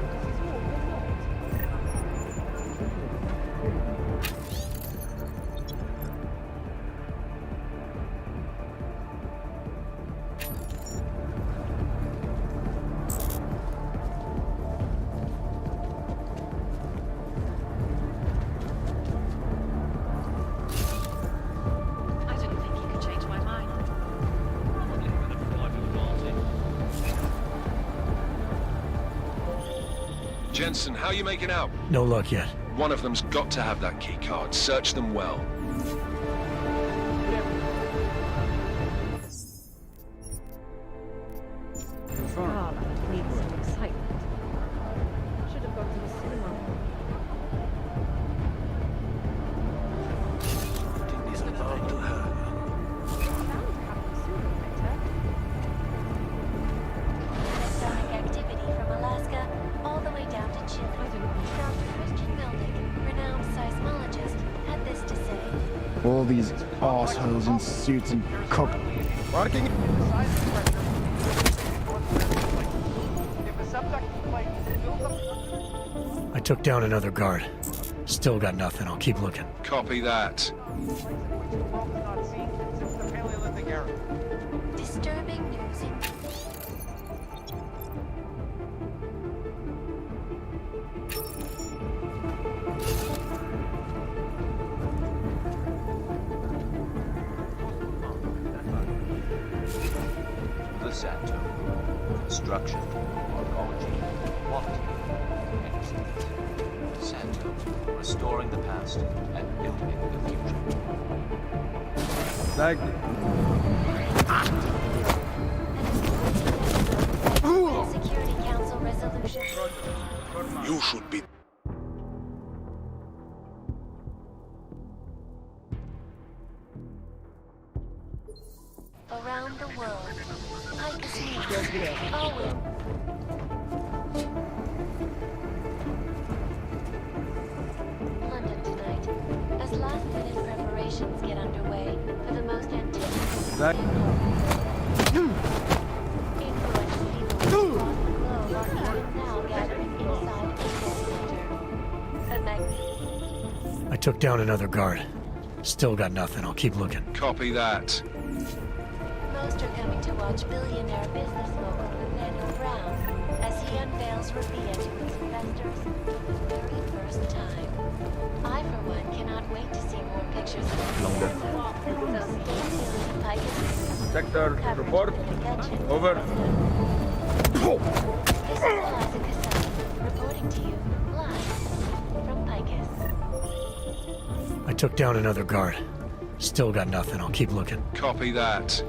I didn't think you could change my mind. Jensen, how are you making out? No luck yet. One of them's got to have that key card. Search them well. Ah, that needs some excitement. Should have gone to the cinema. Something is about to happen. Sonic activity from Alaska all the way down to Chile. Dr. Christian Mildick, renowned seismologist, had this to say. All these assholes in suits and cook. Barking. I took down another guard. Still got nothing. I'll keep looking. Copy that. Disturbing news in The Santo. Construction. Archaeology. Quality. Excellent. Santo. Restoring the past and building the future. Security Council resolution. You should be. Around the world. Picus Media. Owen. London tonight. As last-minute preparations get underway for the most anticipated influential people across the globe are even now gathering inside a center. A magnificent. I took down another guard. Still got nothing. I'll keep looking. Copy that. Most are coming to watch billionaire business mogul Nathaniel Brown as he unveils Rabia to its investors for the very first time. I, for one, cannot wait to see more pictures of it. So stay tuned to Picus. Sector report. Over. This is Plaza Casal, reporting to you live from Picus. I took down another guard. Still got nothing. I'll keep looking. Copy that.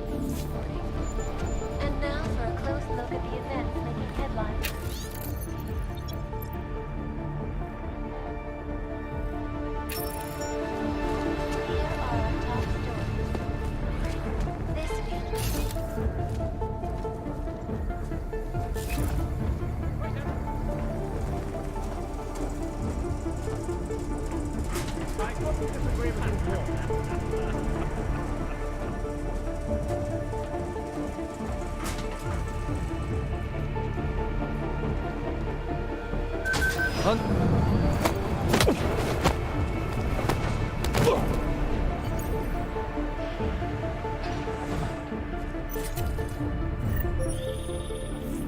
And now for a close look at the events making headlines. Here are our top stories. This week.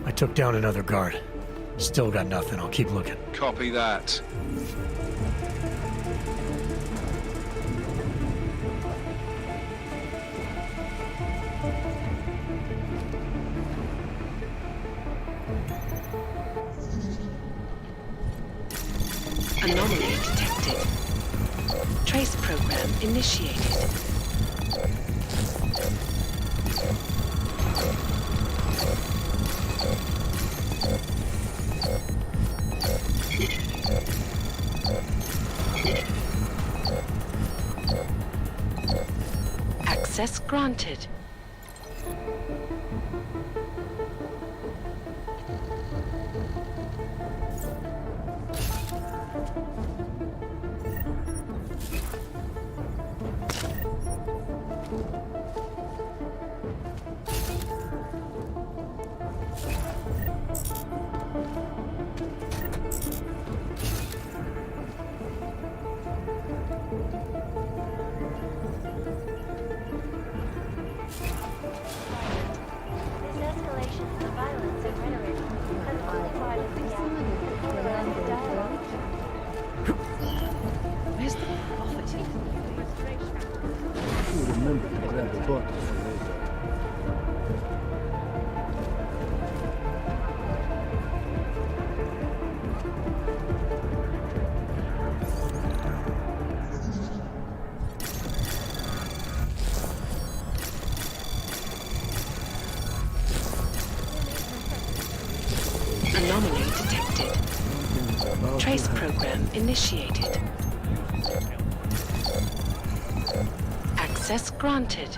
I took down another guard. Still got nothing. I'll keep looking. Copy that. Anomaly detected. Trace program initiated. Access granted. important for later. Anomaly detected. Trace program initiated. Access granted.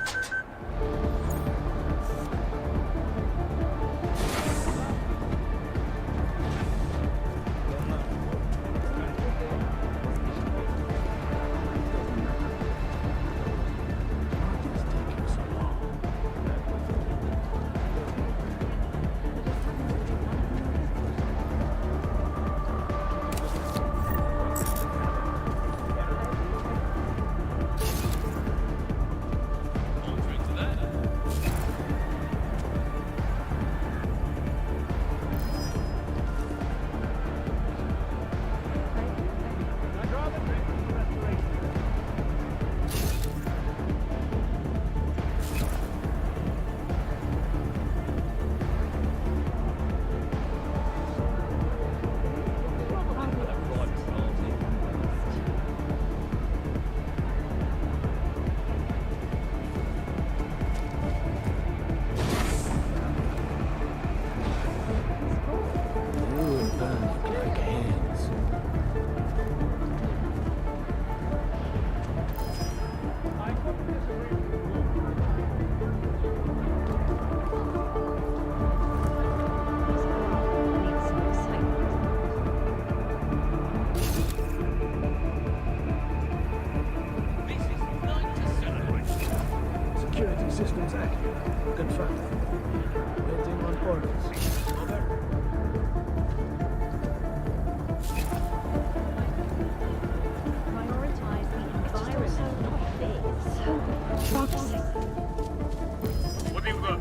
Security systems active. Confirmed. Building on orders. Over. Prioritize the environment, not this. Focusing. What have you got?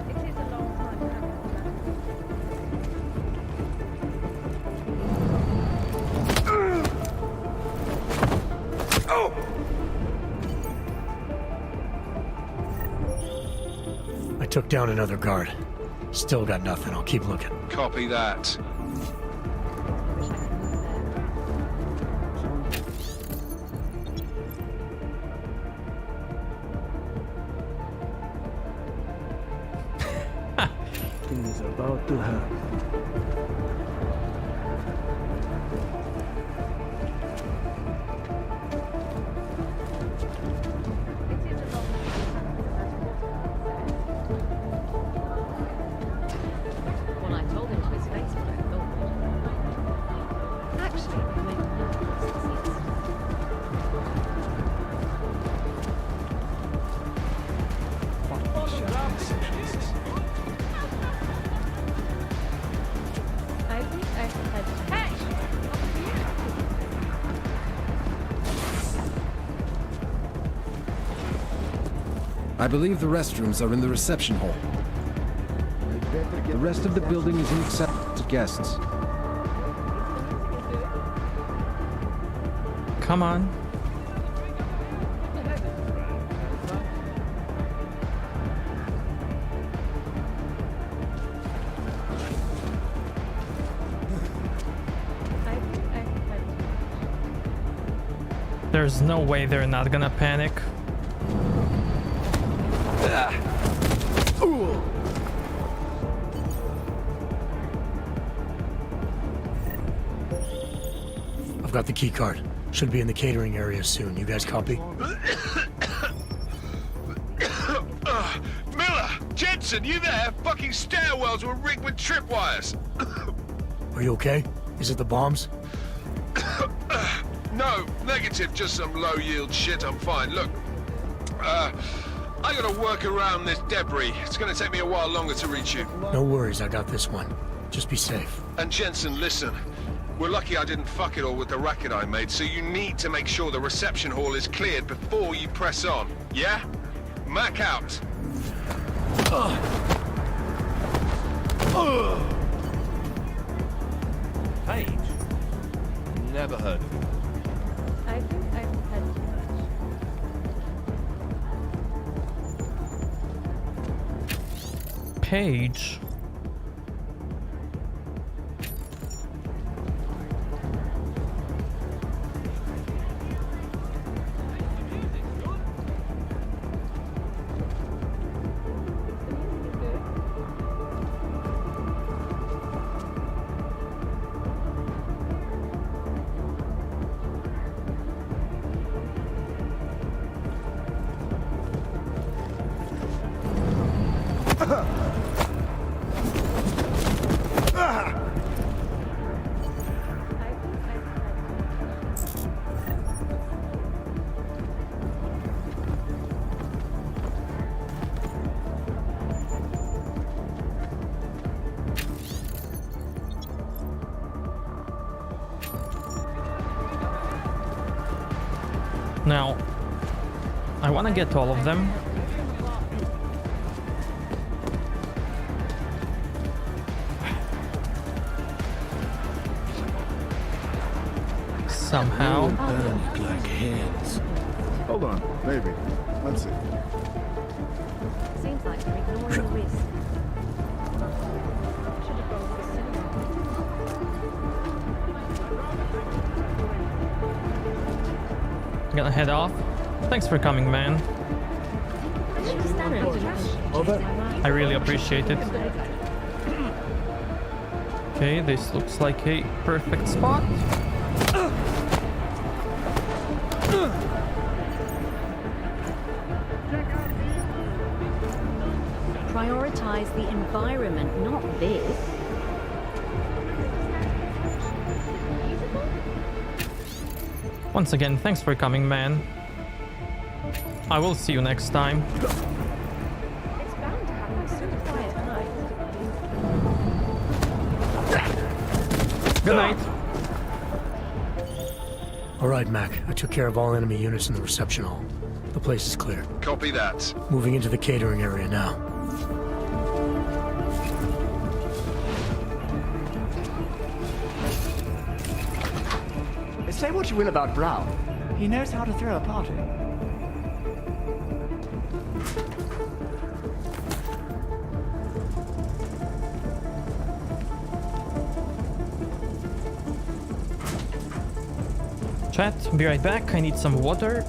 It is a long time coming. I took down another guard. Still got nothing. I'll keep looking. Copy that. Things are about to happen. Well, I told him to his face what I thought. Actually, it made me nervous to see this. I think I had... Hey! I believe the restrooms are in the reception hall. The rest of the building is inaccessible to guests. Come on. There's no way they're not gonna panic. I've got the key card. Should be in the catering area soon. You guys copy? Miller! Jensen, you there? Fucking stairwells were rigged with tripwires. Are you okay? Is it the bombs? No, negative, just some low-yield shit. I'm fine. Look, I gotta work around this debris. It's gonna take me a while longer to reach you. No worries, I got this one. Just be safe. And Jensen, listen. We're lucky I didn't fuck it all with the racket I made, so you need to make sure the reception hall is cleared before you press on. Yeah? Mac out. Page? Never heard of it. I think I've had too much. cage. Now, I want to get all of them. Somehow. Look like hands. Hold on, maybe. Let's see. Seems like they're ignoring the risk. Should have gone for cinema. Gonna head off. Thanks for coming, man. I really appreciate it. Okay, this looks like a perfect spot. Prioritize the environment, not this. Once again, thanks for coming, man. I will see you next time. Good night. All right, Mac. I took care of all enemy units in the reception hall. The place is clear. Copy that. Moving into the catering area now. Say what you will about Brown. He knows how to throw a party. Chat, be right back. I need some water.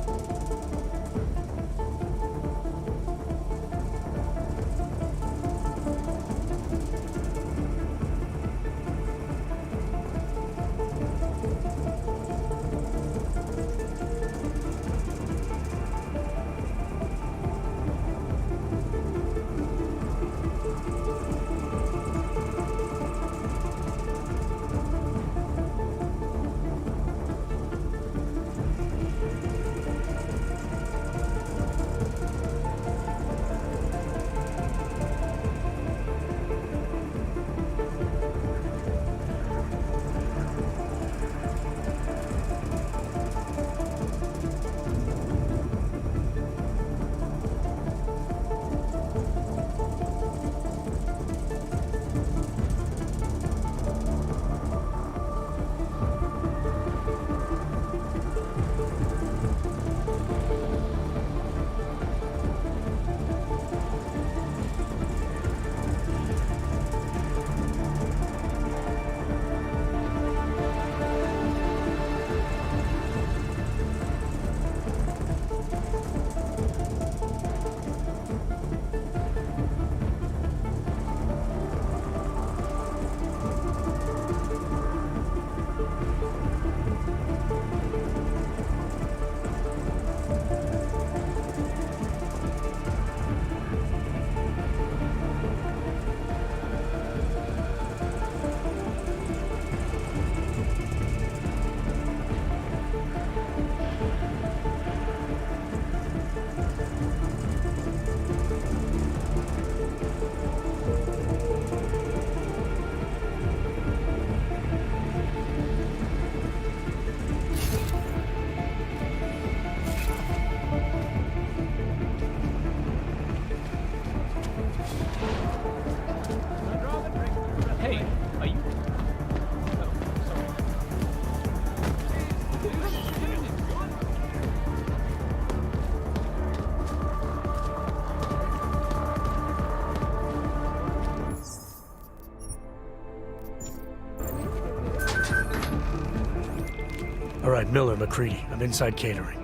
Right, Miller, McCready. I'm inside catering.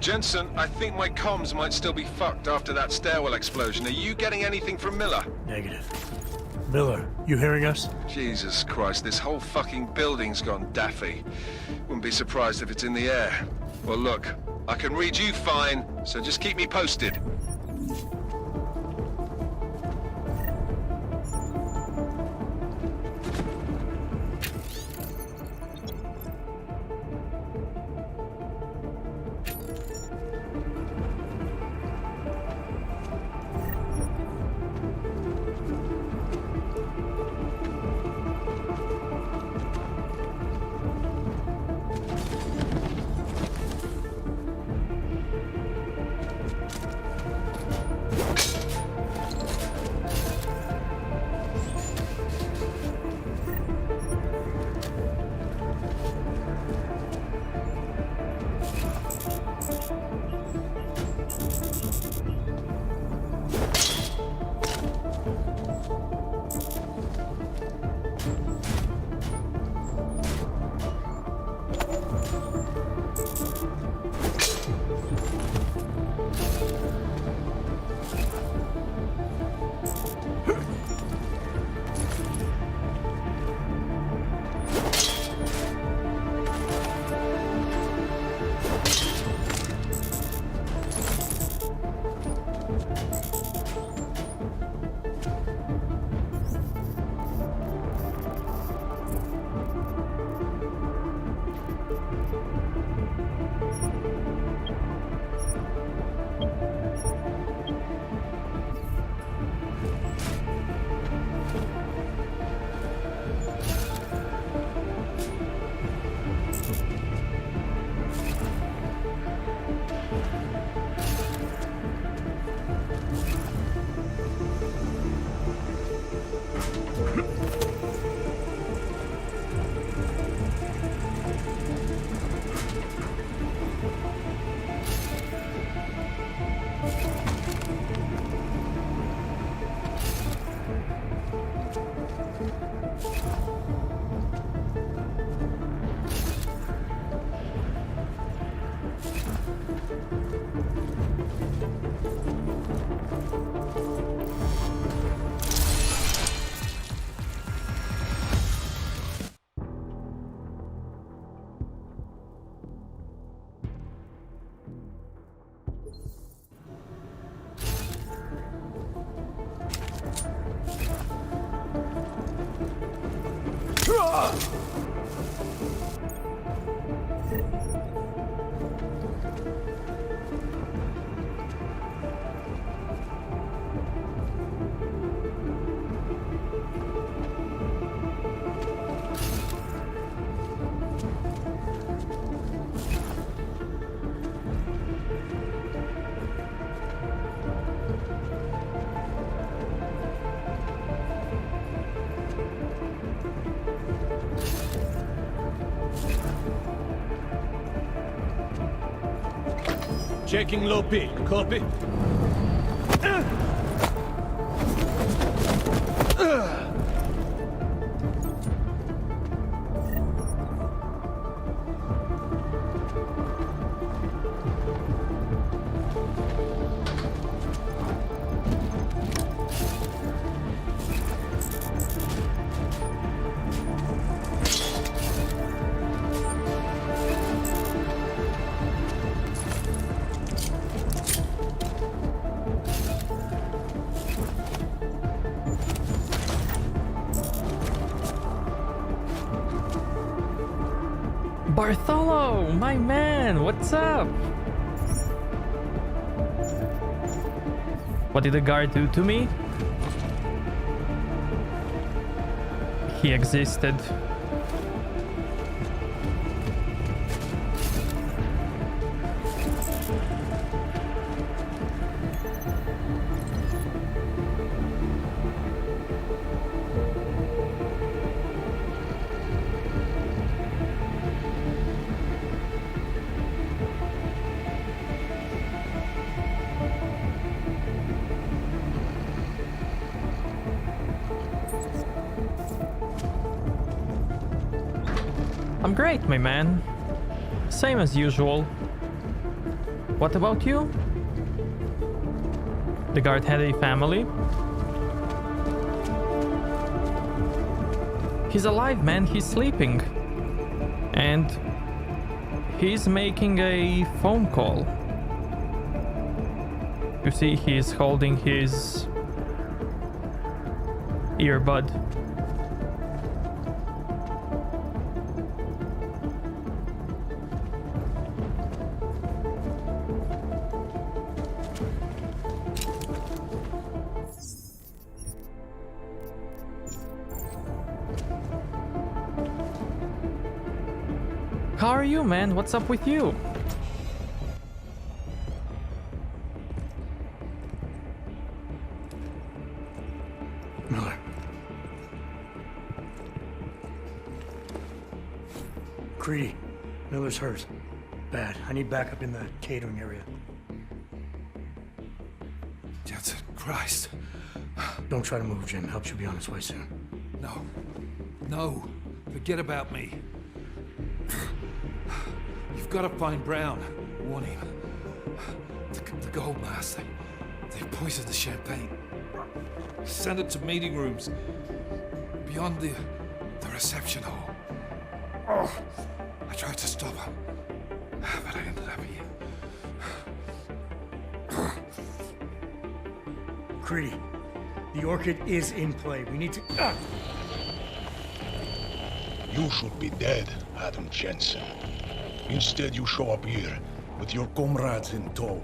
Jensen, I think my comms might still be fucked after that stairwell explosion. Are you getting anything from Miller? Negative. Miller, you hearing us? Jesus Christ, this whole fucking building's gone daffy. Wouldn't be surprised if it's in the air. Well, look, I can read you fine, so just keep me posted. Checking low P. Copy. Bartholo, my man, what's up? What did the guard do to me? He existed. I'm great, my man. Same as usual. What about you? The guard had a family. He's alive, man. He's sleeping. And he's making a phone call. You see, he's holding his earbud. How are you, man? What's up with you? Miller. Creedy. Miller's hurt. Bad. I need backup in the catering area. Jensen, Christ. Don't try to move, Jim. Help should be on its way soon. No. No. Forget about me. You've got to find Brown. Warn him. The gold mask. They poisoned the champagne. Send it to meeting rooms. Beyond the reception hall. Oh, I tried to stop him. But I ended up here. Creedy. The Orchid is in play. We need to... You should be dead, Adam Jensen. Instead, you show up here with your comrades in tow,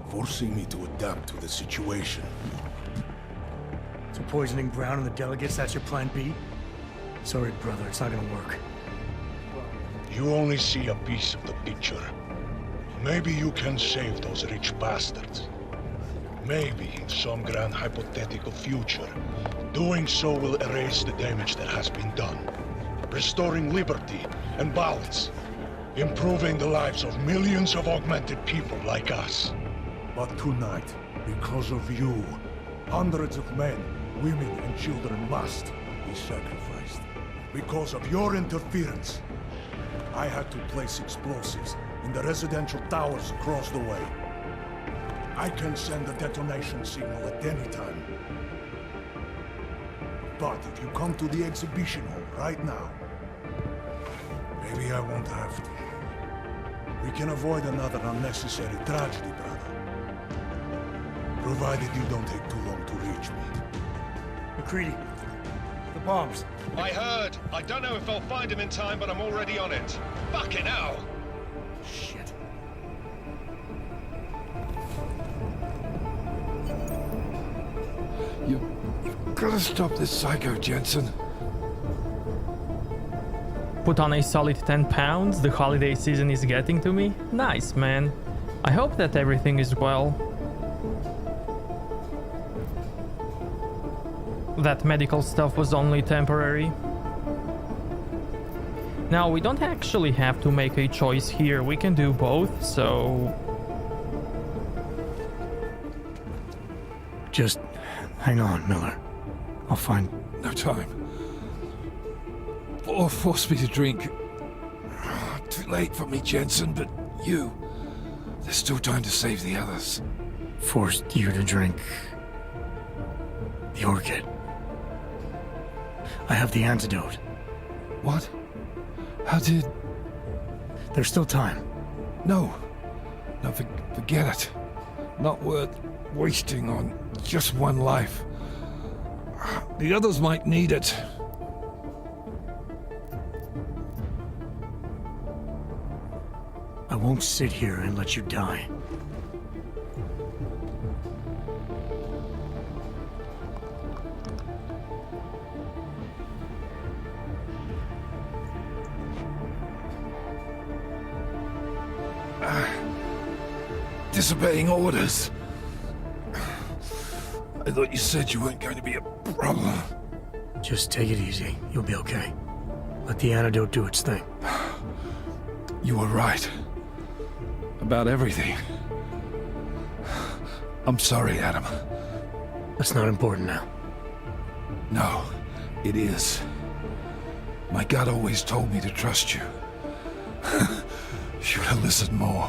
forcing me to adapt to the situation. So poisoning Brown and the delegates, that's your plan B? Sorry, brother, it's not gonna work. You only see a piece of the picture. Maybe you can save those rich bastards. Maybe in some grand hypothetical future, doing so will erase the damage that has been done, restoring liberty and balance, improving the lives of millions of augmented people like us. But tonight, because of you, hundreds of men, women, and children must be sacrificed. Because of your interference, I had to place explosives in the residential towers across the way. I can send a detonation signal at any time. But if you come to the exhibition hall right now, maybe I won't have to. We can avoid another unnecessary tragedy, brother. Provided you don't take too long to reach me. McCready, the bombs. I heard. I don't know if I'll find him in time, but I'm already on it. Fucking hell! Shit. You've got to stop this psycho, Jensen. Put on a solid 10 pounds, the holiday season is getting to me. Nice, man. I hope that everything is well. That medical stuff was only temporary. Now, we don't actually have to make a choice here. We can do both, so... Just hang on, Miller. I'll find... No time. Or force me to drink. Too late for me, Jensen, but you... There's still time to save the others. Forced you to drink... the Orchid. I have the antidote. What? How did... There's still time. No. No, forget it. Not worth wasting on just one life. The others might need it. I won't sit here and let you die. Disobeying orders. I thought you said you weren't going to be a problem. Just take it easy. You'll be okay. Let the antidote do its thing. You were right. About everything. I'm sorry, Adam. That's not important now. No, it is. My God always told me to trust you. Should have listened more.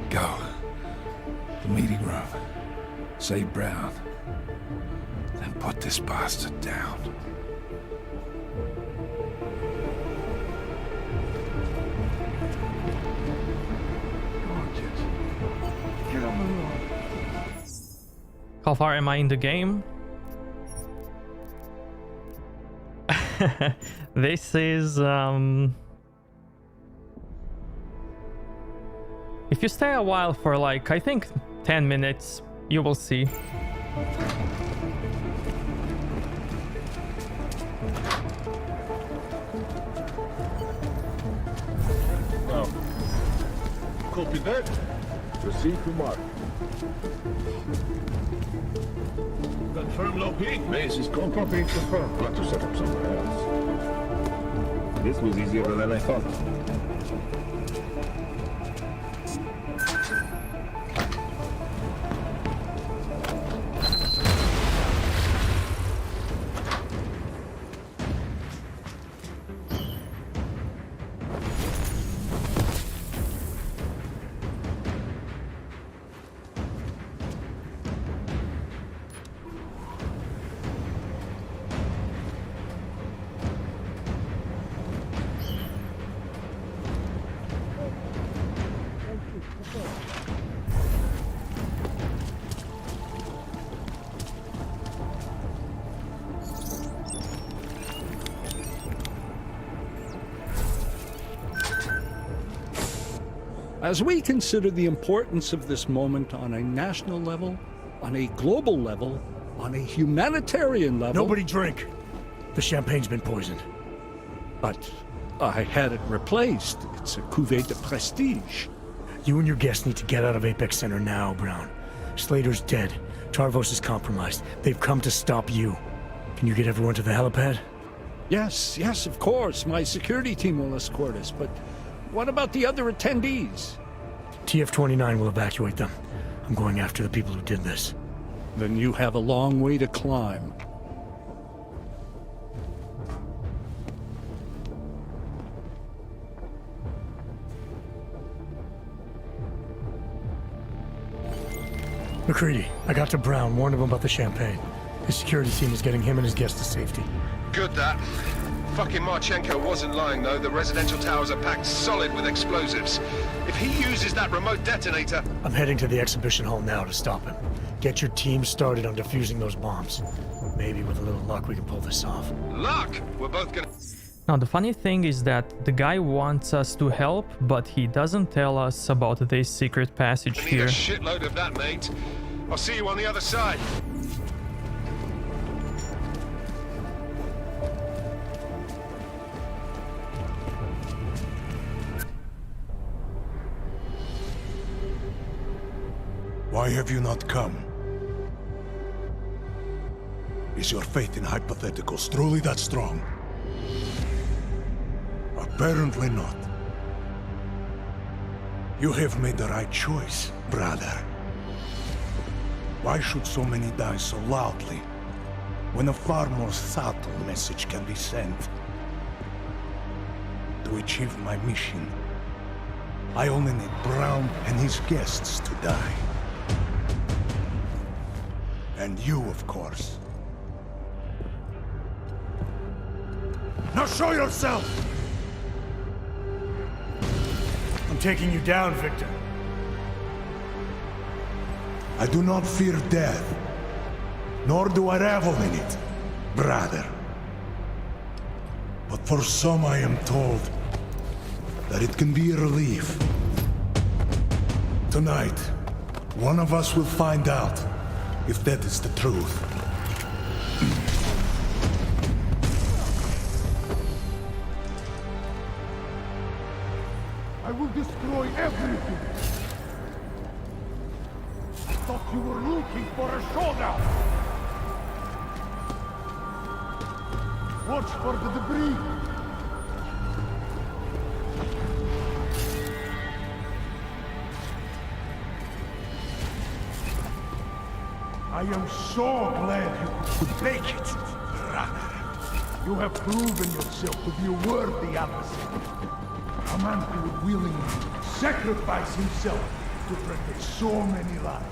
Go. The meeting room. Save Brown. Then put this bastard down. Get on the road. How far am I in the game? This is if you stay a while for like, I think 10 minutes, you will see. Well, copy that. Proceed to mark. Confirm low peak. Base is confirmed. Got to set up somewhere else. This was easier than I thought. As we consider the importance of this moment on a national level, on a global level, on a humanitarian level... Nobody drink! The champagne's been poisoned. But I had it replaced. It's a cuvée de prestige. You and your guests need to get out of Apex Center now, Brown. Slater's dead. Tarvos is compromised. They've come to stop you. Can you get everyone to the helipad? Yes, of course. My security team will escort us, but what about the other attendees? TF-29 will evacuate them. I'm going after the people who did this. Then you have a long way to climb. McCready, I got to Brown, warned him about the champagne. His security team is getting him and his guests to safety. Good that. Fucking Marchenko wasn't lying though. The residential towers are packed solid with explosives. If he uses that remote detonator... I'm heading to the exhibition hall now to stop him. Get your team started on defusing those bombs. Maybe with a little luck we can pull this off. Luck? We're both gonna... Now the funny thing is that the guy wants us to help, but he doesn't tell us about this secret passage I need here. a shitload of that, mate. I'll see you on the other side. Why have you not come? Is your faith in hypotheticals truly that strong? Apparently not. You have made the right choice, brother. Why should so many die so loudly, when a far more subtle message can be sent? To achieve my mission, I only need Brown and his guests to die. And you, of course. Now show yourself! I'm taking you down, Victor. I do not fear death, nor do I revel in it, brother. But for some I am told that it can be a relief. Tonight, one of us will find out if that is the truth. I will destroy everything. I thought you were looking for a showdown. Watch for the debris. I am so glad you could make it, brother. You have proven yourself to be a worthy adversary. A man who would willingly sacrifice himself to protect so many lives.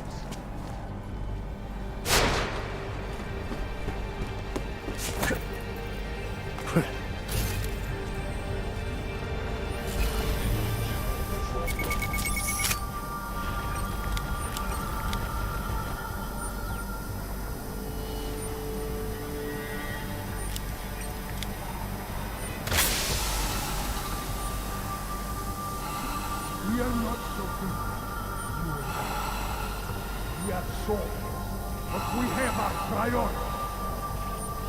We are not so different, you and I. We are soldiers, but we have our priorities.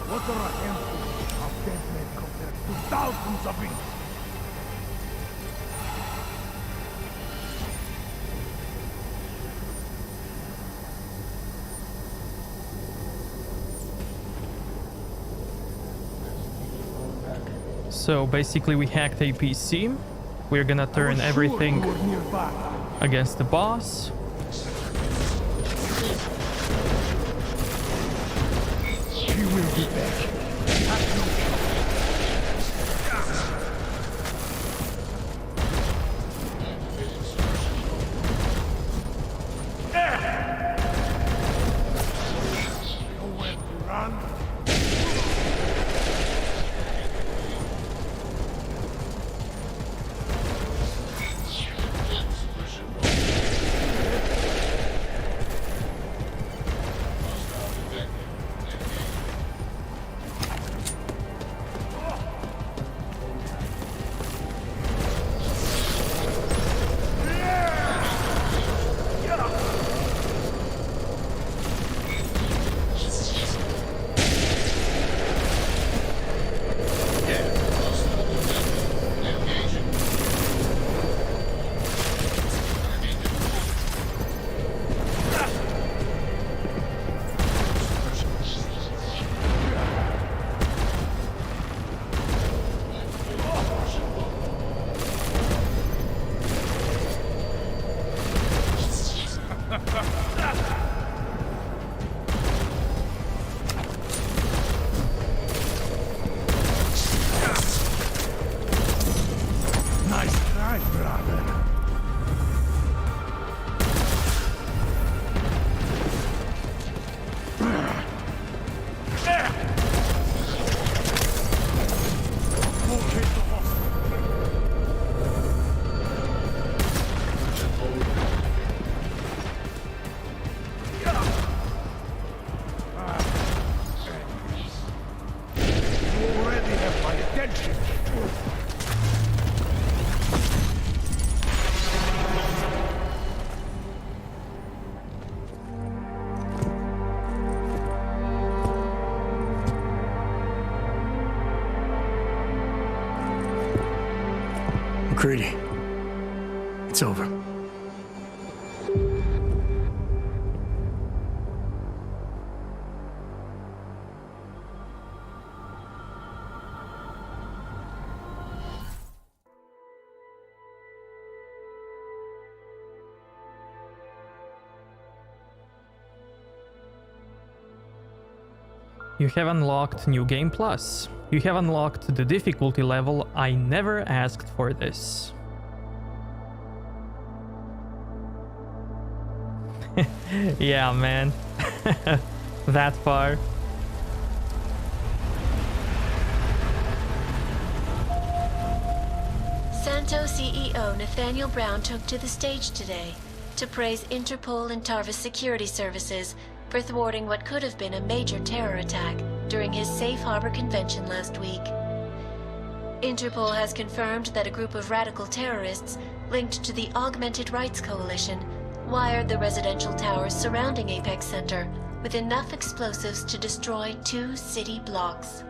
What are a handful of dead men compared to thousands of innocents? So basically we hacked a PC. We're gonna turn everything against the boss. She will be back. Nowhere to run. Nice try, brother. You already have my attention. McCready, it's over. You have unlocked New Game Plus. You have unlocked the difficulty level. I never asked for this. Yeah, man. That far. Santo CEO Nathaniel Brown took to the stage today to praise Interpol and Tarvis security services for thwarting what could have been a major terror attack during his Safe Harbor convention last week. Interpol has confirmed that a group of radical terrorists linked to the Augmented Rights Coalition wired the residential towers surrounding Apex Center with enough explosives to destroy 2 city blocks.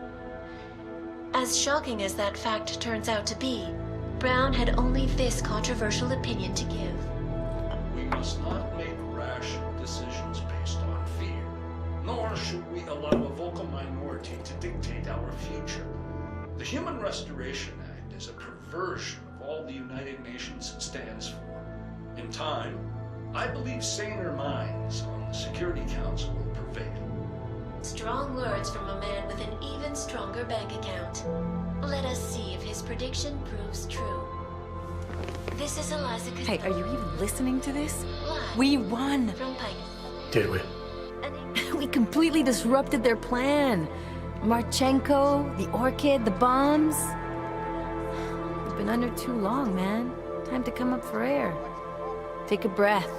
As shocking as that fact turns out to be, Brown had only this controversial opinion to give. We must not make rash decisions based on fear, nor should we allow a vocal minority to dictate our future. The Human Restoration Act is a perversion of all the United Nations stands for. In time, I believe saner minds on the Security Council will prevail. Strong words from a man with an even even stronger bank account. Let us see if his prediction proves true. This is Eliza Costello. Hey, are you even listening to this? Live We won! from Pike. Did we? We completely disrupted their plan. Marchenko, the Orchid, the bombs. We've been under too long, man. Time to come up for air. Take a breath.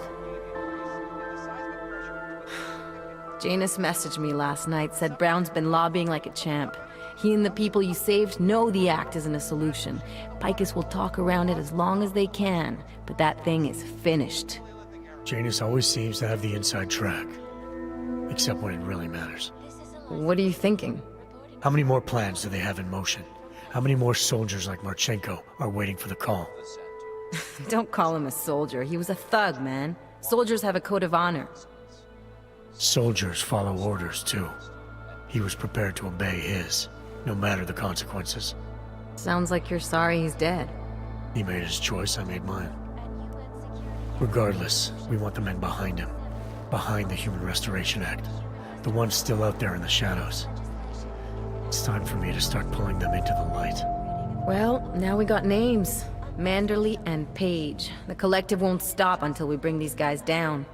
Janus messaged me last night, said Brown's been lobbying like a champ. He and the people you saved know the act isn't a solution. Picus will talk around it as long as they can, but that thing is finished. Janus always seems to have the inside track. Except when it really matters. What are you thinking? How many more plans do they have in motion? How many more soldiers like Marchenko are waiting for the call? Don't call him a soldier. He was a thug, man. Soldiers have a code of honor. Soldiers follow orders, too. He was prepared to obey his, no matter the consequences. Sounds like you're sorry he's dead. He made his choice, I made mine. Regardless, we want the men behind him. Behind the Human Restoration Act. The ones still out there in the shadows. It's time for me to start pulling them into the light. Well, now we got names. Manderley and Page. The collective won't stop until we bring these guys down.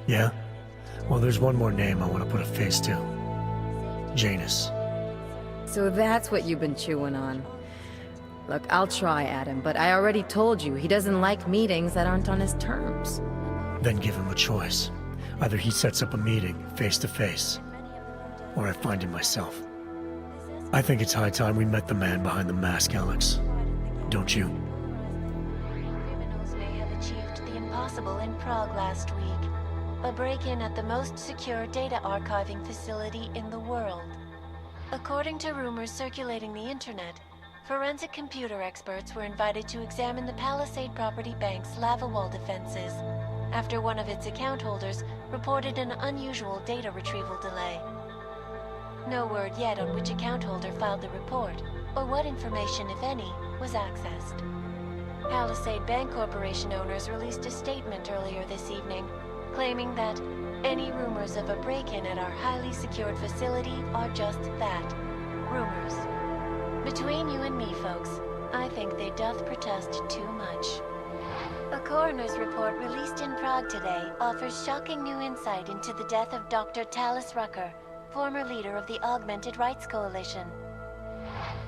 Yeah? Well, there's one more name I want to put a face to. Janus. So that's what you've been chewing on. Look, I'll try, Adam, but I already told you he doesn't like meetings that aren't on his terms. Then give him a choice. Either he sets up a meeting, face to face, or I find him myself. I think it's high time we met the man behind the mask, Alex. Don't you? Criminals may have achieved the impossible in Prague last week. A break-in at the most secure data archiving facility in the world. According to rumors circulating the internet, forensic computer experts were invited to examine the Palisade Property Bank's lava wall defenses after one of its account holders reported an unusual data retrieval delay. No word yet on which account holder filed the report, or what information, if any, was accessed. Palisade Bank Corporation owners released a statement earlier this evening, claiming that any rumors of a break-in at our highly secured facility are just that, rumors. Between you and me, folks, I think they doth protest too much. A coroner's report released in Prague today offers shocking new insight into the death of Dr. Talis Rucker, former leader of the Augmented Rights Coalition.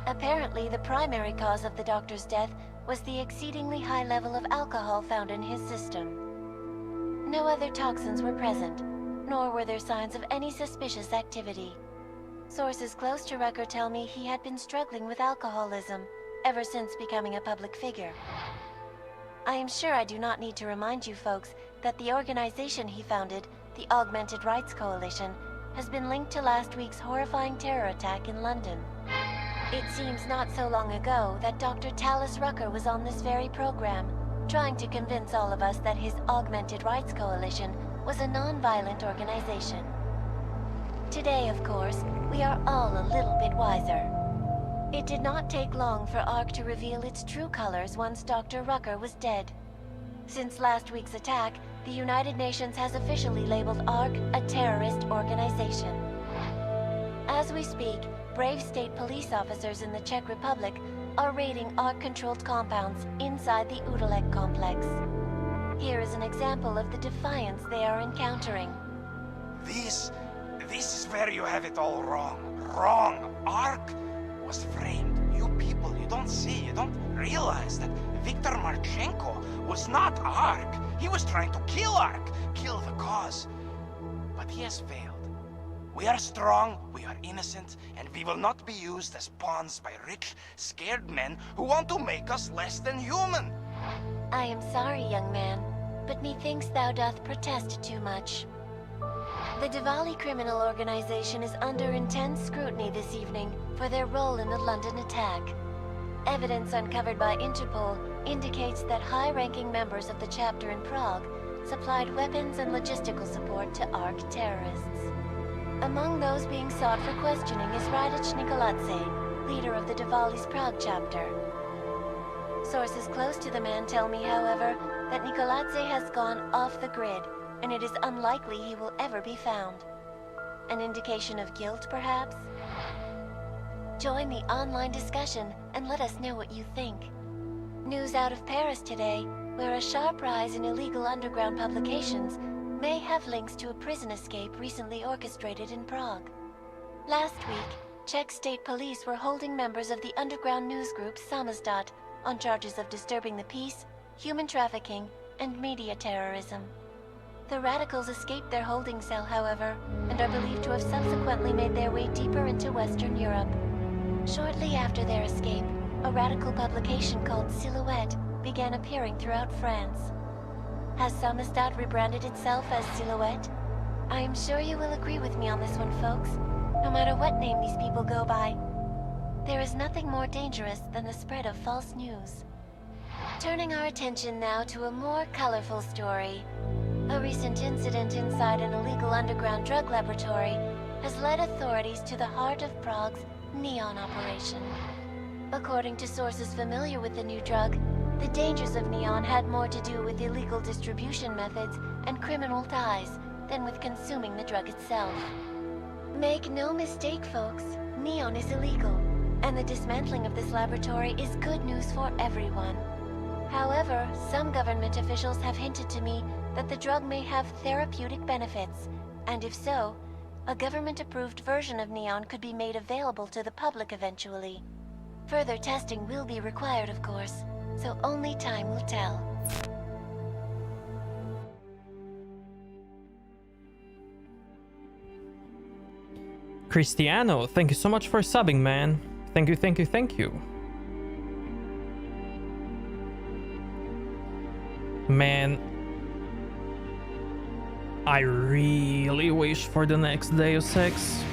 Apparently, the primary cause of the doctor's death was the exceedingly high level of alcohol found in his system. No other toxins were present, nor were there signs of any suspicious activity. Sources close to Rucker tell me he had been struggling with alcoholism ever since becoming a public figure. I am sure I do not need to remind you folks that the organization he founded, the Augmented Rights Coalition, has been linked to last week's horrifying terror attack in London. It seems not so long ago that Dr. Talis Rucker was on this very program, trying to convince all of us that his Augmented Rights Coalition was a non-violent organization. Today, of course, we are all a little bit wiser. It did not take long for ARC to reveal its true colors once Dr. Rucker was dead. Since last week's attack, the United Nations has officially labeled ARC a terrorist organization. As we speak, brave state police officers in the Czech Republic are raiding ARC-controlled compounds inside the Udalek complex. Here is an example of the defiance they are encountering. This is where you have it all wrong. Wrong. ARC was framed. You people, you don't see, you don't realize that Viktor Marchenko was not ARC. He was trying to kill ARC, kill the cause. But he has failed. We are strong, we are innocent, and we will not be used as pawns by rich, scared men who want to make us less than human. I am sorry, young man, but methinks thou doth protest too much. The Diwali criminal organization is under intense scrutiny this evening for their role in the London attack. Evidence uncovered by Interpol indicates that high-ranking members of the chapter in Prague supplied weapons and logistical support to ARC terrorists. Among those being sought for questioning is Radich Nikoladze, leader of the Diwali's Prague chapter. Sources close to the man tell me, however, that Nikoladze has gone off the grid, and it is unlikely he will ever be found. An indication of guilt, perhaps? Join the online discussion and let us know what you think. News out of Paris today, where a sharp rise in illegal underground publications may have links to a prison escape recently orchestrated in Prague. Last week, Czech state police were holding members of the underground news group Samizdat on charges of disturbing the peace, human trafficking, and media terrorism. The radicals escaped their holding cell, however, and are believed to have subsequently made their way deeper into Western Europe. Shortly after their escape, a radical publication called Silhouette began appearing throughout France. Has Samizdat rebranded itself as Silhouette? I am sure you will agree with me on this one, folks, no matter what name these people go by. There is nothing more dangerous than the spread of false news. Turning our attention now to a more colorful story. A recent incident inside an illegal underground drug laboratory has led authorities to the heart of Prague's Neon operation. According to sources familiar with the new drug, the dangers of Neon had more to do with illegal distribution methods and criminal ties than with consuming the drug itself. Make no mistake, folks, Neon is illegal, and the dismantling of this laboratory is good news for everyone. However, some government officials have hinted to me that the drug may have therapeutic benefits, and if so, a government-approved version of Neon could be made available to the public eventually. Further testing will be required, of course, so only time will tell. Cristiano, thank you so much for subbing, man. Thank you, thank you, thank you. Man, I really wish for the next Deus Ex.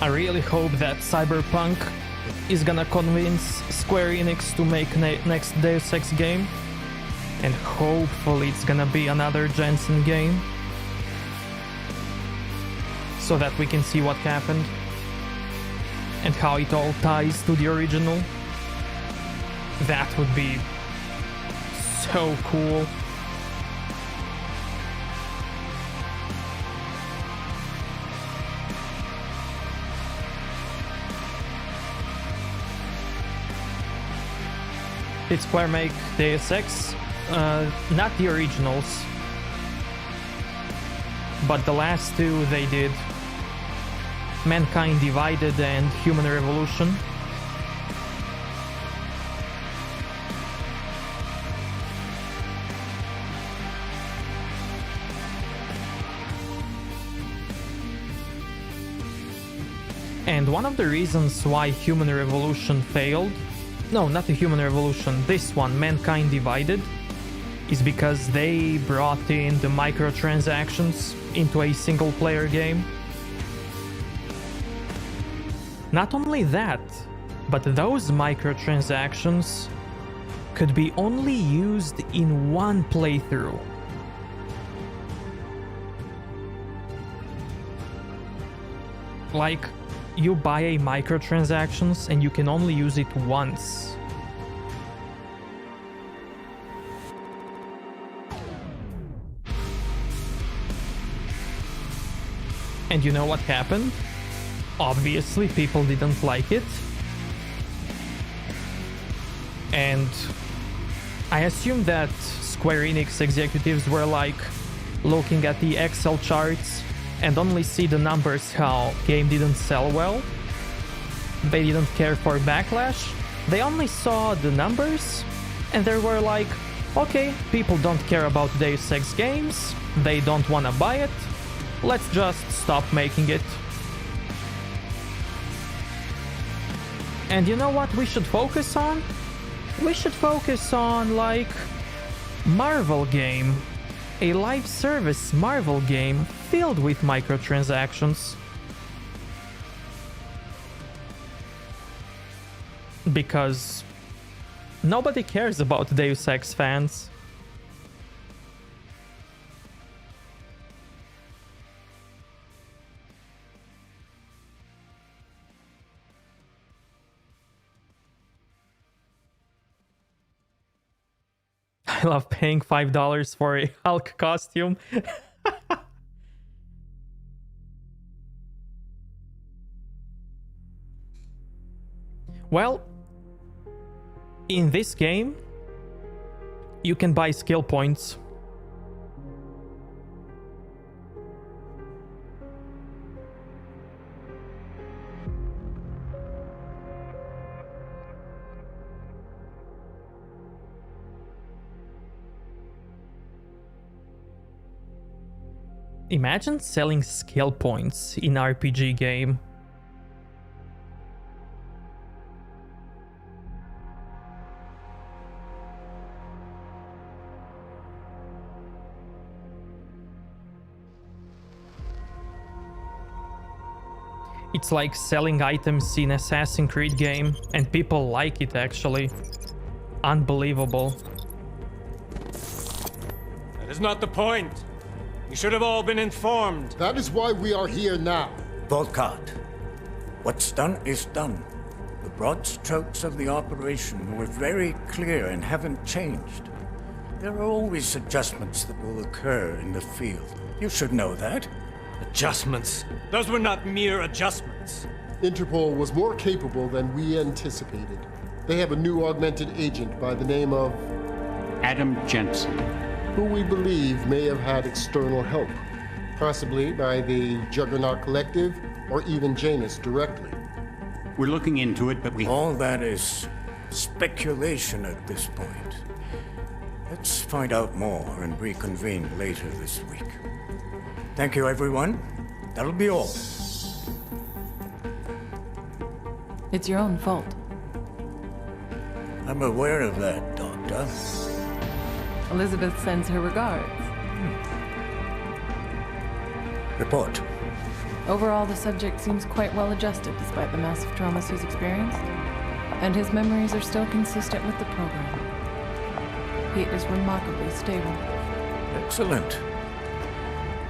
I really hope that Cyberpunk is gonna convince Square Enix to make next Deus Ex game, and hopefully it's gonna be another Jensen game, so that we can see what happened and how it all ties to the original. That would be so cool. Did Square make Deus Ex? Not the originals, but the last two they did. Mankind Divided and Human Revolution. And one of the reasons why Human Revolution failed, no, not the Human Revolution, this one, Mankind Divided, is because they brought in the microtransactions into a single-player game. Not only that, but those microtransactions could be only used in one playthrough. Like, you buy a microtransactions and you can only use it once. And you know what happened? Obviously, people didn't like it. And I assume that Square Enix executives were like looking at the Excel charts and only see the numbers how game didn't sell well. They didn't care for backlash. They only saw the numbers and they were like, okay, people don't care about Deus Ex games, they don't wanna buy it, let's just stop making it. And you know what we should focus on? We should focus on, like, Marvel game. A live service Marvel game filled with microtransactions. Because nobody cares about Deus Ex fans. I love paying $5 for a Hulk costume. Well, in this game, you can buy skill points. Imagine selling skill points in RPG game. It's like selling items in Assassin's Creed game, and people like it actually. Unbelievable. That is not the point. You should have all been informed. That is why we are here now. Volkart, what's done is done. The broad strokes of the operation were very clear and haven't changed. There are always adjustments that will occur in the field. You should know that. Adjustments? Those were not mere adjustments. Interpol was more capable than we anticipated. They have a new augmented agent by the name of... Adam Jensen. Who we believe may have had external help. Possibly by the Juggernaut Collective or even Janus directly. We're looking into it, but we... All that is speculation at this point. Let's find out more and reconvene later this week. Thank you, everyone. That'll be all. It's your own fault. I'm aware of that, Doctor. Elizabeth sends her regards. Report. Overall, the subject seems quite well adjusted despite the massive traumas he's experienced, and his memories are still consistent with the program. He is remarkably stable. Excellent.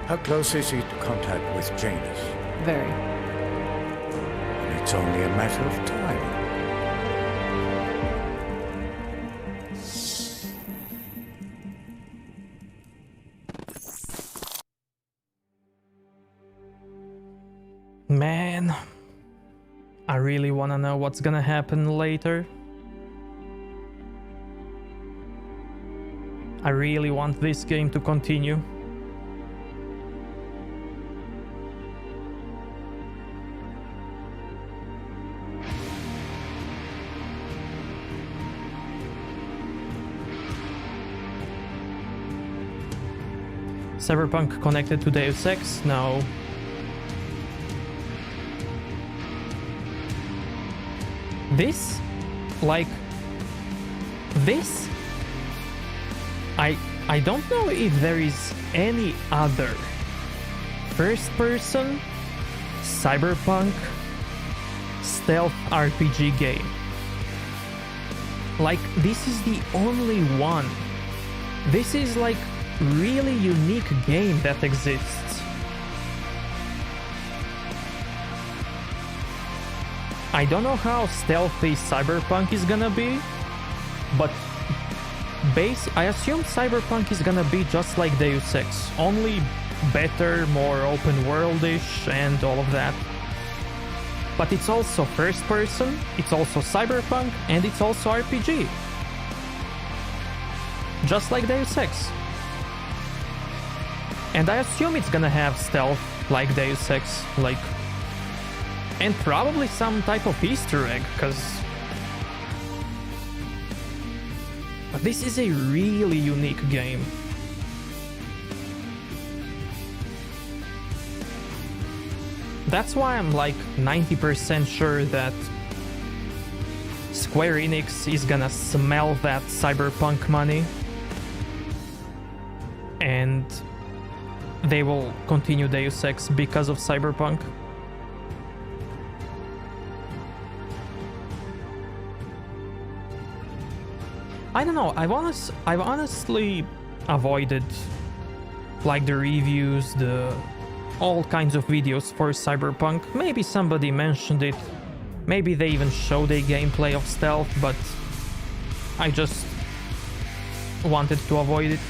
How close is he to contact with Janus? Very. And it's only a matter of time. Man, I really wanna know what's gonna happen later. I really want this game to continue. Cyberpunk connected to Deus Ex? No. This? Like... this? I don't know if there is any other first-person Cyberpunk stealth RPG game. Like, this is the only one. This is like really unique game that exists. I don't know how stealthy Cyberpunk is gonna be, but I assume Cyberpunk is gonna be just like Deus Ex, only better, more open worldish and all of that. But it's also first person, it's also Cyberpunk, and it's also RPG. Just like Deus Ex. And I assume it's gonna have stealth like Deus Ex, like... and probably some type of Easter egg, cause... But this is a really unique game. That's why I'm like 90% sure that Square Enix is gonna smell that Cyberpunk money and they will continue Deus Ex because of Cyberpunk. I don't know, I've honestly avoided like the reviews, all kinds of videos for Cyberpunk. Maybe somebody mentioned it, maybe they even showed a gameplay of stealth, but I just wanted to avoid it.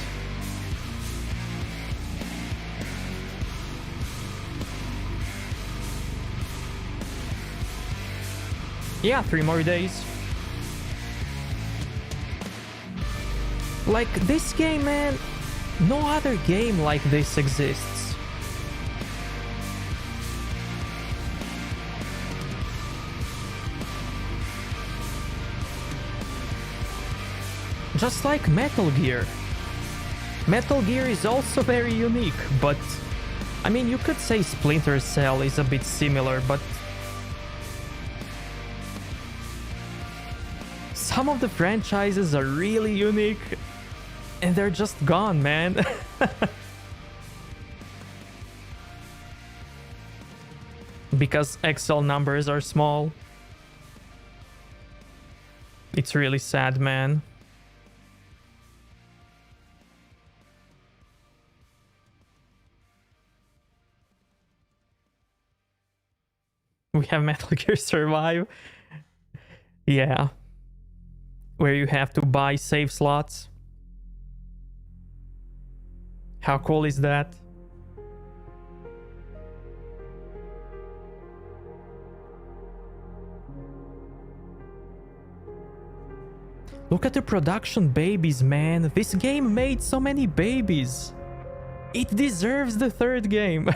Yeah, 3 more days. Like, this game, man, no other game like this exists. Just like Metal Gear. Metal Gear is also very unique, but I mean, you could say Splinter Cell is a bit similar, but some of the franchises are really unique and they're just gone, man. Because Excel numbers are small. It's really sad, man. We have Metal Gear Survive. Yeah. Where you have to buy save slots. How cool is that? Look at the production babies, man. This game made so many babies. It deserves the third game.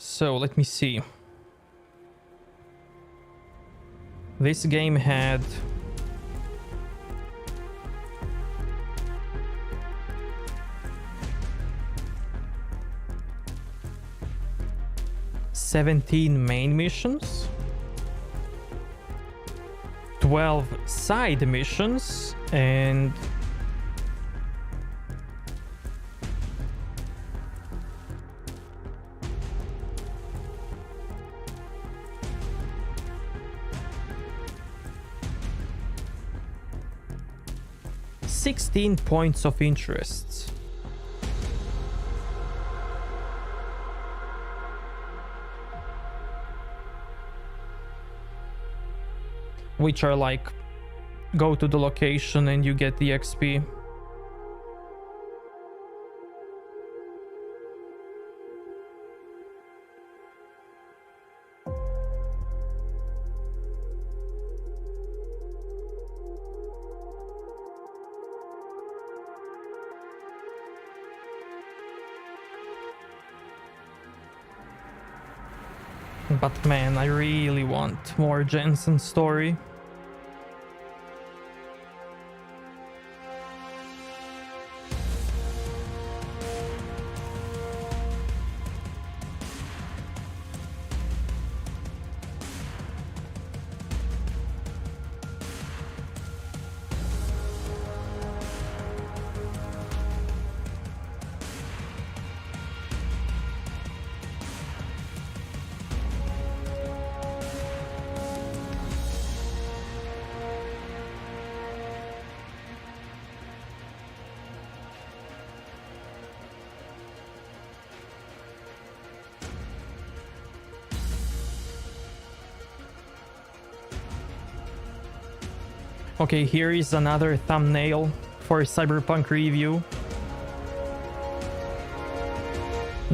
So let me see. This game had $17 main missions, 12 side missions, and $16 points of interest. Which are like, go to the location and you get the XP. But man, I really want more Jensen's story. Okay, here is another thumbnail for Cyberpunk review.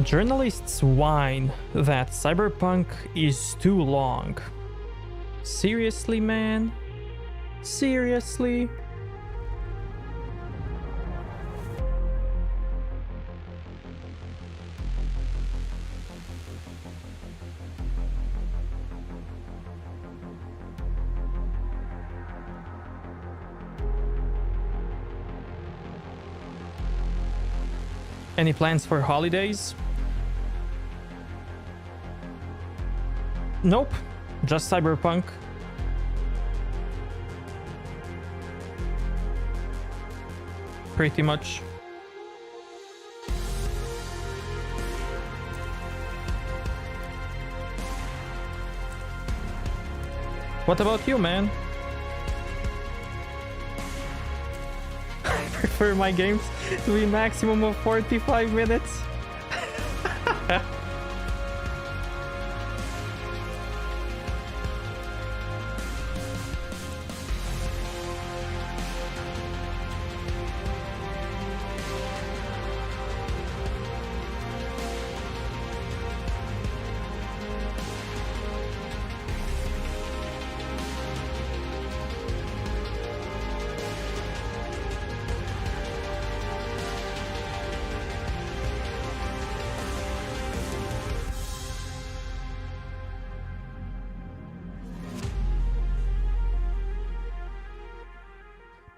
Journalists whine that Cyberpunk is too long. Seriously, man? Seriously? Any plans for holidays? Nope, just Cyberpunk. Pretty much. What about you, man? I prefer my games to be maximum of 45 minutes.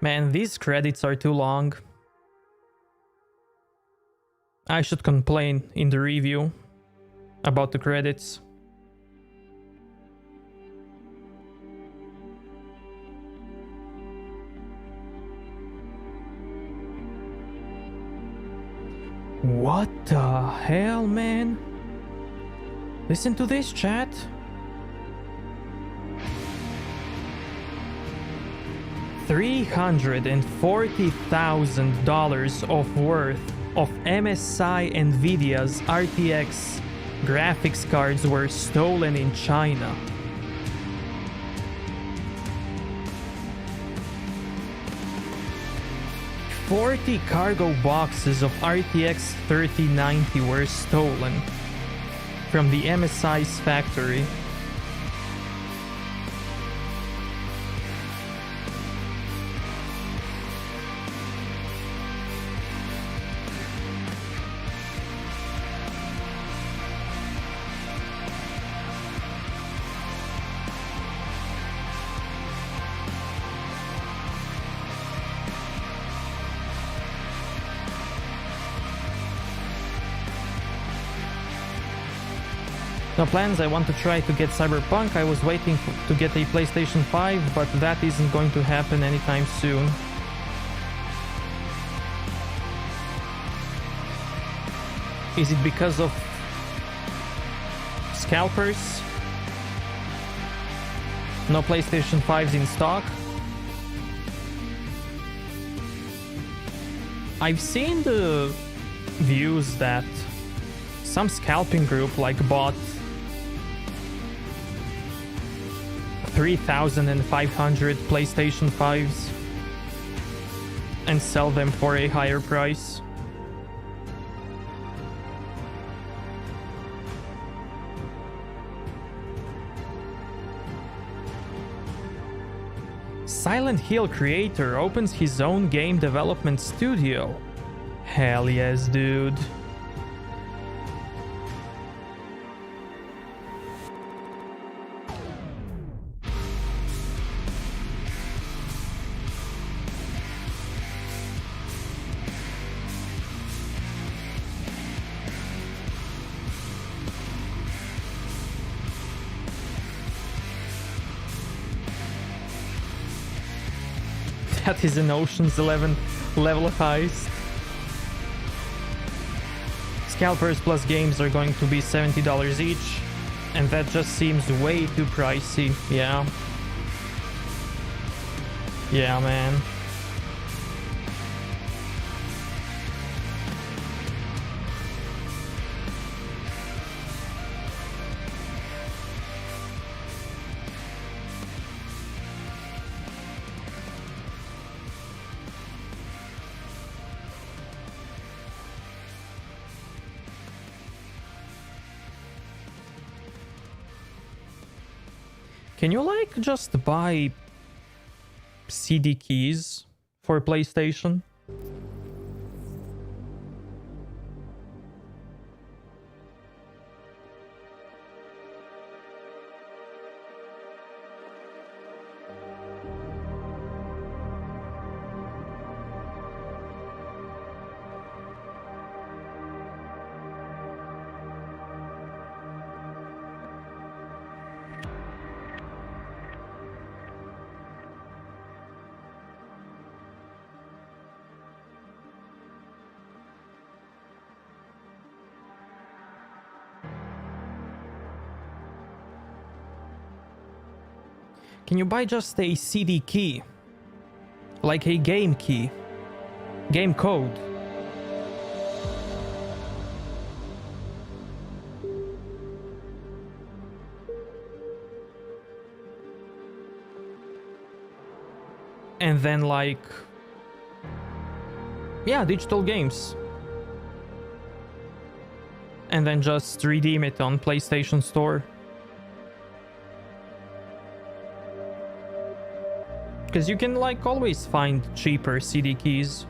Man, these credits are too long. I should complain in the review about the credits. What the hell, man? Listen to this, chat. $340,000 of worth of MSI Nvidia's RTX graphics cards were stolen in China. $40 cargo boxes of RTX 3090 were stolen from the MSI's factory. No plans, I want to try to get Cyberpunk. I was waiting to get a PlayStation 5, but that isn't going to happen anytime soon. Is it because of scalpers? No PlayStation 5s in stock? I've seen the views that some scalping group bought 3,500 PlayStation 5s and sell them for a higher price. Silent Hill creator opens his own game development studio. Hell yes, dude. That is an Ocean's 11 level heist. Scalpers plus games are going to be $70 each, and that just seems way too pricey. Yeah. Yeah, man. Can you like just buy CD keys for PlayStation? Can you buy just a CD key? Like a game key? Game code? And then like... yeah, digital games. And then just redeem it on PlayStation Store. Because you can, like, always find cheaper CD keys.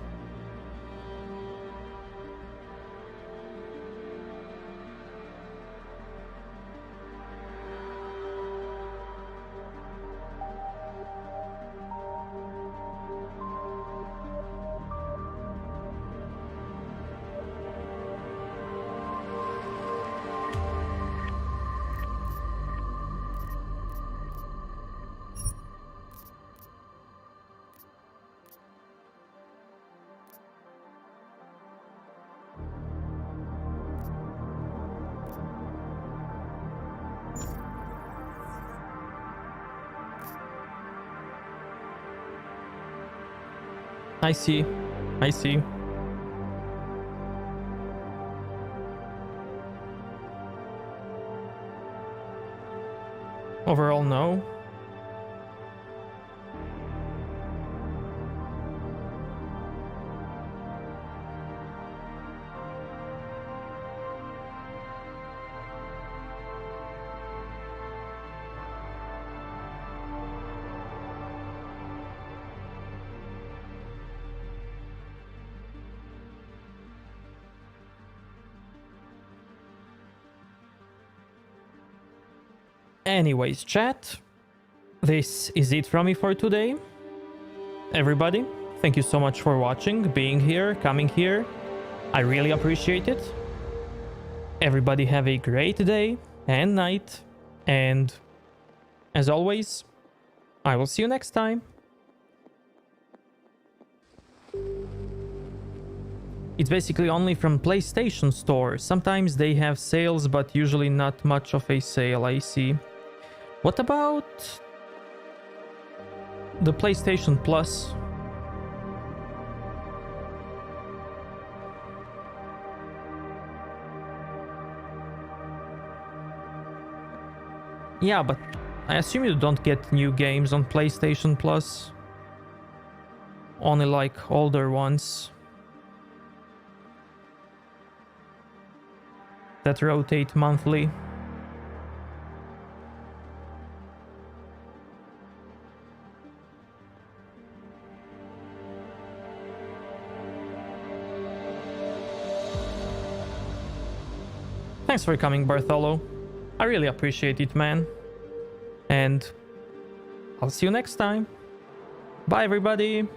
I see. I see. Overall, no. Anyways, chat, this is it from me for today. Everybody, thank you so much for watching, being here, coming here. I really appreciate it. Everybody have a great day and night. And as always, I will see you next time. It's basically only from PlayStation Store. Sometimes they have sales, but usually not much of a sale, I see. What about the PlayStation Plus? Yeah, but I assume you don't get new games on PlayStation Plus. Only like older ones that rotate monthly. Thanks for coming, Bartholo. I really appreciate it, man. And I'll see you next time. Bye, everybody.